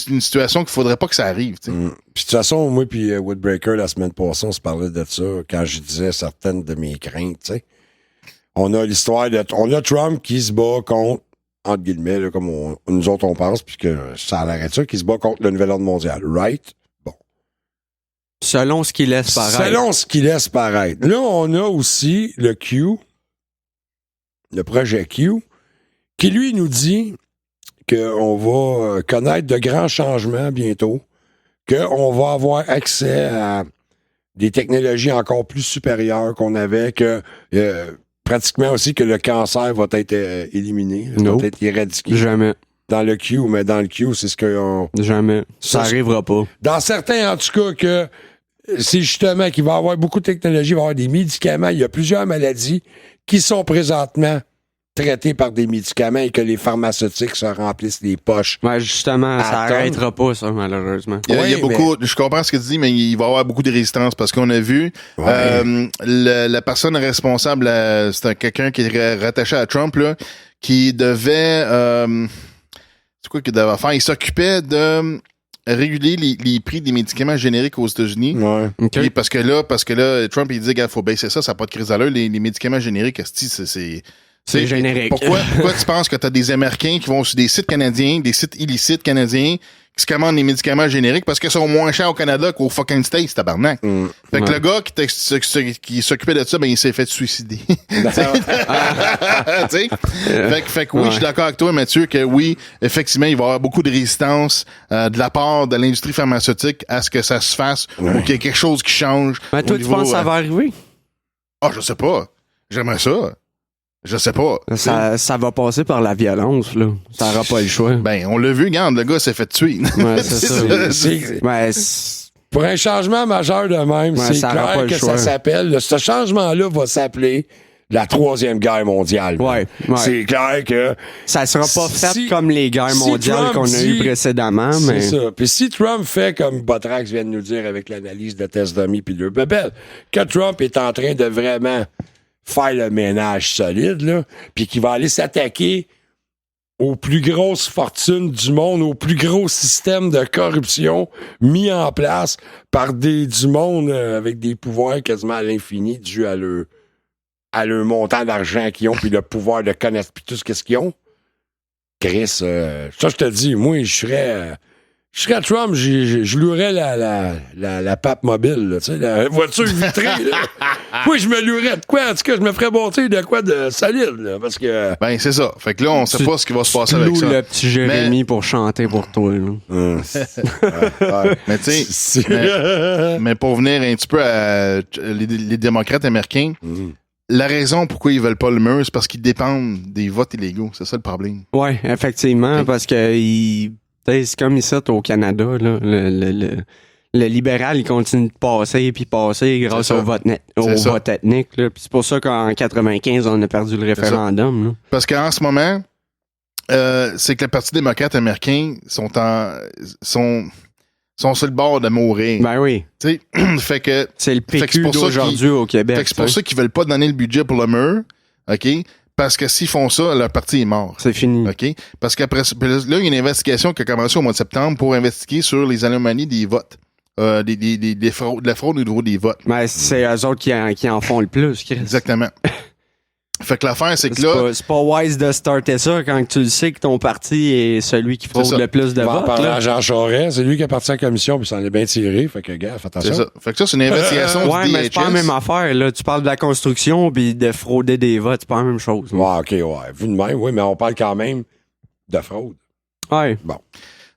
une situation qu'il faudrait pas que ça arrive. Puis de toute façon, moi puis Woodbreaker, la semaine passée, on se parlait de ça quand je disais certaines de mes craintes. T'sais. On a l'histoire on a Trump qui se bat contre, entre guillemets, là, comme nous autres on pense, puisque ça a l'air de ça, qui se bat contre le nouvel ordre mondial. Right? Bon. Selon ce qu'il laisse paraître. Selon ce qu'il laisse paraître. Là, on a aussi le Q, le projet Q, qui lui nous dit qu'on va connaître de grands changements bientôt, qu'on va avoir accès à des technologies encore plus supérieures qu'on avait, que pratiquement aussi que le cancer va être éliminé, va être éradiqué. Jamais. Dans le Q, mais dans le Q, c'est ce qu'on... Jamais. Ça arrivera pas. Dans certains, en tout cas, que c'est justement qu'il va y avoir beaucoup de technologies, il va y avoir des médicaments, il y a plusieurs maladies qui sont présentement traités par des médicaments et que les pharmaceutiques se remplissent les poches. Ouais, justement, ça arrêtera pas, ça, malheureusement. Il y a beaucoup, je comprends ce que tu dis, mais il va y avoir beaucoup de résistance parce qu'on a vu la personne responsable, c'était quelqu'un qui est rattaché à Trump, là, qui devait... c'est quoi qu'il devait faire? Il s'occupait de réguler les prix des médicaments génériques aux États-Unis. Ouais. Okay. Parce que là, Trump, il dit qu'il faut baisser ça n'a pas de crise à l'heure. Les médicaments génériques, c'est générique. Pourquoi tu penses que tu as des Américains qui vont sur des sites canadiens, des sites illicites canadiens, qui se commandent des médicaments génériques parce qu'ils sont moins chers au Canada qu'au fucking States, tabarnak. Fait que le gars qui s'occupait de ça, ben il s'est fait suicider. Fait que oui, je suis d'accord avec toi, Mathieu, que oui, effectivement, il va y avoir beaucoup de résistance de la part de l'industrie pharmaceutique à ce que ça se fasse ou qu'il y ait quelque chose qui change. Mais toi, tu penses que ça va arriver? Ah, je sais pas. J'aimerais ça. Je sais pas. Ça va passer par la violence, là. Ça n'aura pas le choix. Ben, on l'a vu, regarde, le gars s'est fait tuer. Ouais, c'est ça. Pour un changement majeur de même, c'est clair que ça s'appelle... Ce changement-là va s'appeler la Troisième Guerre mondiale. Ouais. C'est clair que... Ça sera pas fait comme les guerres mondiales qu'on a eues précédemment, mais... C'est ça. Puis si Trump fait, comme Botrax vient de nous dire avec l'analyse de Test Dummy puis le bebel, que Trump est en train de vraiment... faire le ménage solide, là, puis qui va aller s'attaquer aux plus grosses fortunes du monde, aux plus gros systèmes de corruption mis en place par du monde avec des pouvoirs quasiment à l'infini dû à leur montant d'argent qu'ils ont, puis le pouvoir de connaître, puis tout ce qu'ils ont. Chris, ça je te dis, moi, je serais Trump, je louerais la pape mobile, là, tu sais, la voiture vitrée, là. Moi, je me louerais de quoi? En tout cas, je me ferais bâtir de quoi de solide, là, parce que... Ben, c'est ça. Fait que là, on sait pas ce qui va se passer avec ça. Tu le petit Jérémy pour chanter pour toi, là. Mais tu sais, mais pour venir un petit peu à les démocrates américains, la raison pourquoi ils veulent pas le mur, c'est parce qu'ils dépendent des votes illégaux. C'est ça le problème. Ouais, effectivement, parce que c'est comme ici au Canada, là, le libéral, il continue de passer grâce au vote ethnique. Là. Puis c'est pour ça qu'en 95, on a perdu le référendum. Là. Parce qu'en ce moment, c'est que le Parti démocrate américain sont sur le bord de mourir. Ben oui. T'sais, fait que c'est le PQ d'aujourd'hui au Québec. Fait que c'est pour ça qu'ils veulent pas donner le budget pour le mur. OK? Parce que s'ils font ça, leur parti est mort. C'est fini. OK? Parce qu'après, là, il y a une investigation qui a commencé au mois de septembre pour investiguer sur les anomalies des votes. De la fraude au niveau des votes. Mais c'est eux autres qui en font le plus, Chris. Exactement. Fait que l'affaire, c'est que là... C'est pas wise de starter ça quand tu le sais que ton parti est celui qui fraude le plus de votes. Parler à Jean Charest, c'est lui qui est parti en commission puis ça en est bien tiré. Fait que, gars, fais attention. C'est ça. Fait que ça, c'est une investigation ouais, mais c'est pas la même affaire. Là. Tu parles de la construction puis de frauder des votes. C'est pas la même chose. Ouais, OK, ouais. Vu de même, oui, mais on parle quand même de fraude. Ouais. Bon.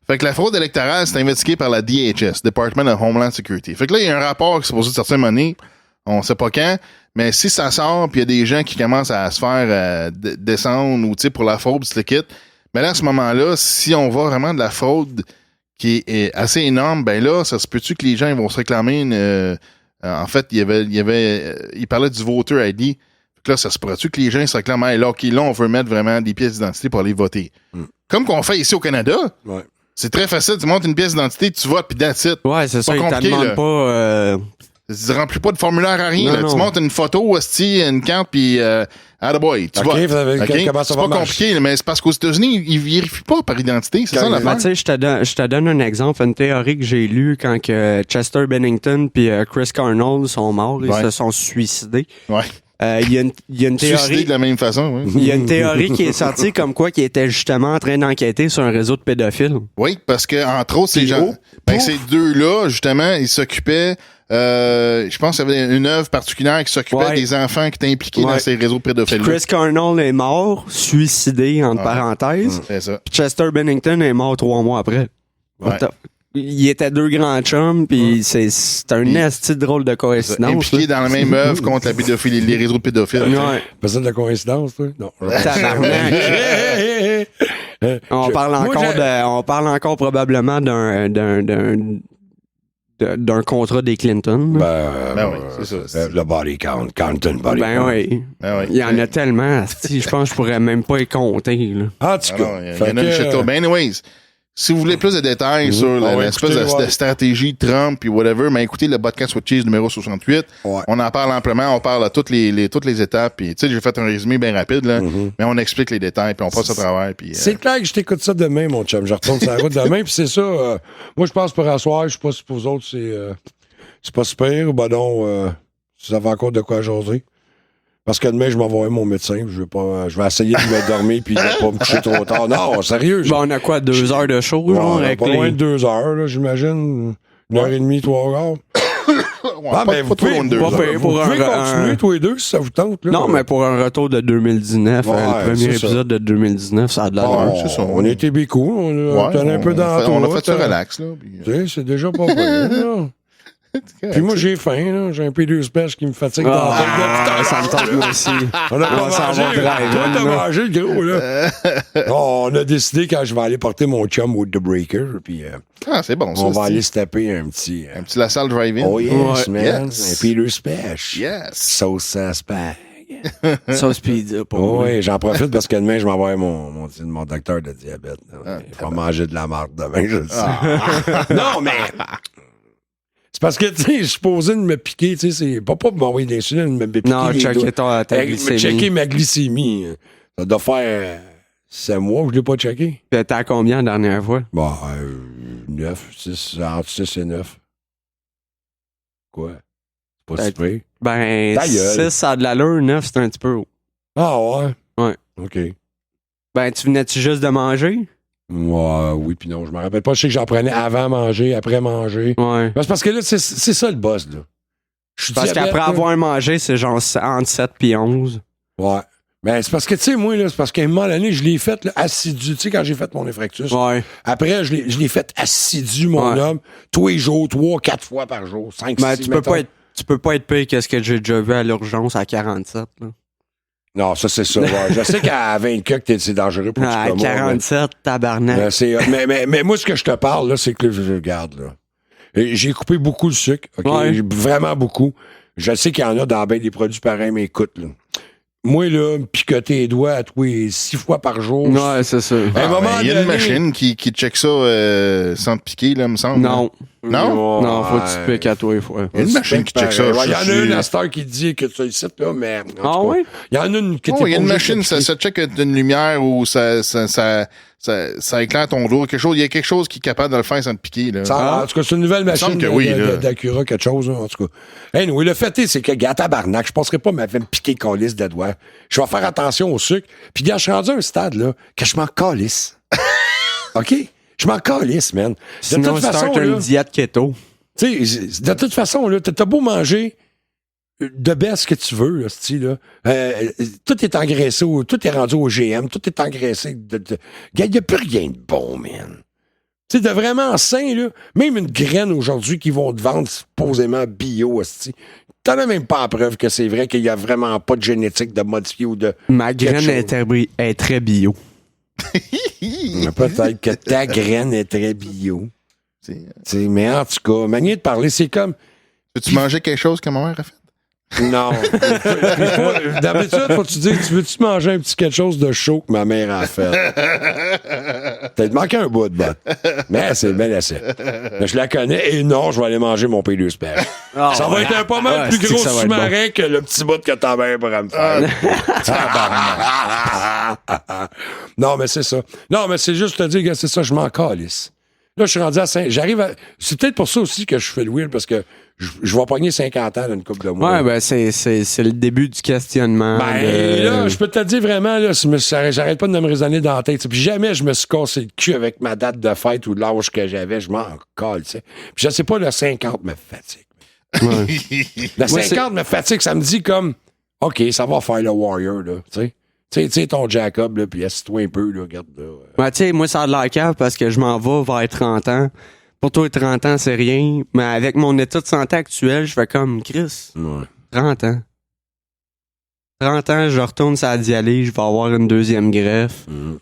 Fait que la fraude électorale, c'est investigué par la DHS, Department of Homeland Security. Fait que là, il y a un rapport qui est supposé sortir monnaie. On sait pas quand. Mais si ça sort, puis il y a des gens qui commencent à se faire descendre ou pour la fraude, ce liquide, mais là, à ce moment-là, si on voit vraiment de la fraude qui est assez énorme, ben là, ça se peut-tu que les gens ils vont se réclamer En fait, il parlait du voter ID. Donc là, ça se pourrait-tu que les gens se réclament, là, OK, là, on veut mettre vraiment des pièces d'identité pour aller voter. Comme qu'on fait ici au Canada. Ouais. C'est très facile. Tu montes une pièce d'identité, tu votes, puis that's it. Ouais, c'est ça. Ils te demandent pas... Tu remplis pas de formulaire à rien. Non, là. non. Tu montes une photo, une carte, puis attaboy, tu OK, votes. comment ça C'est va pas compliqué, là, mais c'est parce qu'aux États-Unis, ils vérifient pas par identité. C'est ça l'affaire. Tu sais, je te donne un exemple, une théorie que j'ai lue quand que Chester Bennington puis Chris Cornell sont morts. Ils se sont suicidés. Ouais. Il y a une théorie. Suicidé de la même façon, oui. Il y a une théorie qui est sortie comme quoi qui était justement en train d'enquêter sur un réseau de pédophiles. Oui, parce que entre autres, ces gens, ces deux-là, justement, ils s'occupaient. Je pense qu'il y avait une œuvre particulière qui s'occupait des enfants qui étaient impliqués dans ces réseaux pédophiles. Chris Cornell est mort, suicidé entre parenthèses. C'est ça. Puis Chester Bennington est mort 3 mois après. Ouais. Il était deux grands chums, puis c'est un esti drôle de coïncidence. Impliqués dans la même œuvre contre la pédophilie, les réseaux de pédophiles. Ouais. Pas ça de la coïncidence, toi? Non. On parle encore probablement d'un contrat des Clinton. Ben oui, c'est ça. Le body count, Compton body count. Oui. Ben oui. Il y en a tellement, asti, je pense que je pourrais même pas y compter. Là. En tout cas. Il y en a une shit. Ben anyways, si vous voulez plus de détails sur l'espèce de stratégie Trump et whatever, mais écoutez le podcast with Cheese numéro 68. Ouais. On en parle amplement, on parle à toutes les étapes. Puis, tu sais, j'ai fait un résumé bien rapide, là, mais on explique les détails, puis on passe à travers. Puis, c'est clair que je t'écoute ça demain, mon chum. Je retourne sur la route demain, puis c'est ça. Moi, je pense pour asseoir, je sais pas si pour vous autres, c'est pas super. Ben non, si ça va encore de quoi aujourd'hui. Parce que demain, je m'en vais voir mon médecin. Je vais essayer de me dormir puis de pas me coucher trop tard. Non, sérieux. On a quoi, 2 heures de show? Pas loin de 2 heures, là, j'imagine. 1h30, 3 heures. Vous pouvez continuer, tous les deux, si ça vous tente. Là. Non, mais pour un retour de 2019, le premier épisode de 2019, ça a de l'air. C'est ça. On était bien cool. On a un peu dans on a fait ça relax. Là, c'est déjà pas vrai. Puis moi, j'ai faim, là. J'ai un P2 Special qui me fatigue dans la tête. Ça me tente moi aussi. On a pas mangé. Toi, t'as mangé le gros, là. On a décidé quand je vais aller porter mon chum au The Breaker. Puis, c'est bon, ça. On va aller se taper un petit LaSalle Drive-In. Oh, yes, man. Yes. Un P2 Special. Yes. Sauce sans spag. Sauce pizza pour moi. Oui, j'en profite parce que demain, je m'en vais mon docteur de diabète. Il va manger de la marde demain, je le sais. Non, mais... C'est parce que, tu sais, je suis supposé de me piquer, tu sais, c'est pas pour m'envoyer de l'insuline, mais me piquer. Non, checker ta glycémie. Checker ma glycémie. Ça doit faire 7 mois que je l'ai pas checké. Puis t'es à combien la dernière fois? Bon, 9, 6, entre 6 et 9. Quoi? C'est pas si pire. Ben, 6, ça a de l'allure, 9, c'est un petit peu haut. Ah ouais? Ouais. OK. Ben, tu venais-tu juste de manger? Oui, puis non, je me rappelle pas. Je sais que j'en prenais avant manger, après manger. Ouais. Ben, c'est parce que là, c'est ça le boss, là. Parce qu'après avoir mangé, c'est genre entre 7 et 11. Ouais. Ben, c'est parce que, tu sais, moi, là, c'est parce qu'à un moment donné, je l'ai fait là, assidu. Tu sais, quand j'ai fait mon effrectus. Ouais. Après, je l'ai fait assidu, mon homme, tous les jours, 3, 4 fois par jour, 5, ben, 6, tu peux pas être pire que ce que j'ai déjà vu à l'urgence à 47, là. Non, ça, c'est ça. Ouais. Je sais qu'à 24, c'est dangereux pour à 47, tabarnak. Mais moi, ce que je te parle, là, c'est que je regarde, là. J'ai coupé beaucoup le sucre, OK? Ouais. Vraiment beaucoup. Je sais qu'il y en a dans bien des produits pareils, mais écoute, là. Moi, là, picoter les doigts à tous les 6 fois par jour. Ouais, c'est ça. Il y a une machine qui check ça sans te piquer, là, me semble. Non. Non? Non, faut que tu piques à toi, fois. Il y a une machine qui check ça. Il y en a une à cette heure qui dit que tu as le site, là, mais. Ah oui? Il y en a une qui il y a une machine, ça check une lumière ou ça éclaire ton doigt. Il y a quelque chose qui est capable de le faire sans te piquer. Là. En tout cas, c'est une nouvelle machine d'Acura, quelque chose, là, en tout cas. Anyway, le fait est, c'est que, gars, tabarnak, je passerai pas me piquer le calice de doigts. Je vais faire attention au sucre. Puis, gars, je suis rendu à un stade, là, que je m'en calisse. OK? Je m'en calisse, man. Sinon, de toute façon, une diète keto. Tu sais, de toute façon, là, t'as beau manger de baisse que tu veux, là, style, là. Tout est engraissé, tout est rendu au GM, tout est engraissé. Il n'y a plus rien de bon, man. Tu sais, de vraiment sain, là, même une graine aujourd'hui qu'ils vont te vendre supposément bio, hostie. T'en as même pas la preuve que c'est vrai qu'il n'y a vraiment pas de génétique de modifié ou de... Ma graine est très bio. Peut-être que ta graine est très bio. Mais en tout cas, manière de parler, c'est comme... Peux-tu manger quelque chose que ma mère a fait? Non. D'habitude, faut-tu dire, tu veux-tu manger un petit quelque chose de chaud que ma mère a fait? Peut-être manqué un bout de botte. Mais c'est bien assez. Mais je la connais et non, je vais aller manger mon P2 Spell. Ça va être un pas mal plus gros sous-marin que le petit bout que ta mère pourrait me faire. Non, mais c'est ça. Non, mais c'est juste te dire que c'est ça, je m'en calisse. Là, je suis rendu à 5. J'arrive à. C'est peut-être pour ça aussi que je fais le weird, parce que je vais pogner 50 ans dans une couple de mois. Ouais, ben, c'est le début du questionnement. Ben, là, je peux te dire vraiment, là, j'arrête pas de me raisonner dans la tête. Puis jamais je me suis cassé le cul avec ma date de fête ou l'âge que j'avais. Je m'en colle, tu sais. Puis je sais pas, le 50 me fatigue. Ouais. Le 50 me fatigue, ça me dit comme, OK, ça va faire le warrior, là, tu sais. Tu sais, ton Jacob, là, puis assis-toi un peu, là, regarde, là. Ben, tu sais, moi, ça a de la cave parce que je m'en vais vers 30 ans. Pour toi, 30 ans, c'est rien. Mais avec mon état de santé actuel, je fais comme, Chris, 30 ans. 30 ans, je retourne sur la dialyse, je vais avoir une deuxième greffe. Je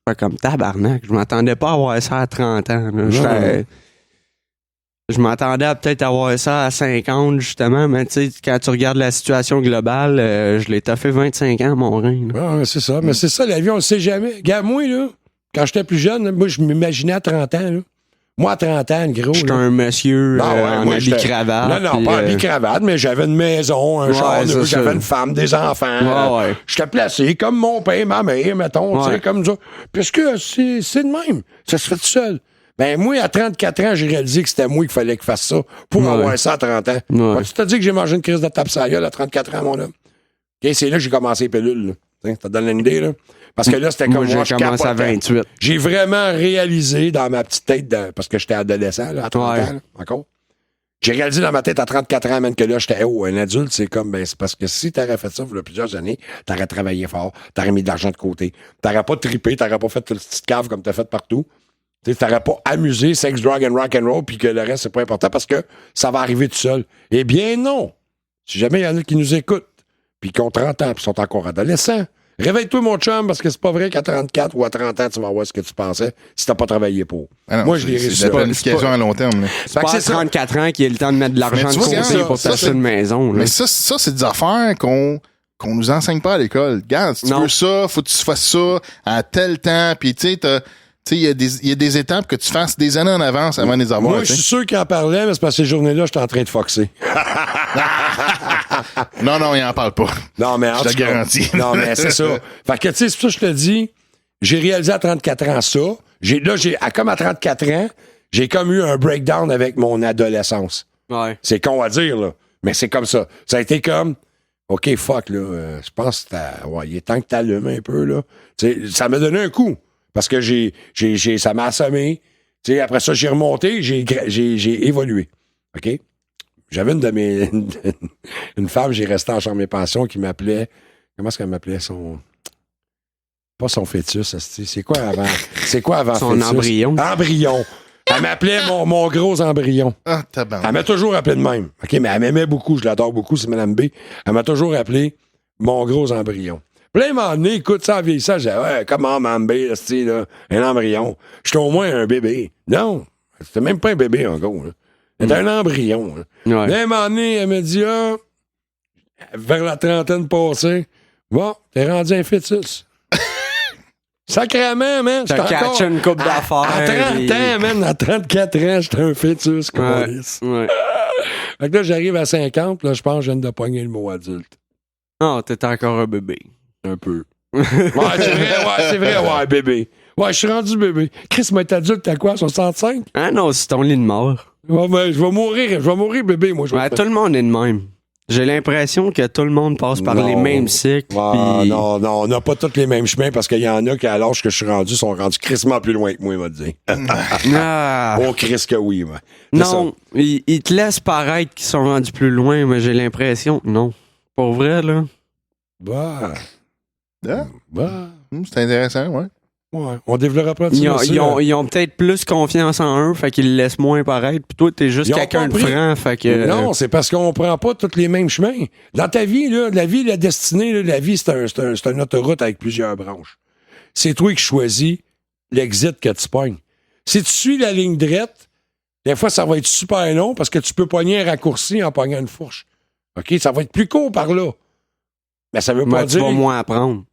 fais comme, tabarnak, je m'attendais pas à avoir ça à 30 ans. Là. Je m'attendais à peut-être avoir ça à 50, justement, mais tu sais, quand tu regardes la situation globale, je l'ai taffé 25 ans, mon rein. Ouais, c'est ça. Mais c'est ça, la vie, on le sait jamais. Regarde, moi, là, quand j'étais plus jeune, là, moi, je m'imaginais à 30 ans, là. Moi, à 30 ans, gros. J'étais un monsieur en habit-cravate. Non, pas en habit-cravate, mais j'avais une maison, un char, j'avais une femme, des enfants. J'étais placé comme mon père, ma mère, mettons, tu sais, comme ça. Puisque c'est de même. Ça se fait tout seul. Ben, moi, à 34 ans, j'ai réalisé que c'était moi qu'il fallait qu'il fasse ça pour avoir ça à 30 ans. Ouais. Tu t'as dit que j'ai mangé une crise de tape sur la gueule à 34 ans, mon homme? OK, c'est là que j'ai commencé les pilules, là. Ça te donne une idée, là? Parce que là, c'était comme moi, j'ai commencé à 28. J'ai vraiment réalisé dans ma petite tête, parce que j'étais adolescent, là, à 30 ans, là, encore. J'ai réalisé dans ma tête à 34 ans, même que là, j'étais un adulte, c'est comme, ben, c'est parce que si t'aurais fait ça, il y a plusieurs années, t'aurais travaillé fort, t'aurais mis de l'argent de côté, t'aurais pas trippé, t'aurais pas fait toute petite cave comme t'as fait partout. Tu t'aurais pas amusé sex, drug and rock and roll, puis que le reste, c'est pas important parce que ça va arriver tout seul. Eh bien, non. Si jamais il y en a qui nous écoutent, puis qui ont 30 ans, puis sont encore adolescents, réveille-toi, mon chum, parce que c'est pas vrai qu'à 34 ou à 30 ans, tu vas voir ce que tu pensais si t'as pas travaillé pour. Ah non, moi, je l'ai réussi. C'est la planification à long terme. Là. C'est pas à 34 ans qu'il y a le temps de mettre de l'argent de côté pour t'acheter une maison. Là. Mais ça, c'est des affaires qu'on nous enseigne pas à l'école. Regarde, si tu veux ça, faut que tu fasses ça à tel temps, puis tu sais, il y a des étapes que tu fasses des années en avance avant de les avoir. Moi, je suis sûr qu'il en parlait, mais c'est parce que ces journées-là, j'étais en train de foxer. Non, il en parle pas. Non, mais je te garantis. Non, mais c'est ça. Fait que, tu sais, c'est pour ça que je te dis, j'ai réalisé à 34 ans ça. Comme à 34 ans, j'ai comme eu un breakdown avec mon adolescence. Ouais. C'est con à dire, là. Mais c'est comme ça. Ça a été comme, OK, fuck, là, je pense que il est temps que t'allumes un peu, là. Tu sais, ça m'a donné un coup. Parce que ça m'a assommé. Tu sais, après ça, j'ai remonté, j'ai évolué. OK? J'avais une femme, j'ai resté en chambre et pension qui m'appelait. Comment est-ce qu'elle m'appelait pas son fœtus, c'est quoi avant? C'est quoi avant son fœtus? embryon. Embryon. Elle m'appelait mon gros embryon. Ah, tabarnak. Elle m'a toujours appelé de même. OK, mais elle m'aimait beaucoup, je l'adore beaucoup, c'est Mme B. Elle m'a toujours appelé mon gros embryon. Puis là, il m'a donné, écoute, ça en vieillissant, j'ai dit, ouais, comment, Mme B, là, un embryon? J'étais au moins un bébé. Non, c'était même pas un bébé, en gros. C'était un embryon. Là, à un moment donné, elle me dit, vers la trentaine passée, bon, t'es rendu un fœtus. Sacrément, man. T'as catché une coupe d'affaires. À 30 ans, man, à 34 ans, j'étais un fœtus, quoi. Ouais. Fait que là, j'arrive à 50, là, je pense que je viens de pogner le mot adulte. Non, t'es encore un bébé. Un peu. Ouais, c'est vrai, bébé. Ouais, je suis rendu bébé. Chris m'a été adulte, t'as quoi, 65? Ah non, c'est ton lit de mort. Ouais, ben, je vais mourir bébé, moi. Tout le monde est de même. J'ai l'impression que tout le monde passe par les mêmes cycles. Ah, pis... Non, on n'a pas tous les mêmes chemins parce qu'il y en a qui, à l'âge que je suis rendu, sont rendus crissement plus loin que moi, il m'a dit. Oh, Chris que oui, moi. Non, ils te laissent paraître qu'ils sont rendus plus loin, mais j'ai l'impression, non. Pour vrai, là. C'est intéressant, ouais. Ouais, on développera ils ont peut-être plus confiance en eux, fait qu'ils le laissent moins paraître. Puis toi, t'es juste quelqu'un de franc, fait que... Non, c'est parce qu'on prend pas tous les mêmes chemins. Dans ta vie, là, la destinée, là, la vie, c'est une autoroute avec plusieurs branches. C'est toi qui choisis l'exit que tu pognes. Si tu suis la ligne droite, Des fois, ça va être super long parce que tu peux pogner un raccourci en pognant une fourche. OK? Ça va être plus court par là. Mais ça veut pas dire... Tu vas moins apprendre.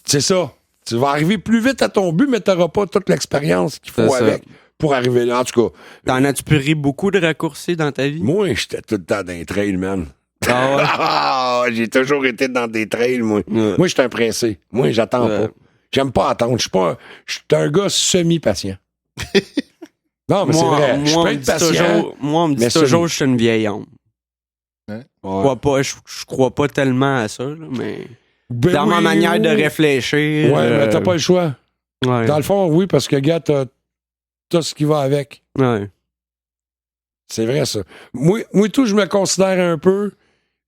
C'est ça. Tu vas arriver plus vite à ton but, mais tu n'auras pas toute l'expérience qu'il faut avec pour arriver là. En tout cas... T'en as-tu pris beaucoup de raccourcis dans ta vie? Moi, j'étais tout le temps dans les trails, man. Ah ouais? J'ai toujours été dans des trails, moi. Moi, je suis un pressé. Moi, j'attends pas. J'aime pas attendre. Je suis un gars semi-patient. Non, mais c'est vrai. Je peux être patient. Moi, on me dit toujours que je suis une vieille homme. Hein? Je crois pas tellement à ça, là, mais dans ma manière de réfléchir... Ouais, mais t'as pas le choix. Ouais. Dans le fond, oui, parce que, gars, t'as ce qui va avec. Ouais. C'est vrai, ça. Moi, tout, je me considère un peu...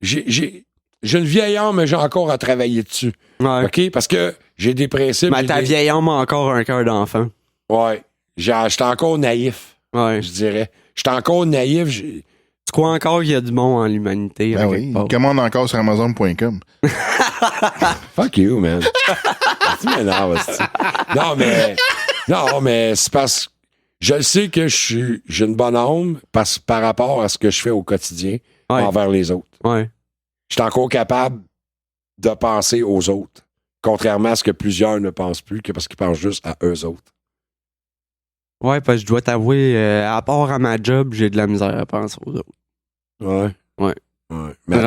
J'ai une vieille âme, mais j'ai encore à travailler dessus. Ouais. OK? Parce que j'ai des principes... Mais ta vieille âme a encore un cœur d'enfant. Ouais. J'étais encore naïf. Ouais. Je dirais. J'étais encore naïf. Tu crois encore qu'il y a du bon en l'humanité? Ben oui. Commande encore sur Amazon.com. Fuck you, man. Tu m'énerves, hostie. Non, mais c'est parce que je sais que j'ai une bonne âme par rapport à ce que je fais au quotidien envers les autres. Ouais. Je suis encore capable de penser aux autres, contrairement à ce que plusieurs ne pensent plus, que parce qu'ils pensent juste à eux autres. Ouais, parce que je dois t'avouer, à part à ma job, j'ai de la misère à penser aux autres. Ouais. Ouais. Mais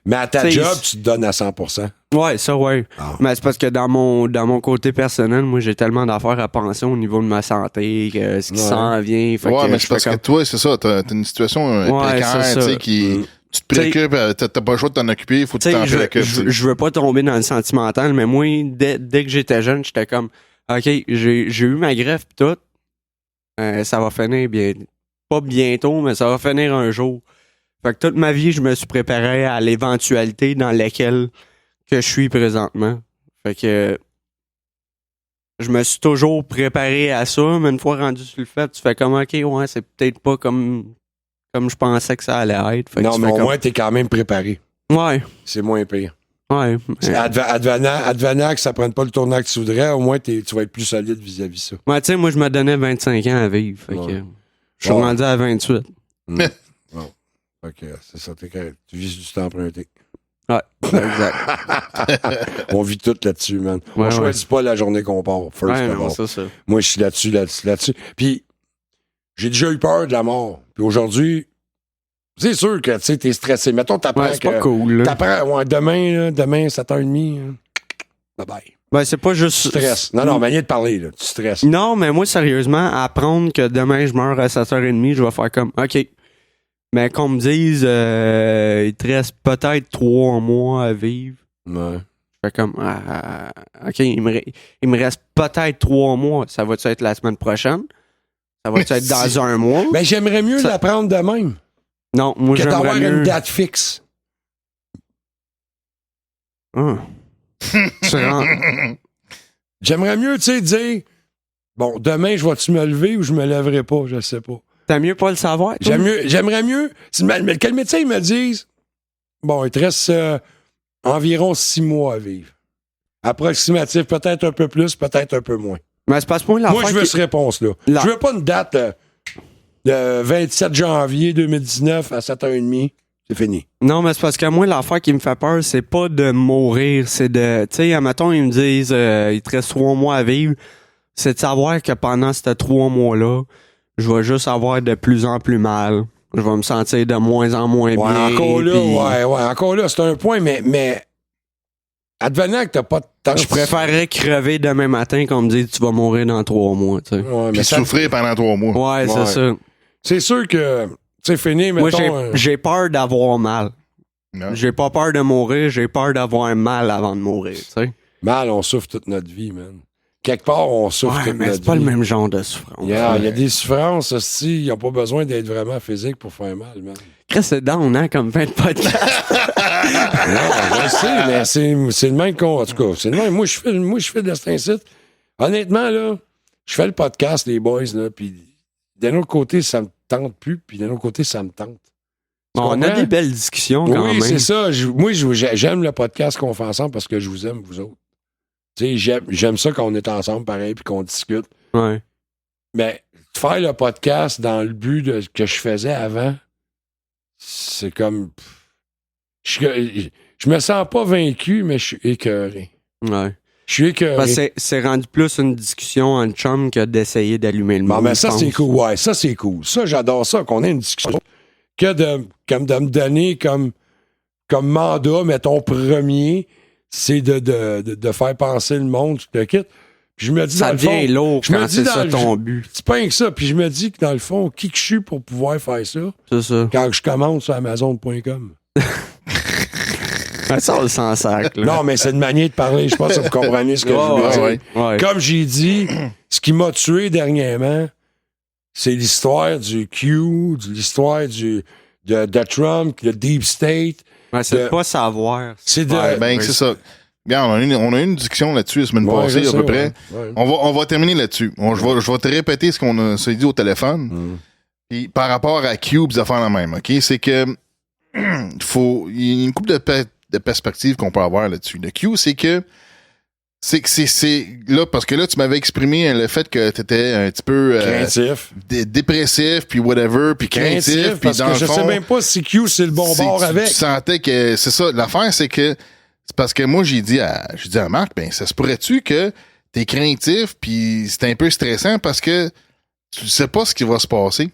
Mais à ta job, tu te donnes à 100%. Ouais, ça, ouais. Ah. Mais c'est parce que dans mon côté personnel, moi, j'ai tellement d'affaires à penser au niveau de ma santé, que ce qui s'en vient. Ouais, mais c'est parce que toi, c'est ça, t'as une situation précaire, tu sais, qui... Tu te préoccupes, t'as pas le choix de t'en occuper, il faut que tu t'en préoccupes. Je veux pas tomber dans le sentimental, mais moi, dès que j'étais jeune, j'étais comme, OK, j'ai eu ma greffe pis tout, ça va finir pas bientôt, mais ça va finir un jour. Fait que toute ma vie, je me suis préparé à l'éventualité dans laquelle que je suis présentement. Fait que je me suis toujours préparé à ça, mais une fois rendu sur le fait, tu fais comme, OK, ouais, c'est peut-être pas comme je pensais que ça allait être. Fait non, mais au moins, t'es quand même préparé. Ouais. C'est moins pire. Ouais. Advenant que ça prenne pas le tournant que tu voudrais, au moins, tu vas être plus solide vis-à-vis ça. Ouais, tu sais, moi, je me donnais 25 ans à vivre. Fait que je suis rendu à 28. Bon. Fait que c'est ça, tu vis du temps emprunté. Ouais, exact. On vit tout là-dessus, man. Ouais, on choisit pas la journée qu'on part. C'est ça. Moi, je suis là-dessus. Puis, j'ai déjà eu peur de la mort. Puis aujourd'hui, c'est sûr que tu t'es stressé. Mettons, t'apprends c'est pas cool. T'apprends, demain, 7h30. Bye-bye. Ben, c'est pas juste... Tu stresses. Non, manière de parler, là. Tu stresses. Non, mais moi, sérieusement, apprendre que demain, je meurs à 7h30, je vais faire comme, OK. Mais qu'on me dise, il te reste peut-être 3 mois à vivre. Ouais. Je fais comme, OK, il me reste peut-être 3 mois. Ça va-tu être la semaine prochaine? Ça va-tu être dans un mois? Ben, j'aimerais mieux l'apprendre de même. Non, moi, que j'aimerais d'avoir mieux... une date fixe. J'aimerais mieux, tu sais, dire, bon, demain, je vais-tu me lever ou je me lèverai pas? Je sais pas. T'as mieux pas le savoir? J'aimerais mieux que le médecin me dise, bon, il te reste environ 6 mois à vivre. Approximatif, peut-être un peu plus, peut-être un peu moins. Mais c'est parce que moi, je veux cette réponse-là. Je veux pas une date le 27 janvier 2019 à 7h30. C'est fini. Non, mais c'est parce que moi, l'affaire qui me fait peur, c'est pas de mourir, c'est de... Tu sais, admettons, ils me disent, il te reste 3 mois à vivre. C'est de savoir que pendant ces 3 mois-là, je vais juste avoir de plus en plus mal. Je vais me sentir de moins en moins bien. Encore là, encore là, c'est un point, mais advenant que t'as pas de temps... Je préférerais crever demain matin qu'on me dise tu vas mourir dans 3 mois, tu sais. Ouais, puis souffrir pendant 3 mois. Ouais, c'est ça. C'est sûr que, tu sais, fini, mettons... Moi, j'ai peur d'avoir mal. Non. J'ai pas peur de mourir, j'ai peur d'avoir mal avant de mourir, tu sais. Mal, on souffre toute notre vie, man. Quelque part, on souffre toute notre vie. Mais c'est pas le même genre de souffrance. Il y a des souffrances, aussi, ils n'ont pas besoin d'être vraiment physiques pour faire mal, man. Chris, c'est down, hein, comme fin de podcast. Non, je sais, mais c'est le même qu'on... En tout cas, c'est le même. Moi, je fais de cet incite. Honnêtement, là, je fais le podcast, les boys, là, puis d'un autre côté, ça me tente plus, puis d'un autre côté, ça me tente. On a des belles discussions quand même. Oui, c'est ça. Moi, j'aime le podcast qu'on fait ensemble parce que je vous aime, vous autres. Tu sais, j'aime ça quand on est ensemble, pareil, puis qu'on discute. Ouais. Mais faire le podcast dans le but que je faisais avant, c'est comme... Je me sens pas vaincu, mais je suis écœuré. Ouais. Je suis écœuré. Parce que c'est rendu plus une discussion en chum que d'essayer d'allumer le monde. Bon, mais ça, c'est cool. Ouais, ça, c'est cool. Ça, j'adore ça, qu'on ait une discussion. Que de me donner comme mandat, mettons, premier, c'est de faire penser le monde, tu te quittes. Puis je me dis, ça dans le fond, devient lourd je me quand dis c'est dans ça le- ton but. C'est pas rien que ça. Puis je me dis que dans le fond, qui que je suis pour pouvoir faire ça? C'est ça. Quand je commande sur Amazon.com. Ça, on le sent sac. Là. Non, mais c'est une manière de parler. Je pense que vous comprenez ce que je veux dire. ouais. Comme j'ai dit, ce qui m'a tué dernièrement, c'est l'histoire du Q, l'histoire de Trump, le Deep State. Ouais, c'est de pas savoir. C'est de... c'est ça. Regarde, on a eu une discussion là-dessus la semaine Ouais, passée, je à sais, peu près. ouais. On va terminer là-dessus. Je vais te répéter ce qu'on s'est dit au téléphone. Puis par rapport à Cube, ça fait la même, OK? C'est que il y a une couple de perspectives qu'on peut avoir là-dessus. Le Q, c'est que là, parce que là, tu m'avais exprimé le fait que tu étais un petit peu craintif, dépressif, puis whatever, puis craintif, puis parce dans que le je fond, sais même pas si Q c'est le bon bord avec. Tu sentais que c'est ça. L'affaire, c'est que c'est parce que moi, j'ai dit à Marc, ben ça se pourrait-tu que t'es craintif, puis c'est un peu stressant parce que tu sais pas ce qui va se passer.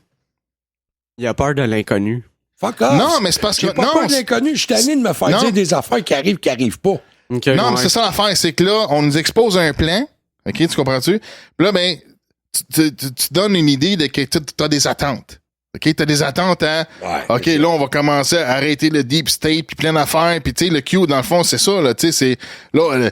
Il a peur de l'inconnu. Fuck off. Non, mais c'est parce que j'ai pas peur de l'inconnu. Je suis tanné de me faire dire des affaires qui arrivent pas. Okay, non, mais c'est ça l'affaire, c'est que là, on nous expose un plan, OK, tu comprends-tu? Puis là, ben, tu donnes une idée de que tu as des attentes. OK, t'as des attentes à OK, là, on va commencer à arrêter le Deep State, puis plein d'affaires, puis tu sais, le Q, dans le fond, c'est ça, là, tu sais, c'est là,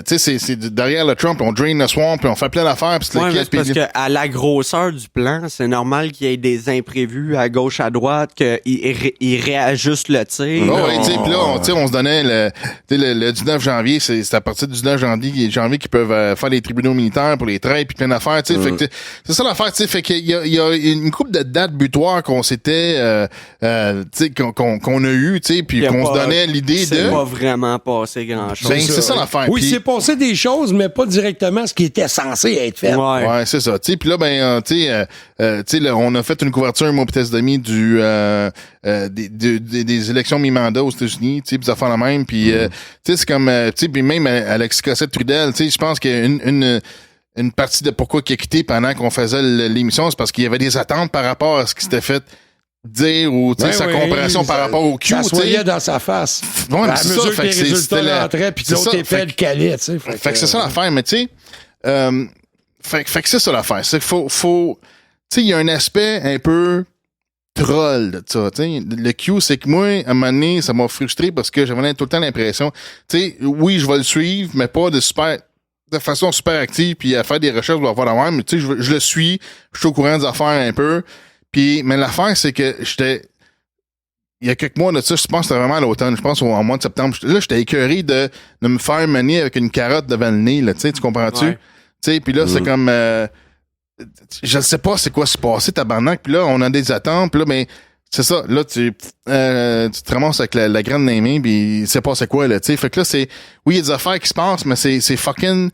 tu sais, c'est derrière le Trump, on drain le swamp, puis on fait plein d'affaires, puis Ouais, mais c'est parce qu'à la grosseur du plan, c'est normal qu'il y ait des imprévus à gauche, à droite, qu'il réajuste le tir. Ouais, tu sais, puis là, on se donnait le 19 janvier, c'est à partir du 19 janvier qu'ils peuvent faire les tribunaux militaires pour les traits, puis plein d'affaires, tu sais, fait que c'est ça l'affaire, tu sais, fait qu'il y a une couple de dates butoirs qu'on s'était qu'on a eu, tu sais, puis qu'on se donnait l'idée de c'est pas vraiment passé grand-chose. Ben, c'est ça l'affaire. Oui, Puis- c'est passé des choses, mais pas directement ce qui était censé être fait. Ouais, c'est ça. Tu sais, puis là, ben, tu sais, là, on a fait une couverture, moi, peut-être d'amis, des élections mi-mandat aux États-Unis, tu sais, puis ça fait la même. Puis, tu sais, c'est comme, tu sais, puis même Alexis Cossette-Trudel, tu sais, je pense qu'il y a une partie de pourquoi il a quitté pendant qu'on faisait l'émission, c'est parce qu'il y avait des attentes par rapport à ce qui s'était fait dire ou tu sais, sa compréhension par rapport au Q. Ça se tu sais. voyait dans sa face. Ouais, à c'est mesure ça, que fait les que c'est- résultats c'était la- rentraient, puis que c'est l'autre ça, épée fait le calait, tu sais. Fait que c'est ça l'affaire, mais tu sais, fait que c'est ça l'affaire. C'est qu'il faut, tu sais, il y a un aspect un peu troll de ça, tu sais. Le Q, c'est que moi, à un moment donné, ça m'a frustré parce que j'avais tout le temps l'impression, tu sais, oui, je vais le suivre, mais pas de façon super active, puis à faire des recherches, pour avoir la même, mais tu sais, je le suis, je suis au courant des affaires un peu, puis, mais l'affaire, c'est que il y a quelques mois de ça, je pense que c'était vraiment à l'automne, je pense au mois de septembre. Là, j'étais écœuré de me faire mener avec une carotte devant le nez, là, tu sais, tu comprends-tu? Ouais. Tu sais, puis là, c'est comme... je sais pas c'est quoi se passer, tabarnak, puis là, on a des attentes, puis là, ben, c'est ça, là, tu te ramasses avec la graine dans les mains, puis c'est pas c'est quoi, là, tu sais. Fait que là, c'est... Oui, il y a des affaires qui se passent, mais c'est fucking...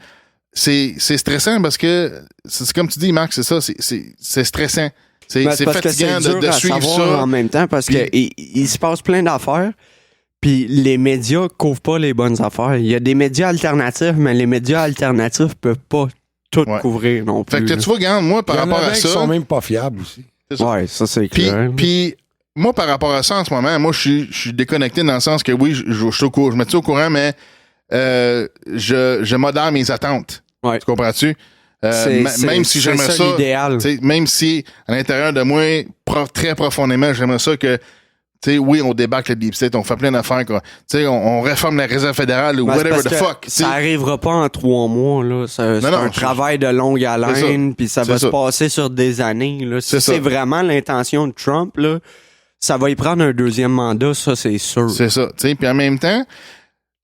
C'est stressant parce que... C'est comme tu dis, Marc, c'est ça, c'est stressant. C'est parce que fatigant c'est dur de à suivre savoir ça. en même temps parce Puis- que il se passe plein d'affaires. Puis les médias couvrent pas les bonnes affaires. Il y a des médias alternatifs, mais les médias alternatifs peuvent pas tout couvrir non plus. Fait que là. tu vois, regarde, moi, par Il y en rapport a à bien ça... qui sont même pas fiables aussi. Ouais, ça c'est Puis, clair. puis moi, par rapport à ça, en ce moment, moi, je suis déconnecté dans le sens que oui, je suis au courant, je me tiens au courant, mais je modère mes attentes. Ouais. Tu comprends-tu? Même si j'aimerais ça, l'idéal. tu sais, même si à l'intérieur de moi, très profondément, j'aimerais ça que, tu sais, oui, on débarque le Deep State, on fait plein d'affaires, quoi. Tu sais, on réforme la réserve fédérale ou Ben, c'est whatever parce the que fuck. tu sais. Ça arrivera pas en 3 mois, là. C'est Non, un travail de longue haleine, puis ça C'est va ça. se passer sur des années, là. Si C'est ça. c'est vraiment l'intention de Trump, là, ça va y prendre un deuxième mandat, ça, c'est sûr. C'est ça, tu sais. Puis en même temps,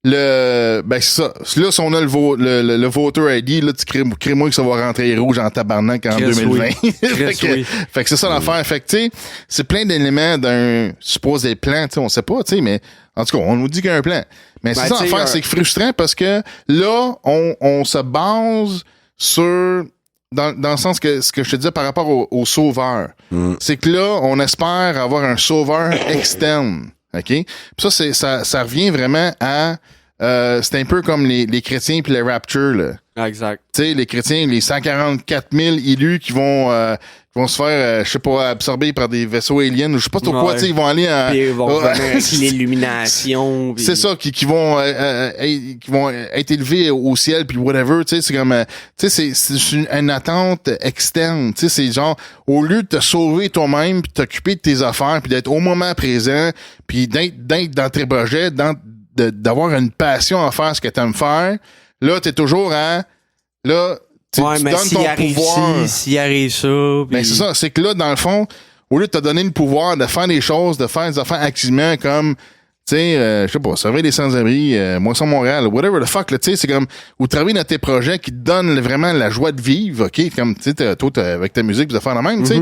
ben c'est ça. Là, si on a le voter ID, là, tu crées-moi que ça va rentrer rouge en tabarnak en Chris, 2020. oui. fait, que, oui. fait que c'est ça l'affaire. Fait que, tu sais, c'est plein d'éléments d'un supposé plan, tu sais, on sait pas, tu sais, mais en tout cas, on nous dit qu'il y a un plan. Mais c'est Ben, ça tu sais, l'affaire, c'est que frustrant parce que là, on se base sur dans le sens que ce que je te disais par rapport au sauveur, c'est que là, on espère avoir un sauveur externe. OK? Puis ça revient vraiment à... c'est un peu comme les chrétiens puis les raptures, là. Exact. Tu sais, les chrétiens, les 144 000 élus qui vont se faire, je sais pas, absorber par des vaisseaux aliens, je sais pas trop quoi, tu sais, ils vont aller en... Puis ils vont revenir avec l'illumination. Puis... C'est ça, qui vont être élevés au ciel, puis whatever, tu sais, c'est comme... tu sais, c'est une attente externe, tu sais, c'est genre, au lieu de te sauver toi-même, puis t'occuper de tes affaires, puis d'être au moment présent, puis d'être dans tes projets, d'avoir une passion à faire ce que t'aimes faire, là, t'es toujours à... Là, tu donnes ton pouvoir. S'il arrive ça... Puis... Ben, c'est ça. C'est que là, dans le fond, au lieu de te donner le pouvoir de faire des choses, de faire des affaires activement comme, tu sais, je sais pas, servir les sans-abri, Moisson Montréal, whatever the fuck, là, tu sais, c'est comme, ou travailler dans tes projets qui te donnent vraiment la joie de vivre, OK? Comme, tu sais, toi, avec ta musique, tu vas faire la même, tu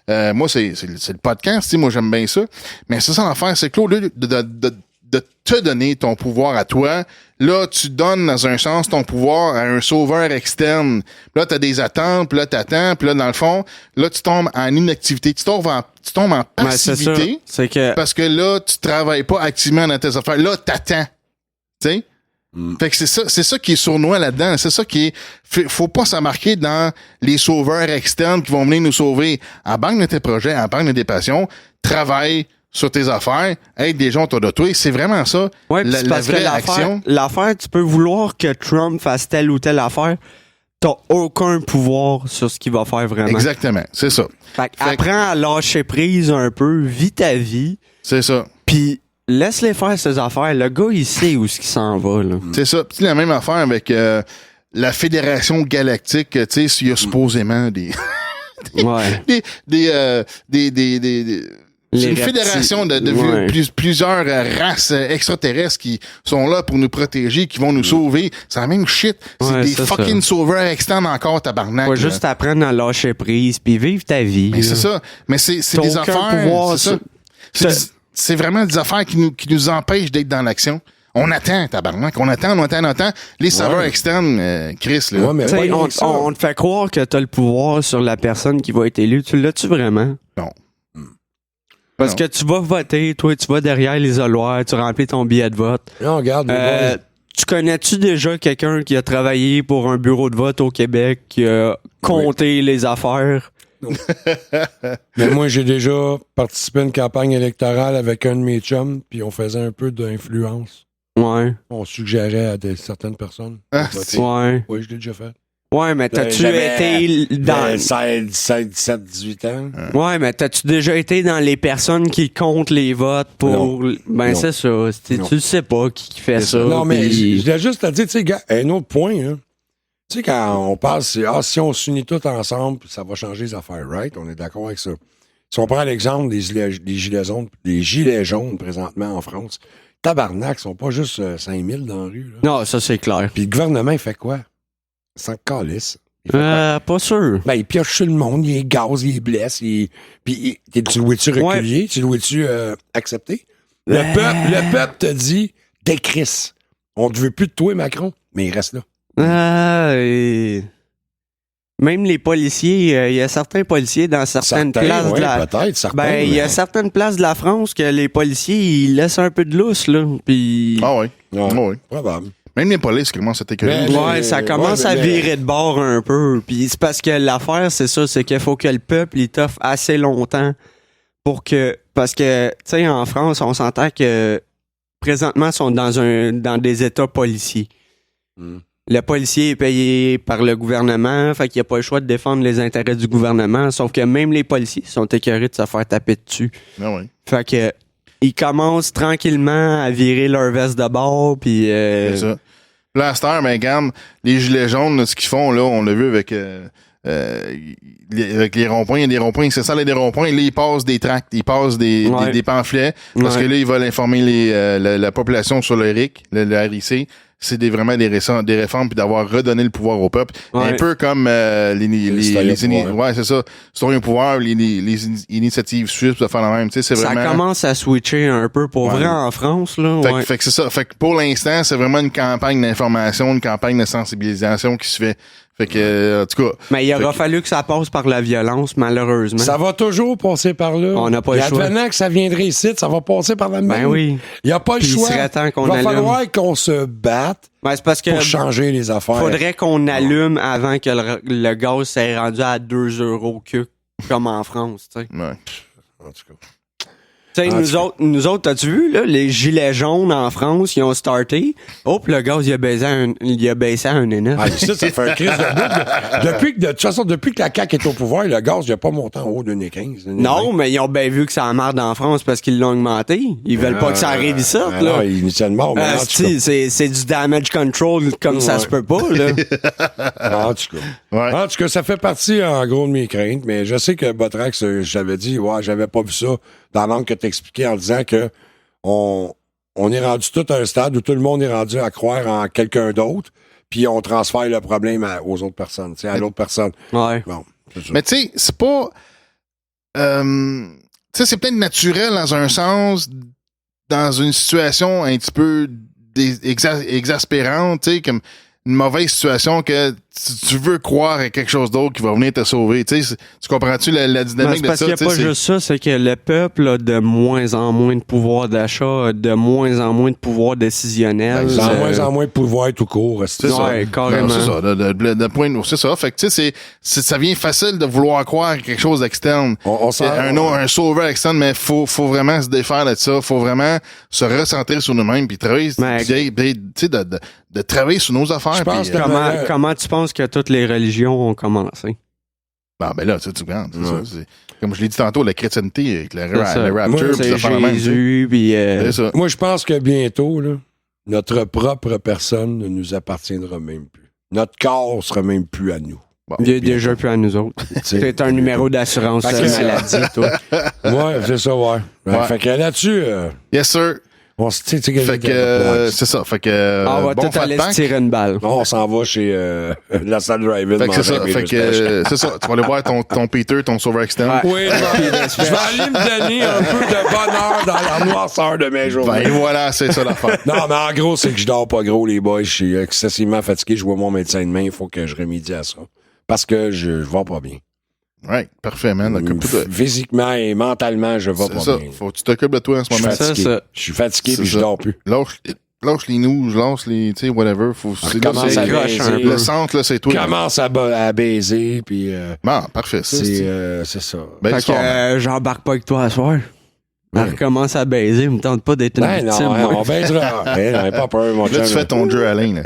sais. Moi, c'est le podcast, tu sais, moi, j'aime bien ça. Mais c'est ça l'affaire, c'est que là, au lieu de te donner ton pouvoir à toi, là, tu donnes dans un sens ton pouvoir à un sauveur externe. Là, t'as des attentes, puis là, t'attends, puis là, dans le fond, là, tu tombes en inactivité. Tu tombes en passivité. C'est que... Parce que là, tu travailles pas activement dans tes affaires. Là, t'attends. Tu sais? Fait que c'est ça qui est sournois là-dedans. C'est ça qui est... Faut pas s'embarquer dans les sauveurs externes qui vont venir nous sauver. Embarque de tes projets, embarque de tes passions, travaille sur tes affaires, aide des gens autour de toi. C'est vraiment ça, ouais, la vraie action. L'affaire, tu peux vouloir que Trump fasse telle ou telle affaire, t'as aucun pouvoir sur ce qu'il va faire vraiment. Exactement, c'est ça. Fait apprends à lâcher prise un peu, vis ta vie. C'est ça. Puis laisse-les faire ses affaires. Le gars, il sait où ce qu'il s'en va, là. C'est ça. Puis la même affaire avec la Fédération Galactique, tu sais, s'il y a supposément des... C'est une fédération de plusieurs races extraterrestres qui sont là pour nous protéger, qui vont nous sauver. C'est la même shit. C'est des fucking sauveurs externes encore, tabarnak. Faut juste apprendre à lâcher prise puis vivre ta vie. Mais c'est ça. Mais c'est des affaires... C'est vraiment des affaires qui nous empêchent d'être dans l'action. On attend, tabarnak. On attend. Les serveurs externes, Chris, là. Ouais, mais on te fait croire que t'as le pouvoir sur la personne qui va être élue. Tu l'as-tu vraiment? Non. Parce que tu vas voter, toi, tu vas derrière l'isoloir, tu remplis ton billet de vote. Non, regarde. Tu connais-tu déjà quelqu'un qui a travaillé pour un bureau de vote au Québec, qui a compté les affaires? Mais moi, j'ai déjà participé à une campagne électorale avec un de mes chums, puis on faisait un peu d'influence. Ouais. On suggérait à certaines personnes. Ouais. Oui, je l'ai déjà fait. Ouais, mais t'as-tu été dans... 16, 17, 18 18 ans. Ouais, mais t'as-tu déjà été dans les personnes qui comptent les votes pour... Non. Ben, Non. c'est ça. Tu le sais pas qui fait ça. Non, mais pis... je l'ai juste à dire, tu sais, gars, un autre point, hein. Tu sais, quand on parle, c'est, si on s'unit tous ensemble, ça va changer les affaires, right? On est d'accord avec ça. Si on prend l'exemple des gilets jaunes présentement en France, tabarnak, ils sont pas juste 5000 dans la rue, là. Non, ça, c'est clair. Puis le gouvernement, il fait quoi? Sans calisse. Pas sûr. Ben, il pioche sur le monde, il est gaz, il est blesse, puis tu le vois-tu reculer? Tu le vois-tu accepter? Le peuple te dit, décrisse. On ne veut plus de toi, Macron, mais il reste là. Même les policiers, il y a certains policiers dans certaines places de la... peut-être, certains. Ben, il y a certaines places de la France que les policiers, ils laissent un peu de lousse, là. Puis... Ah oui. Ouais. Probable. Même les polices commencent à t'écœurer. Ouais, ça commence à virer de bord un peu. Puis c'est parce que l'affaire, c'est ça, c'est qu'il faut que le peuple, il t'offre assez longtemps pour que... Parce que, tu sais, en France, on s'entend que présentement, ils sont dans des états policiers. Le policier est payé par le gouvernement, fait qu'il n'y a pas le choix de défendre les intérêts du gouvernement, sauf que même les policiers sont écœurés de se faire taper dessus. Ah oui. Fait que ils commencent tranquillement à virer leur veste de bord, puis... C'est ça. Là, à cette heure, ben, regarde, les gilets jaunes, là, ce qu'ils font, là, on l'a vu avec les ronds-points. Il y a des ronds-points, c'est ça, là, des ronds-points. Là, ils passent des tracts, ils passent des pamphlets, parce que là, ils veulent informer la population sur le RIC, le RIC. vraiment des réformes puis d'avoir redonné le pouvoir au peuple. Ouais. Un peu comme ouais, c'est ça. Citoyens au pouvoir, les initiatives suisses de faire la même. Tu sais, c'est vraiment. Ça commence à switcher un peu pour vrai en France, là. Fait que c'est ça. Fait que pour l'instant, c'est vraiment une campagne d'information, une campagne de sensibilisation qui se fait. Fait que, en tout cas. Mais il aura fallu que ça passe par la violence, malheureusement. Ça va toujours passer par là. On n'a pas le choix. Advenant que ça viendrait ici, ça va passer par la même. Ben oui. Il n'y a pas le Puis choix. il serait temps qu'on Il va allume. falloir qu'on se batte c'est parce que pour changer les affaires. Faudrait qu'on allume avant que le gaz s'est rendu à 2 € que comme en France, tu sais. Ouais. En tout cas. Tu sais, nous autres, t'as-tu vu, là, les gilets jaunes en France, ils ont starté. Oh, puis le gaz, il a baissé à 1,9. Ah, ça fait un crise de bout. De toute façon, depuis que la CAQ est au pouvoir, le gaz, il n'a pas monté en haut de 1,15. Non, mais ils ont bien vu que ça merde en France parce qu'ils l'ont augmenté. Ils veulent pas que ça arrive ici, là. Non, initialement, mais c'est du damage control comme ça se peut pas, là. En tout cas. Ouais. En tout cas, ça fait partie, en gros, de mes craintes, mais je sais que Botrax, j'avais dit, ouais, j'avais pas vu ça dans l'angle que t'expliquais en disant que on est rendu tout à un stade où tout le monde est rendu à croire en quelqu'un d'autre, puis on transfère le problème aux autres personnes, à l'autre personne. Ouais. Bon, mais tu sais, c'est pas... tu sais, c'est peut-être naturel dans un sens, dans une situation un petit peu exaspérante, tu sais, comme une mauvaise situation que tu veux croire à quelque chose d'autre qui va venir te sauver. Tu sais, tu comprends-tu la dynamique de ça? Parce qu'il n'y a pas juste ça, c'est que le peuple a de moins en moins de pouvoir d'achat, a de moins en moins de pouvoir décisionnel. De moins en moins de pouvoir tout court. C'est ça. Carrément. Non, c'est ça. Le point, c'est ça. Fait que tu sais, ça vient facile de vouloir croire à quelque chose d'externe. Un sauveur externe, mais faut vraiment se défaire de ça. Faut vraiment se recentrer sur nous-mêmes puis travailler, de travailler sur nos affaires. Comment tu penses que toutes les religions ont commencé? Ben là, tu regardes. Comme je l'ai dit tantôt, la chrétienté avec le rapture, moi, c'est Jésus, puis... Moi, je pense que bientôt, là, notre propre personne ne nous appartiendra même plus. Notre corps sera même plus à nous. Bon, il est déjà plus à nous autres. C'est un numéro d'assurance maladie, toi. Ouais, c'est ça, ouais. Fait que là-dessus... Yes, sir. Fait que c'est ça. Fait que on va tout aller se tirer une balle. On s'en va chez la salle drive-in. Fait que c'est ça. Fait que c'est ça. Tu vas aller voir ton Peter, ton sauveur externe. Oui, je vais aller me donner un peu de bonheur dans la noirceur de mes journées. Ben voilà, c'est ça l'affaire. Non, mais en gros, c'est que je dors pas gros, les boys. Je suis excessivement fatigué. Je vois mon médecin demain. Il faut que je remédie à ça. Parce que je vais pas bien. Ouais, parfait, man. Physiquement et mentalement, je vais pas bien. Faut que tu t'occupes de toi en ce moment. Je suis fatigué puis je dors plus. Lâche les news, lâche les, tu sais, whatever. Le centre, là, c'est toi. Commence à baiser, puis... Bon, parfait. C'est ça. Fait que j'embarque pas avec toi à soir. Elle recommence à baiser, me tente pas d'être une victime. Non, on baisera. N'aie pas peur, mon Là, tu fais ton jeu, Alain. N'aie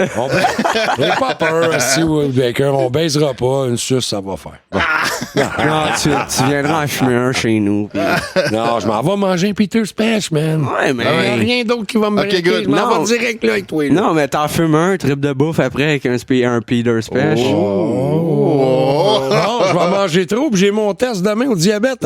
pas peur, si Will Baker, on baisera pas. Une suce, ça va faire. Non, tu viendras en fumer un chez nous. Puis... Non, je m'en vais manger un Peter's Patch, man. Ouais, mais... rien d'autre qui va me breaker. Good. Je m'en vais direct là avec toi. Là. Non, mais t'en fumes un, trip de bouffe après avec un Peter's Patch. Non, je vais manger trop, puis j'ai mon test demain au diabète.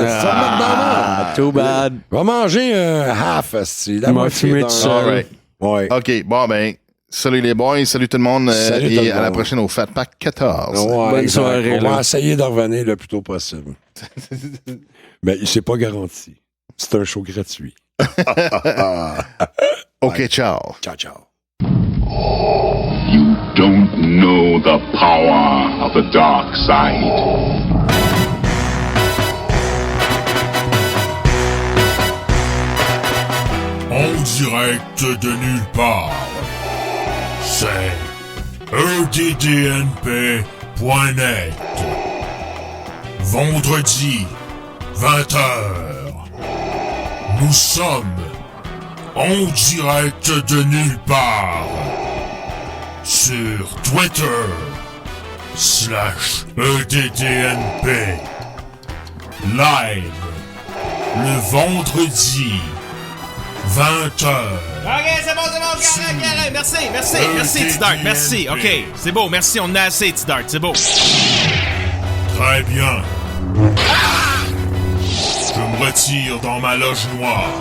Too bad. Je vais manger un half, la moitié d'un... Right. Ouais. OK, bon, ben, salut les boys, salut tout le monde, et à la prochaine au Fat Pack 14. Ouais, bonne soirée. On va essayer de revenir le plus tôt possible. Mais c'est pas garanti. C'est un show gratuit. OK, ciao. Ciao. You don't know the power of the dark side. En direct de nulle part, c'est EDDNP.net. Vendredi, 20h. Nous sommes en direct de nulle part sur Twitter /EDDNP. Live le vendredi 20h. OK, c'est bon, carré. Merci, T-Dart, merci. OK, c'est beau, merci, on a assez, T-Dart, c'est beau. Très bien. Je me retire dans ma loge noire.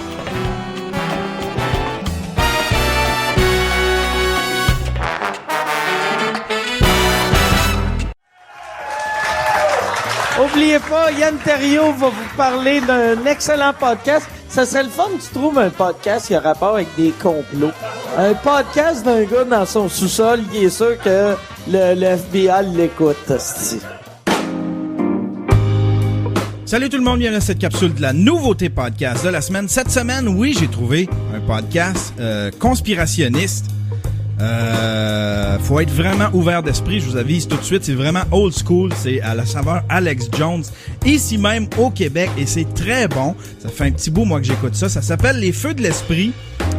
oubliez pas, Yann Terriot va vous parler d'un excellent podcast. Ça serait le fun que tu trouves un podcast qui a rapport avec des complots. Un podcast d'un gars dans son sous-sol, il est sûr que le FBI l'écoute. Hostie. Salut tout le monde, bienvenue à cette capsule de la nouveauté podcast de la semaine. Cette semaine, oui, j'ai trouvé un podcast conspirationniste. Faut être vraiment ouvert d'esprit, je vous avise tout de suite, c'est vraiment old school, c'est à la saveur Alex Jones, ici même au Québec, et c'est très bon. Ça fait un petit bout, moi, que j'écoute ça. Ça s'appelle Les Feux de l'Esprit.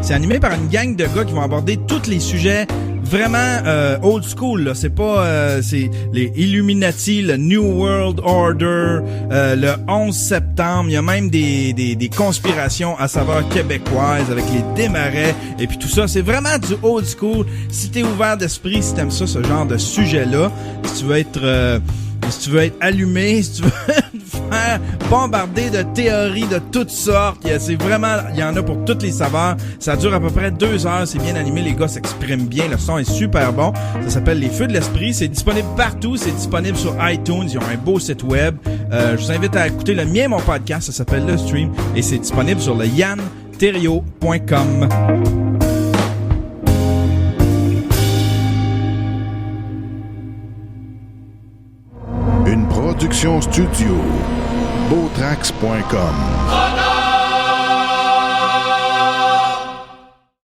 C'est animé par une gang de gars qui vont aborder tous les sujets vraiment old school, là. C'est pas c'est les Illuminati, le New World Order, le 11 septembre, il y a même des conspirations à saveur québécoise avec les démarrais et puis tout ça, c'est vraiment du old school. Si t'es ouvert d'esprit, si t'aimes ça, ce genre de sujet-là, si tu veux être allumé, si tu veux faire bombarder de théories de toutes sortes, il y en a pour toutes les saveurs. Ça dure à peu près 2 heures, c'est bien animé, les gars s'expriment bien, le son est super bon. Ça s'appelle Les Feux de l'Esprit, c'est disponible partout, c'est disponible sur iTunes, ils ont un beau site web. Je vous invite à écouter le mien, mon podcast, ça s'appelle Le Stream, et c'est disponible sur le yanterrio.com. Une production studio. Beautrax.com